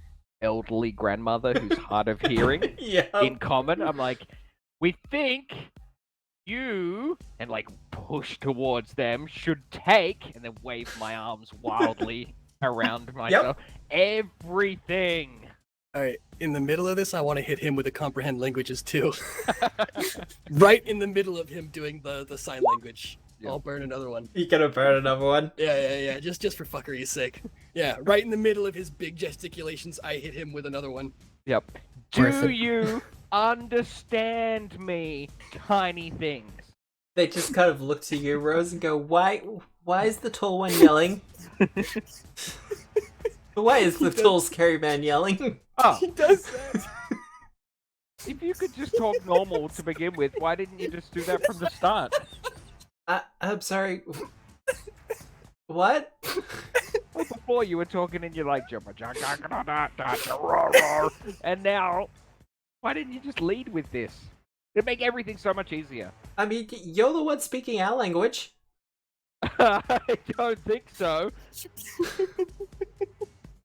elderly grandmother who's hard of hearing Yeah. in common, I'm like, we think you, and like push towards them, should take, and then wave my arms wildly around myself, everything. All right. In the middle of this, I want to hit him with the comprehend languages too. Right in the middle of him doing the sign language. Yeah. I'll burn another one. You gonna burn another one? Yeah. Just for fuckery's sake. Yeah, right in the middle of his big gesticulations, I hit him with another one. Yep. Worth Do it. you understand me, tiny things? They just kind of look to you, Rose, and go, Why is the tall one yelling? Why is the tall scary man yelling? Oh, He does that. if you could just talk normal to begin with, why didn't you just do that from the start? I'm sorry. What? Well, before you were talking and you're like, and now, why didn't you just lead with this? It'd make everything so much easier. I mean, you're the one speaking our language. I don't think so.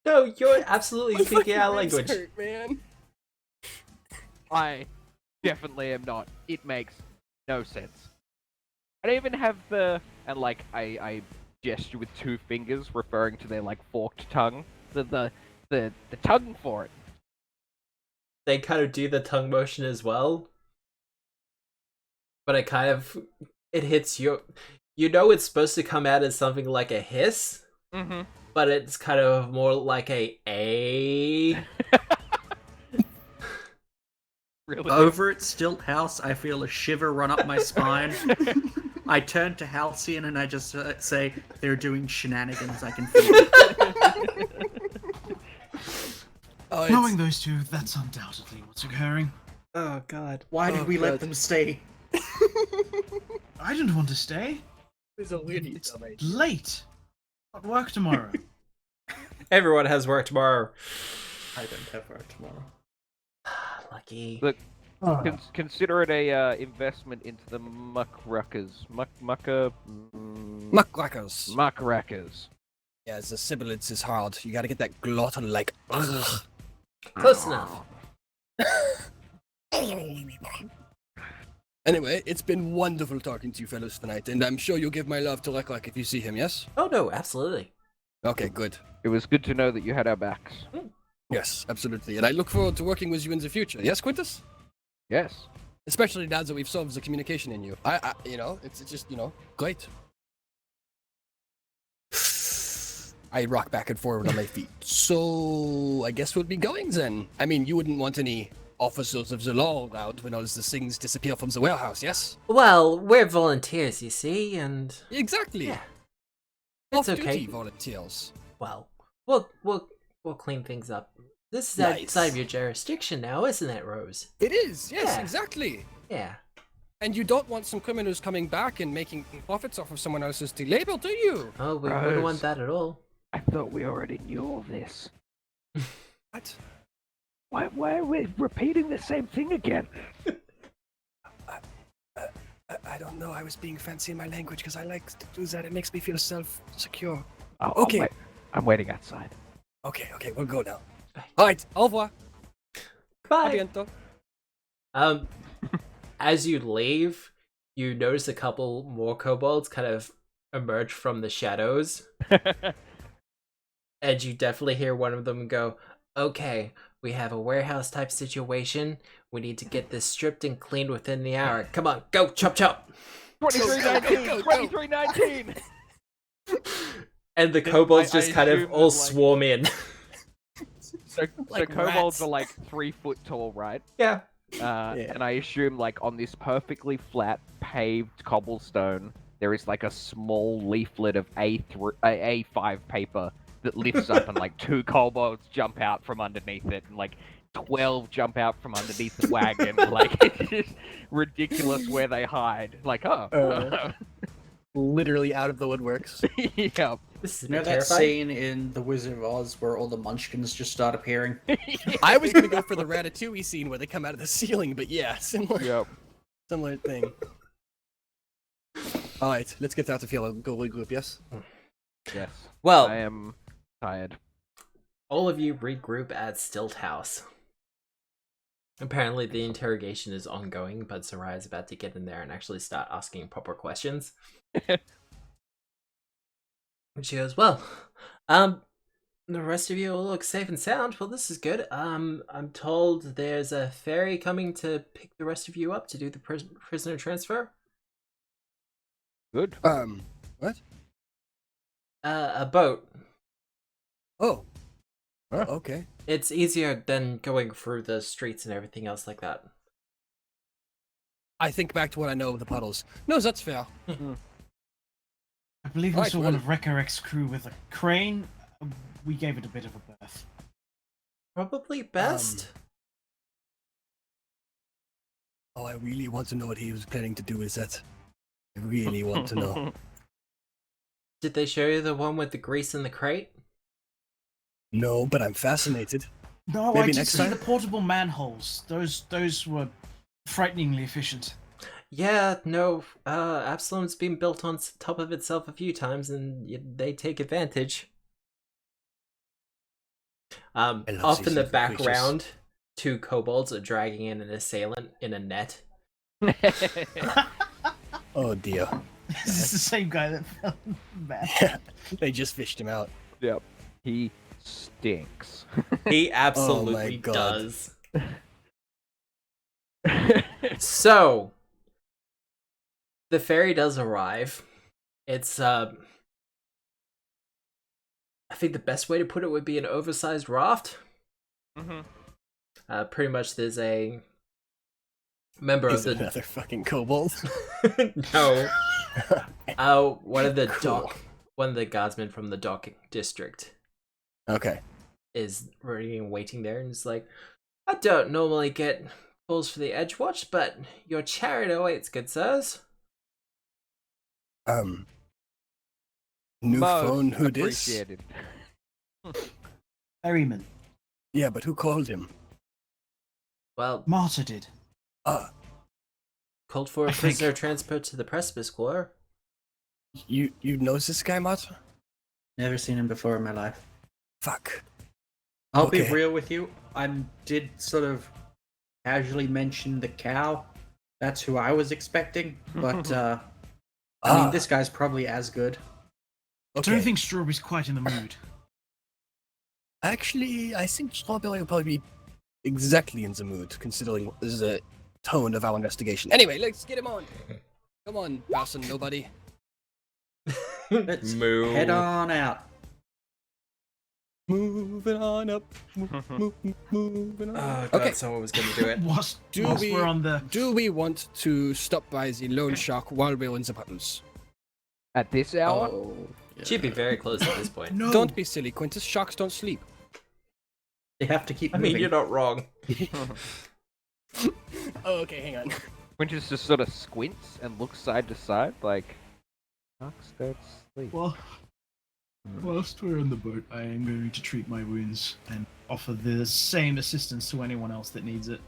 No, you're absolutely My speaking our fucking ribs language. hurt, man. I definitely am not. It makes no sense. I don't even have the, and like I gesture with two fingers, referring to their like forked tongue. The tongue for it. They kind of do the tongue motion as well. But it hits you. You know it's supposed to come out as something like a hiss, Mm-hmm. but it's kind of more like a. Really? Over at Stilt House, I feel a shiver run up my spine. I turn to Halcyon and I just say, they're doing shenanigans, I can feel it. Oh, Knowing those two, that's undoubtedly what's occurring. Oh god. Why did Oh, we let God. them stay? I didn't want to stay. It's a weird It's late. Got work tomorrow. Everyone has work tomorrow. I don't have work tomorrow. Lucky. Look, consider it a investment into the muckruckers. Muckrackers. Muckrackers. Yeah, the sibilance is hard. You gotta get that glottal like. Ugh. Close enough. Anyway, it's been wonderful talking to you fellas tonight, and I'm sure you'll give my love to Leklak if you see him, yes? Oh no, absolutely. Okay, good. It was good to know that you had our backs. Yes, absolutely. And I look forward to working with you in the future. Yes, Quintus? Yes. Especially now that we've solved the communication in you. It's just, great. I rock back and forward on my feet. So, I guess we'll be going then. I mean, you wouldn't want any officers of the law around when all the things disappear from the warehouse, yes? Well, we're volunteers, you see, and Exactly. yeah, it's Off-duty okay. volunteers. Well, we'll clean things up. This is Nice. outside of your jurisdiction now, isn't it, Rose? It is, yes, Yeah. exactly. Yeah. And you don't want some criminals coming back and making profits off of someone else's labor, do you? Oh, we wouldn't Rose. want that at all. I thought we already knew all this. What? Why are we repeating the same thing again? I don't know. I was being fancy in my language because I like to do that. It makes me feel self-secure. Oh, Okay. I'm waiting outside. Okay, we'll go now. All right, au revoir. A Bye. bientôt. As you leave, you notice a couple more kobolds kind of emerge from the shadows. And you definitely hear one of them go, "Okay, we have a warehouse type situation. We need to get this stripped and cleaned within the hour. Come on, go, chop chop." 2319! 2319! And the kobolds I just kind of assume all that, like- swarm in. So Like kobolds rats. are like 3 foot tall, right? Yeah. And I assume like on this perfectly flat paved cobblestone, there is like a small leaflet of A5 paper that lifts up, and like 2 kobolds jump out from underneath it, and like 12 jump out from underneath the wagon. Like it's just ridiculous where they hide. Like, Literally out of the woodworks. yeah. This is You know that terrifying. scene in The Wizard of Oz where all the munchkins just start appearing? I was gonna go for the Ratatouille scene where they come out of the ceiling, but yeah, similar thing. All right, let's get out the field. Go regroup. Yes. Yes. Well, I am tired. all of you regroup at Stilt House. Apparently, the interrogation is ongoing, but Sarai is about to get in there and actually start asking proper questions. And she goes, "Well, the rest of you all look safe and sound. Well, this is good. I'm told there's a ferry coming to pick the rest of you up to do the prisoner transfer. Good. What? A boat. Oh. Huh. Okay. It's easier than going through the streets and everything else like that." I think back to what I know of the puddles. No, that's fair. I believe we Right, saw well- one of Recarec's crew with a crane. We gave it a bit of a berth. Probably best. Oh, I really want to know what he was planning to do with that. I really want to know. Did they show you the one with the grease in the crate? No, but I'm fascinated. No, Maybe I did next see time? the portable manholes. Those were frighteningly efficient. Yeah, no. Absalom's been built on top of itself a few times, and they take advantage. love Off these in the little background, 2 kobolds are dragging in an assailant in a net. Oh dear. This is the same guy that fell in the bath. Yeah, they just fished him out. Yep. He stinks. He absolutely God. does. So, the ferry does arrive. It's, I think the best way to put it would be an oversized raft. Mm-hmm. Pretty much there's a member Is of it the... another fucking kobold? No. One of the Cool. one of the guardsmen from the dock district Okay. is ready and waiting there, and is like, "I don't normally get calls for the Edgewatch, but your chariot awaits, good sirs." New Most phone, who dis? appreciated. Ferryman. Yeah, but who called him? Well, Martyr did. called for a I think- prisoner transport to the Precipice Corps. You knows this guy, Matt? Never seen him before in my life. Fuck. I'll be Okay. real with you. I did sort of casually mention the cow. That's who I was expecting. But, I mean, this guy's probably as good. I Okay. don't think Strawberry's quite in the mood. Actually, I think Strawberry will probably be exactly in the mood, considering the tone of our investigation. Anyway, let's get him on. Come on, person, nobody. Let's Moo. head on out. Moving on up. Moving on. Oh god, Okay. someone was gonna do it. Whilst Do we- we're on the... Do we want to stop by the Lone Shark while we're in the puddles? At this hour? Oh, She'd be very close at this point. No! Don't be silly, Quintus. Sharks don't sleep. They have to keep I moving. mean, you're not wrong. Oh, okay, hang on. Quintus just sort of squints and looks side to side, like, sharks don't sleep. Well, whilst we're on the boat, I am going to treat my wounds and offer the same assistance to anyone else that needs it.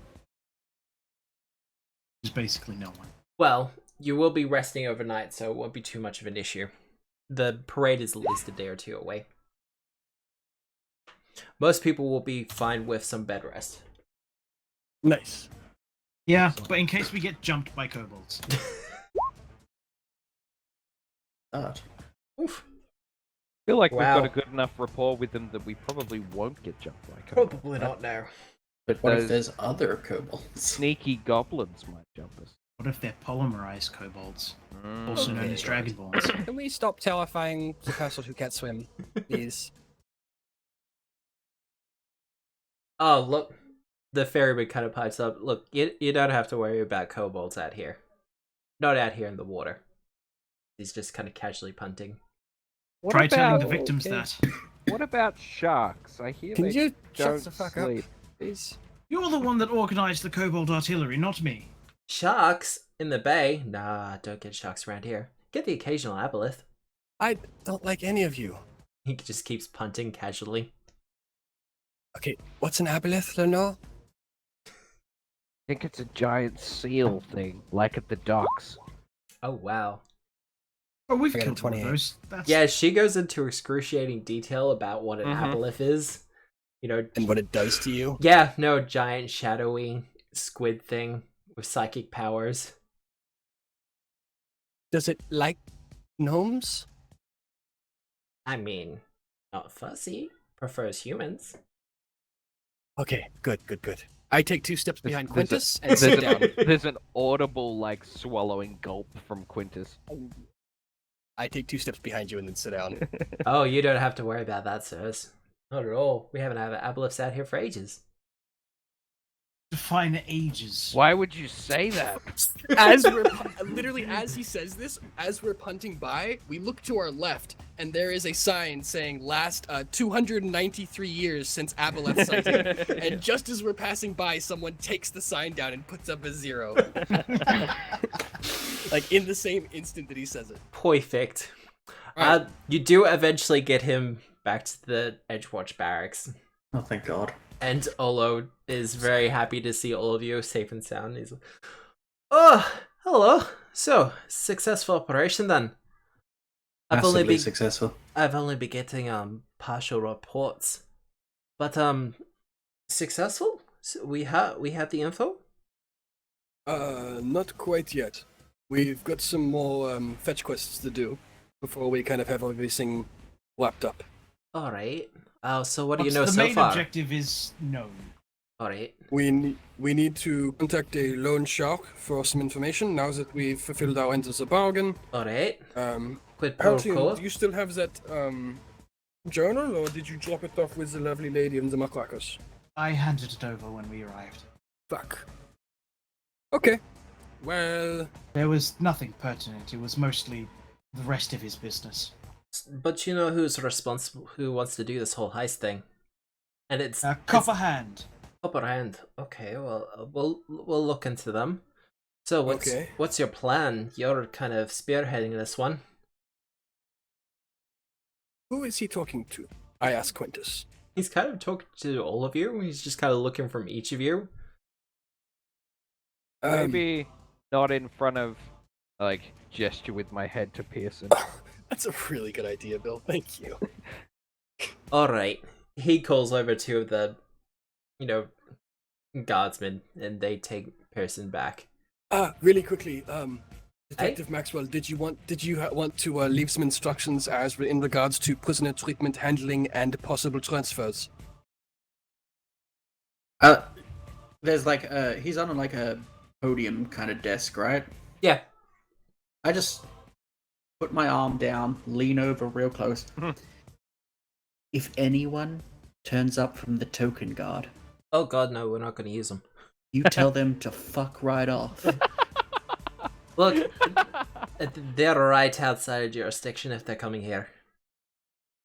Just basically no one. Well, you will be resting overnight, so it won't be too much of an issue. The parade is at least a day or 2 away. Most people will be fine with some bed rest. Nice. Yeah, but in case we get jumped by kobolds. God. Oof. Feel like we've got Wow. a good enough rapport with them that we probably won't get jumped by kobolds. Probably not now. But What if those there's other kobolds? sneaky goblins might jump us. What if they're polymerized kobolds, Mm. also known Okay. as dragonborns? Can we stop terrifying the person who can't swim, please? Oh, look. The ferryman kind of pipes up. Look, you don't have to worry about kobolds out here. Not out here in the water. He's just kind of casually punting. What Try telling the about- victims okay. that. What about sharks? I hear Can they you shut don't the fuck sleep. up, please? You're the one that organized the kobold artillery, not me. Sharks in the bay? Nah, don't get sharks around here. Get the occasional aboleth. I don't like any of you. He just keeps punting casually. Okay, what's an aboleth, Lenore? I think it's a giant seal thing, like at the docks. Oh, wow. Oh, we've I got a killed one of 28. those. That's... Yeah, she goes into excruciating detail about what an Mhm. aboleth is. You know, And what it does to you? yeah, no, giant shadowy squid thing with psychic powers. Does it like gnomes? I mean, not fussy. Prefers humans. Okay, good. I take 2 steps behind There's a- Quintus and sit down. There's an audible, like, swallowing gulp from Quintus. I take 2 steps behind you and then sit down. Oh, you don't have to worry about that, sirs. Not at all. We haven't had aboleths out here for ages. Define ages. Why would you say that? As we're literally as he says this, as we're punting by, we look to our left, and there is a sign saying "last 293 years since Aboleth sighting." And just as we're passing by, someone takes the sign down and puts up a 0. Like in the same instant that he says it. Perfect. Right. You do eventually get him back to the Edgewatch barracks. Oh, thank God. And Olo is very happy to see all of you safe and sound. He's like, oh, hello. So, successful operation then. Massively successful. I've only been getting partial reports. But successful? So we have the info? Not quite yet. We've got some more fetch quests to do before we kind of have everything wrapped up. Alright. So what do you But know the so main far? objective is known. Alright. We need to contact a loan shark for some information now that we've fulfilled our end of the bargain. Alright. Quid pro Halcyon, quo. do you still have that journal, or did you drop it off with the lovely lady in the Macracos? I handed it over when we arrived. Fuck. Okay. Well, There was nothing pertinent. It was mostly the rest of his business. But you know who's responsible, who wants to do this whole heist thing? And it's Copper Hand. Upper hand. Okay, well, we'll look into them. So Okay. what's your plan? You're kind of spearheading this one. who is he talking to? I asked Quintus. He's kind of talking to all of you. He's just kind of looking from each of you. Maybe not in front of, like, gesture with my head to Pearson. That's a really good idea, Bill. Thank you. All right. He calls over two of the, guardsmen, and they take Pearson back. Really quickly, Detective Maxwell, did you want to leave some instructions as in regards to prisoner treatment, handling, and possible transfers? There's like he's on like a podium kind of desk, right? Yeah. I just put my arm down, lean over real close. If anyone turns up from the token guard, Oh God, no, we're not going to use them. you tell them to fuck right off. Look, they're right outside of jurisdiction if they're coming here.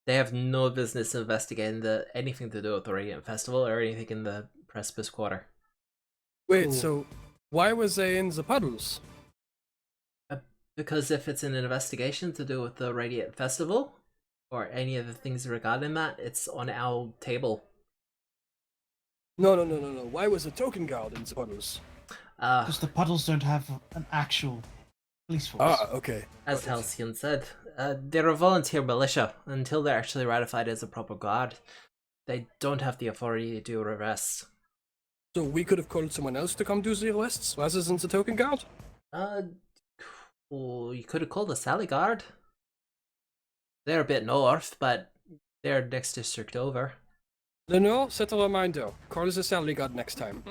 They have no business investigating anything to do with the Radiant Festival or anything in the Precipice Quarter. Wait, Ooh. so why was they in the puddles? Because if it's an investigation to do with the Radiant Festival, or any of the things regarding that, it's on our table. No. Why was the token guard in the puddles? Because the puddles don't have an actual police force. Okay. As Halcyon said, they're a volunteer militia. Until they're actually ratified as a proper guard, they don't have the authority to do arrests. So we could have called someone else to come do the arrests rather than the token guard? Well, you could have called the Sally Guard. They're a bit north, but they're next district over. Lenore, set a reminder. Call us a salary god next time.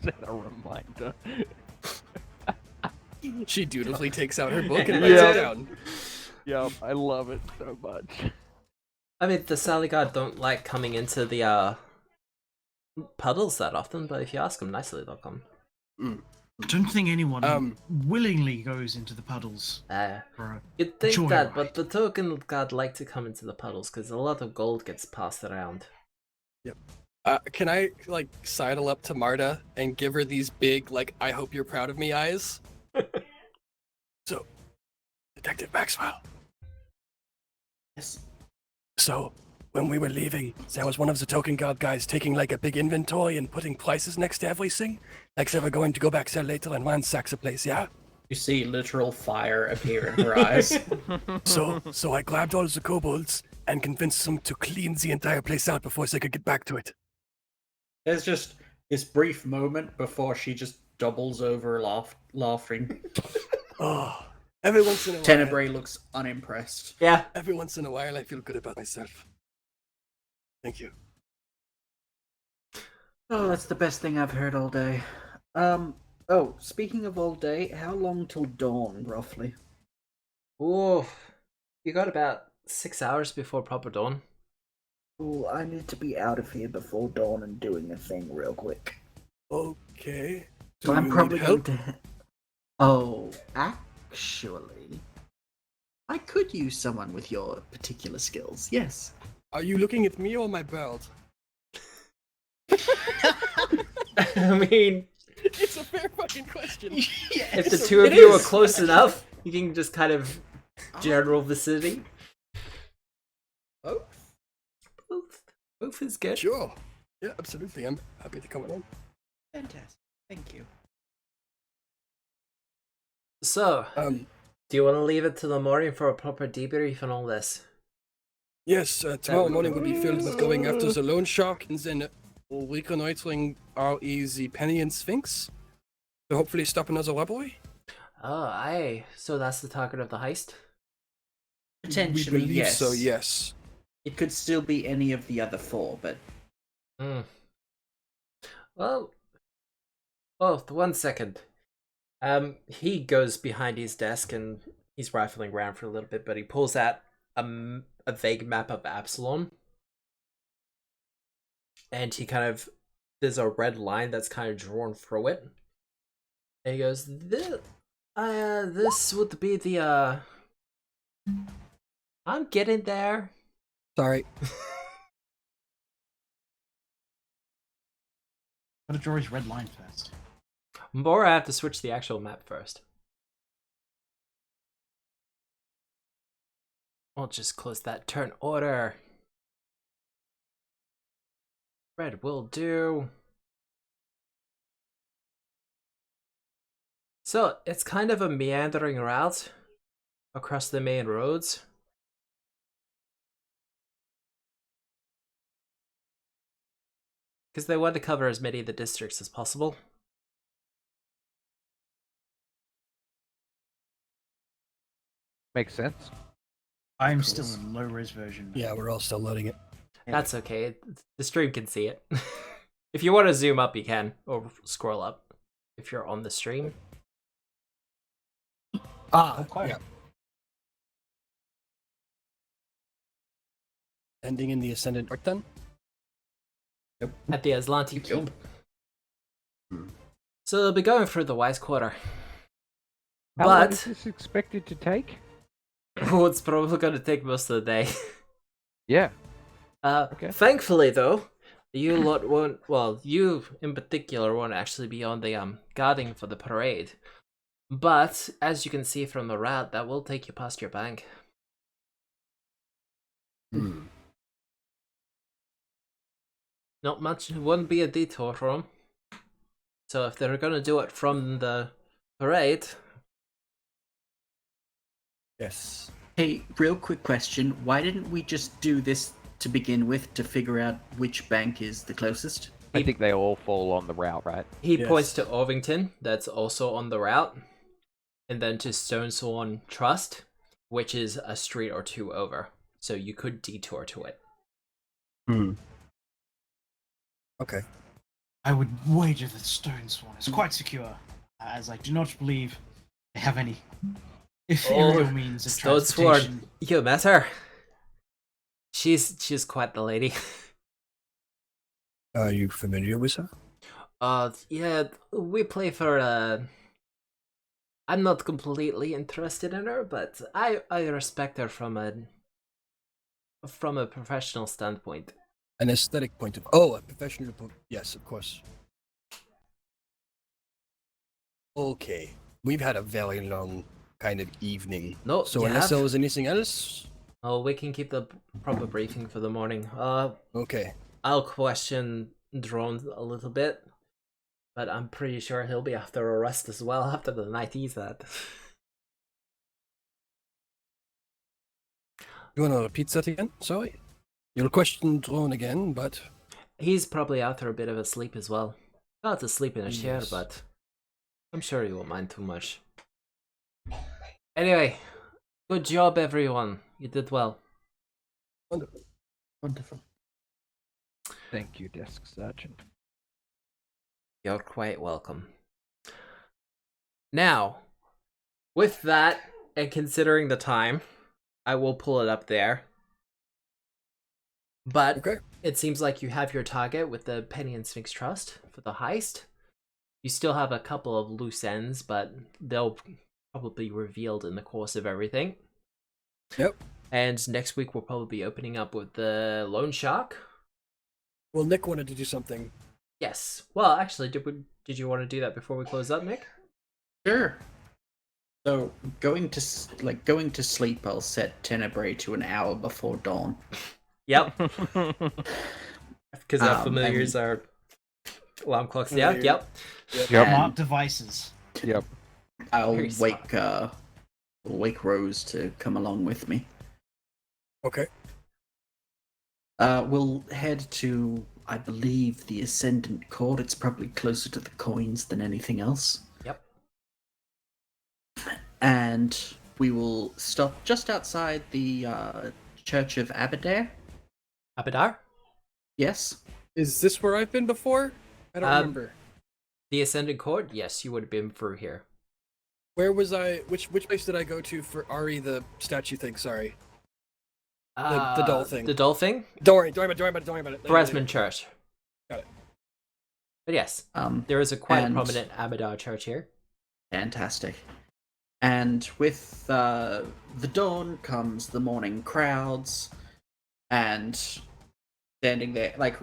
Set a reminder. She dutifully takes out her book and Yeah. writes it down. Yup, I love it so much. I mean, the Sally God don't like coming into the puddles that often, but if you ask them nicely, they'll come. I don't think anyone willingly goes into the puddles. Uh, For a You'd think that, joyride. but the token god like to come into the puddles because a lot of gold gets passed around. Can I, like, sidle up to Marta and give her these big, like, I hope you're proud of me eyes? So, Detective Maxwell. Yes. So, when we were leaving, there was one of the token god guys taking, like, a big inventory and putting prices next to everything. Like they were going to go back there later and ransack the place, yeah? You see literal fire appear in her eyes. So I grabbed all the kobolds and convinced them to clean the entire place out before they could get back to it. There's just this brief moment before she just doubles over laughing. Oh, every once in a while. Tenebrae looks unimpressed. Yeah. Every once in a while, I feel good about myself. Thank you. Oh, that's the best thing I've heard all day. Oh, speaking of all day, how long till dawn, roughly? Ooh, you got about 6 hours before proper dawn. Oh, I need to be out of here before dawn and doing a thing real quick. Okay. So Do I'm you probably need going help? to... Oh, actually... I could use someone with your particular skills, yes. Are you looking at me or my belt? I mean, It's a fair fucking question. if the two of you are close enough, you can just kind of general vicinity. Oh, Both is good. Sure. Yeah, absolutely. I'm happy to come along. fantastic. Thank you. So, Um, do you want to leave it to the morning for a proper debrief and all this? yes, tomorrow morning will be filled with going after the loan shark and then reconnoitering the Penny and Sphinx. To hopefully stop another robbery. Oh, aye. So that's the target of the heist? Potentially, we believe yes. so, yes. It could still be any of the other four, but... Hmm. Well, oh, 1 second. He goes behind his desk and he's rifling around for a little bit, but he pulls out a vague map of Absalom. And he kind of, there's a red line that's kind of drawn through it. And he goes, this would be the, I'm getting there. Sorry. Gotta draw his red line first. Or I have to switch the actual map first. I'll just close that turn order. Red will do. So, it's kind of a meandering route across the main roads. Because they want to cover as many of the districts as possible. Makes sense. I'm still in low res version. Yeah, we're all still loading it. That's okay. The stream can see it. If you want to zoom up, you can. Or scroll up. If you're on the stream. Okay. Yeah. Ending in the Ascendant Arc then? At the Aslanti Yep. Keep. So they'll be going through the Wise Quarter. How long But is this expected to take? it's probably going to take most of the day. Yeah. Okay. Thankfully, though, you lot won't. Well, you in particular won't actually be on the guarding for the parade. But as you can see from the route, that will take you past your bank. Not much. It wouldn't be a detour for them. So if they're going to do it from the parade, Yes. Hey, real quick question. Why didn't we just do this to begin with to figure out which bank is the closest? I think they all fall on the route, right? he Yes. points to Orvington, that's also on the route, and then to Stonesworn Trust, which is a street or two over. so you could detour to it. Okay. I would wager that Stone Swan is quite secure, as I do not believe they have any ethereal means of Stone transportation. Sword, you met her. She's quite the lady. Are you familiar with her? Yeah, we play for I'm not completely interested in her, but I respect her from a professional standpoint. An aesthetic point of... Oh, a professional... Yes, of course. Okay. We've had a very long kind of evening. No, So you unless have? there was anything else... Oh, we can keep the proper briefing for the morning. Okay. I'll question Drone a little bit, but I'm pretty sure he'll be after arrest as well after the night he's had. You want to repeat that again? Sorry? You'll question Drone again, but... He's probably after a bit of a sleep as well. Not to sleep in a chair, Yes. but I'm sure he won't mind too much. Anyway, good job everyone. You did well. Wonderful. Wonderful. Thank you, Desk Sergeant. You're quite welcome. Now, with that, and considering the time, I will pull it up there. But Okay. it seems like you have your target with the Penny and Sphinx Trust for the heist. You still have a couple of loose ends, but they'll probably be revealed in the course of everything. Yep. And next week we'll probably be opening up with the Loan Shark. Well, Nick wanted to do something. Yes. Well, actually, did you want to do that before we close up, Nick? Sure. So going to sleep, I'll set Tenebrae to an hour before dawn. Yep. Because our Um, familiars are alarm clocks. Yeah. Familiar. Yep. Yep. Smart devices. Yep. I'll Very smart. wake Rose to come along with me. Okay. We'll head to, I believe, the Ascendant Court. It's probably closer to the coins than anything else. Yep. And we will stop just outside the Church of Aberdare. Abadar? Yes. Is this where I've been before? I don't remember. The Ascended Court? Yes, you would have been through here. Where was I? Which place did I go to for Ari the statue thing? Sorry. The doll thing. The doll thing? Don't worry about it. Bresman Church. Got it. But yes, Um, there is a quite and- prominent Abadar church here. Fantastic. And with the dawn comes the morning crowds, and standing there, like,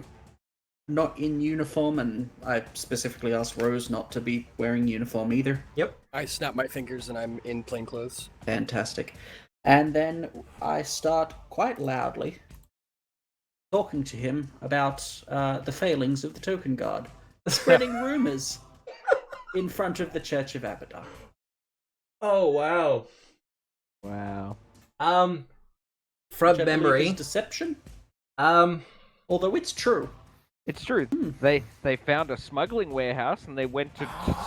not in uniform, and I specifically asked Rose not to be wearing uniform either. Yep. I snap my fingers and I'm in plain clothes. Fantastic. And then I start quite loudly talking to him about the failings of the token guard, spreading rumors in front of the Church of Abadar. Oh, wow. Wow. From Which I believe memory, is deception, um, although it's true. It's true. They found a smuggling warehouse and they went to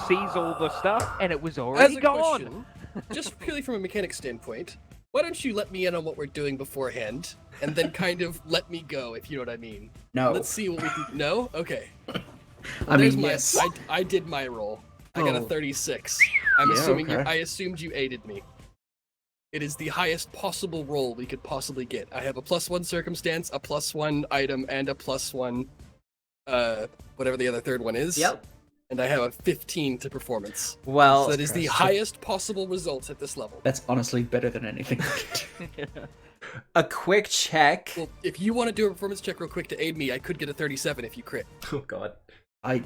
seize all the stuff and it was already As a gone. question, just purely from a mechanic standpoint, why don't you let me in on what we're doing beforehand, and then kind of let me go, if you know what I mean? No. Let's see what we can... No? Okay. I There's mean, my... yes. I did my roll. I got a Oh. 36. I'm Yeah, assuming okay. I assumed you aided me. It is the highest possible roll we could possibly get. I have a +1 circumstance, a +1 item, and a +1, whatever the other third one is. yep. And I have a 15 to performance. Well, So that is the Christ. highest possible result at this level. That's honestly better than anything I could do. a quick check. Well, if you want to do a performance check real quick to aid me, I could get a 37 if you crit. Oh, God. I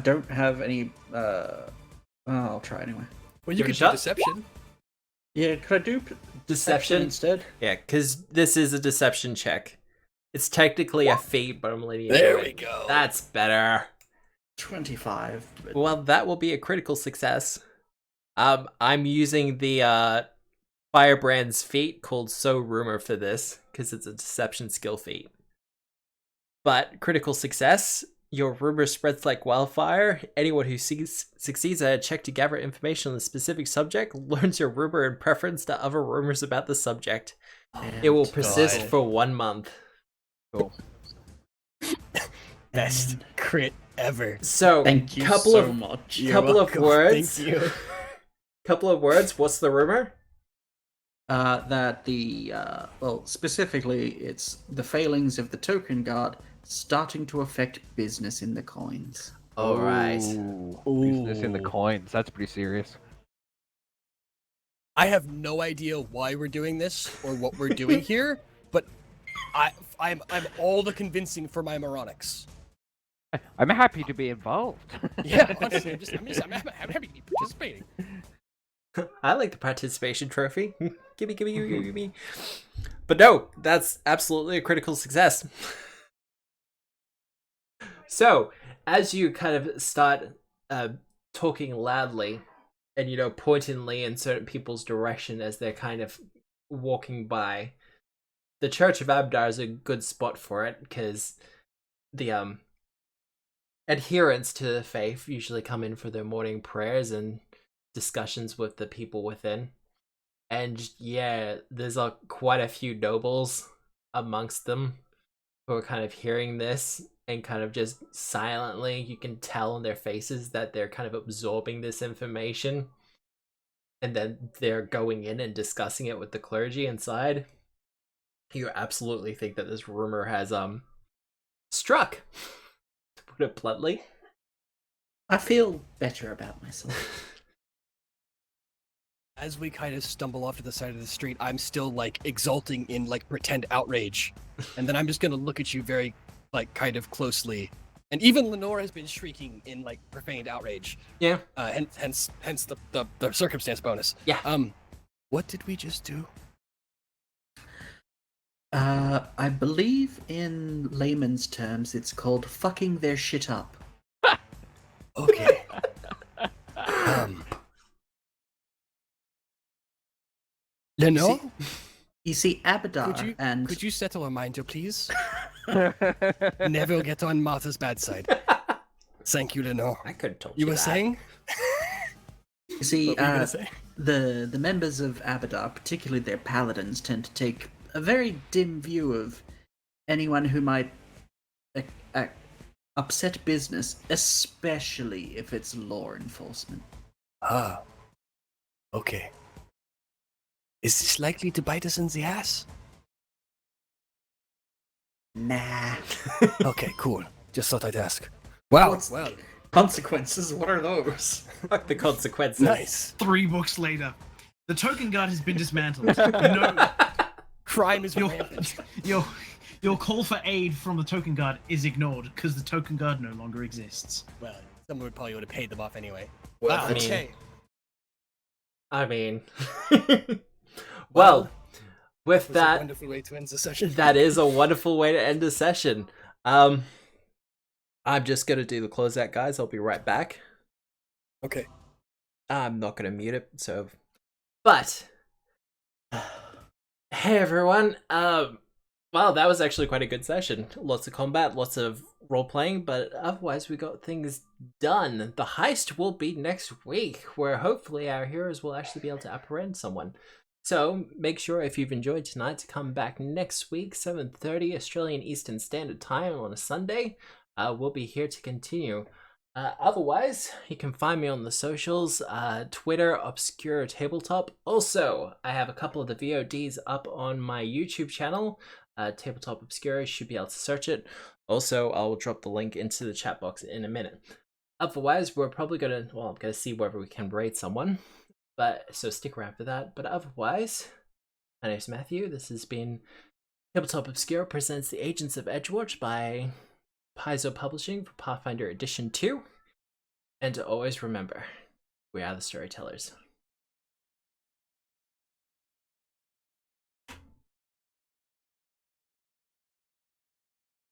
don't have any. I'll try anyway. Well, you Give it could a do shot? deception. Yeah, could I do Deception? instead? Yeah, because this is a deception check. It's technically a feat, but I'm letting you There do we it. go. That's better. 25. but- Well, that will be a critical success. I'm using the Firebrand's feat called So Rumor for this, because it's a deception skill feat. But critical success, your rumor spreads like wildfire. Anyone who succeeds at a check to gather information on the specific subject learns your rumor in preference to other rumors about the subject. It will And- persist God. for 1 month. Cool. Best crit ever. So, Thank you couple so of much. You're couple of welcome. words. Thank you. Couple of words. What's the rumor? That the well, specifically, it's the failings of the token guard starting to affect business in the coins. All right. Business in the Ooh. coins. That's pretty serious. I have no idea why we're doing this or what we're doing here, but I'm all the convincing for my moronics. I'm happy to be involved. Yeah, honestly, I'm happy to be participating. I like the participation trophy. Gimme. But no, that's absolutely a critical success. So, as you kind of start talking loudly and, pointedly in certain people's direction as they're kind of walking by, the Church of Abdar is a good spot for it because the adherents to the faith usually come in for their morning prayers and discussions with the people within. And yeah, there's quite a few nobles amongst them who are kind of hearing this and kind of just silently, you can tell in their faces that they're kind of absorbing this information. And then they're going in and discussing it with the clergy inside. You absolutely think that this rumor has struck, to put it bluntly. I feel better about myself. As we kind of stumble off to the side of the street, I'm still like exulting in like pretend outrage, and then I'm just gonna look at you very, like, kind of closely. And even Lenore has been shrieking in like profaned outrage. Yeah. Hence the circumstance bonus. Yeah. What did we just do? I believe in layman's terms, it's called fucking their shit up. Okay. Lenore, You see, Abadar could you and could you settle a minder, please? Never get on Martha's bad side. Thank you, Lenore. I could have told You were that. saying? you see, What were you gonna say? the members of Abadar, particularly their paladins, tend to take a very dim view of anyone who might upset business, especially if it's law enforcement. Ah. Okay. Is this likely to bite us in the ass? Nah. Okay, cool. Just thought I'd ask. Wow. What's- Well, Consequences? What are those? Fuck the consequences. nice. 3 books later, the token guard has been dismantled. No, Crime is your, rampant. your call for aid from the token guard is ignored because the token guard no longer exists. Well, someone would probably would have paid them off anyway. Well, Wow, I mean- okay. I mean, well, with That's a that, wonderful way to end the session. that is a wonderful way to end the session. I'm just gonna do the closeout, guys. I'll be right back. Okay. I'm not gonna mute it, so. But, hey everyone. Wow, that was actually quite a good session. Lots of combat, lots of role playing, but otherwise we got things done. The heist will be next week, where hopefully our heroes will actually be able to apprehend someone. So make sure if you've enjoyed tonight to come back next week, 7:30 Australian Eastern Standard Time on a Sunday. We'll be here to continue. Otherwise, you can find me on the socials, Twitter, Obscura Tabletop. Also, I have a couple of the VODs up on my YouTube channel, Tabletop Obscura. You should be able to search it. Also, I'll drop the link into the chat box in a minute. Otherwise, we're probably I'm gonna see whether we can raid someone. So stick around for that. But otherwise, my name's Matthew. This has been Tabletop Obscura presents The Agents of Edgewatch by Paizo Publishing for Pathfinder Edition 2. And to always remember, we are the storytellers.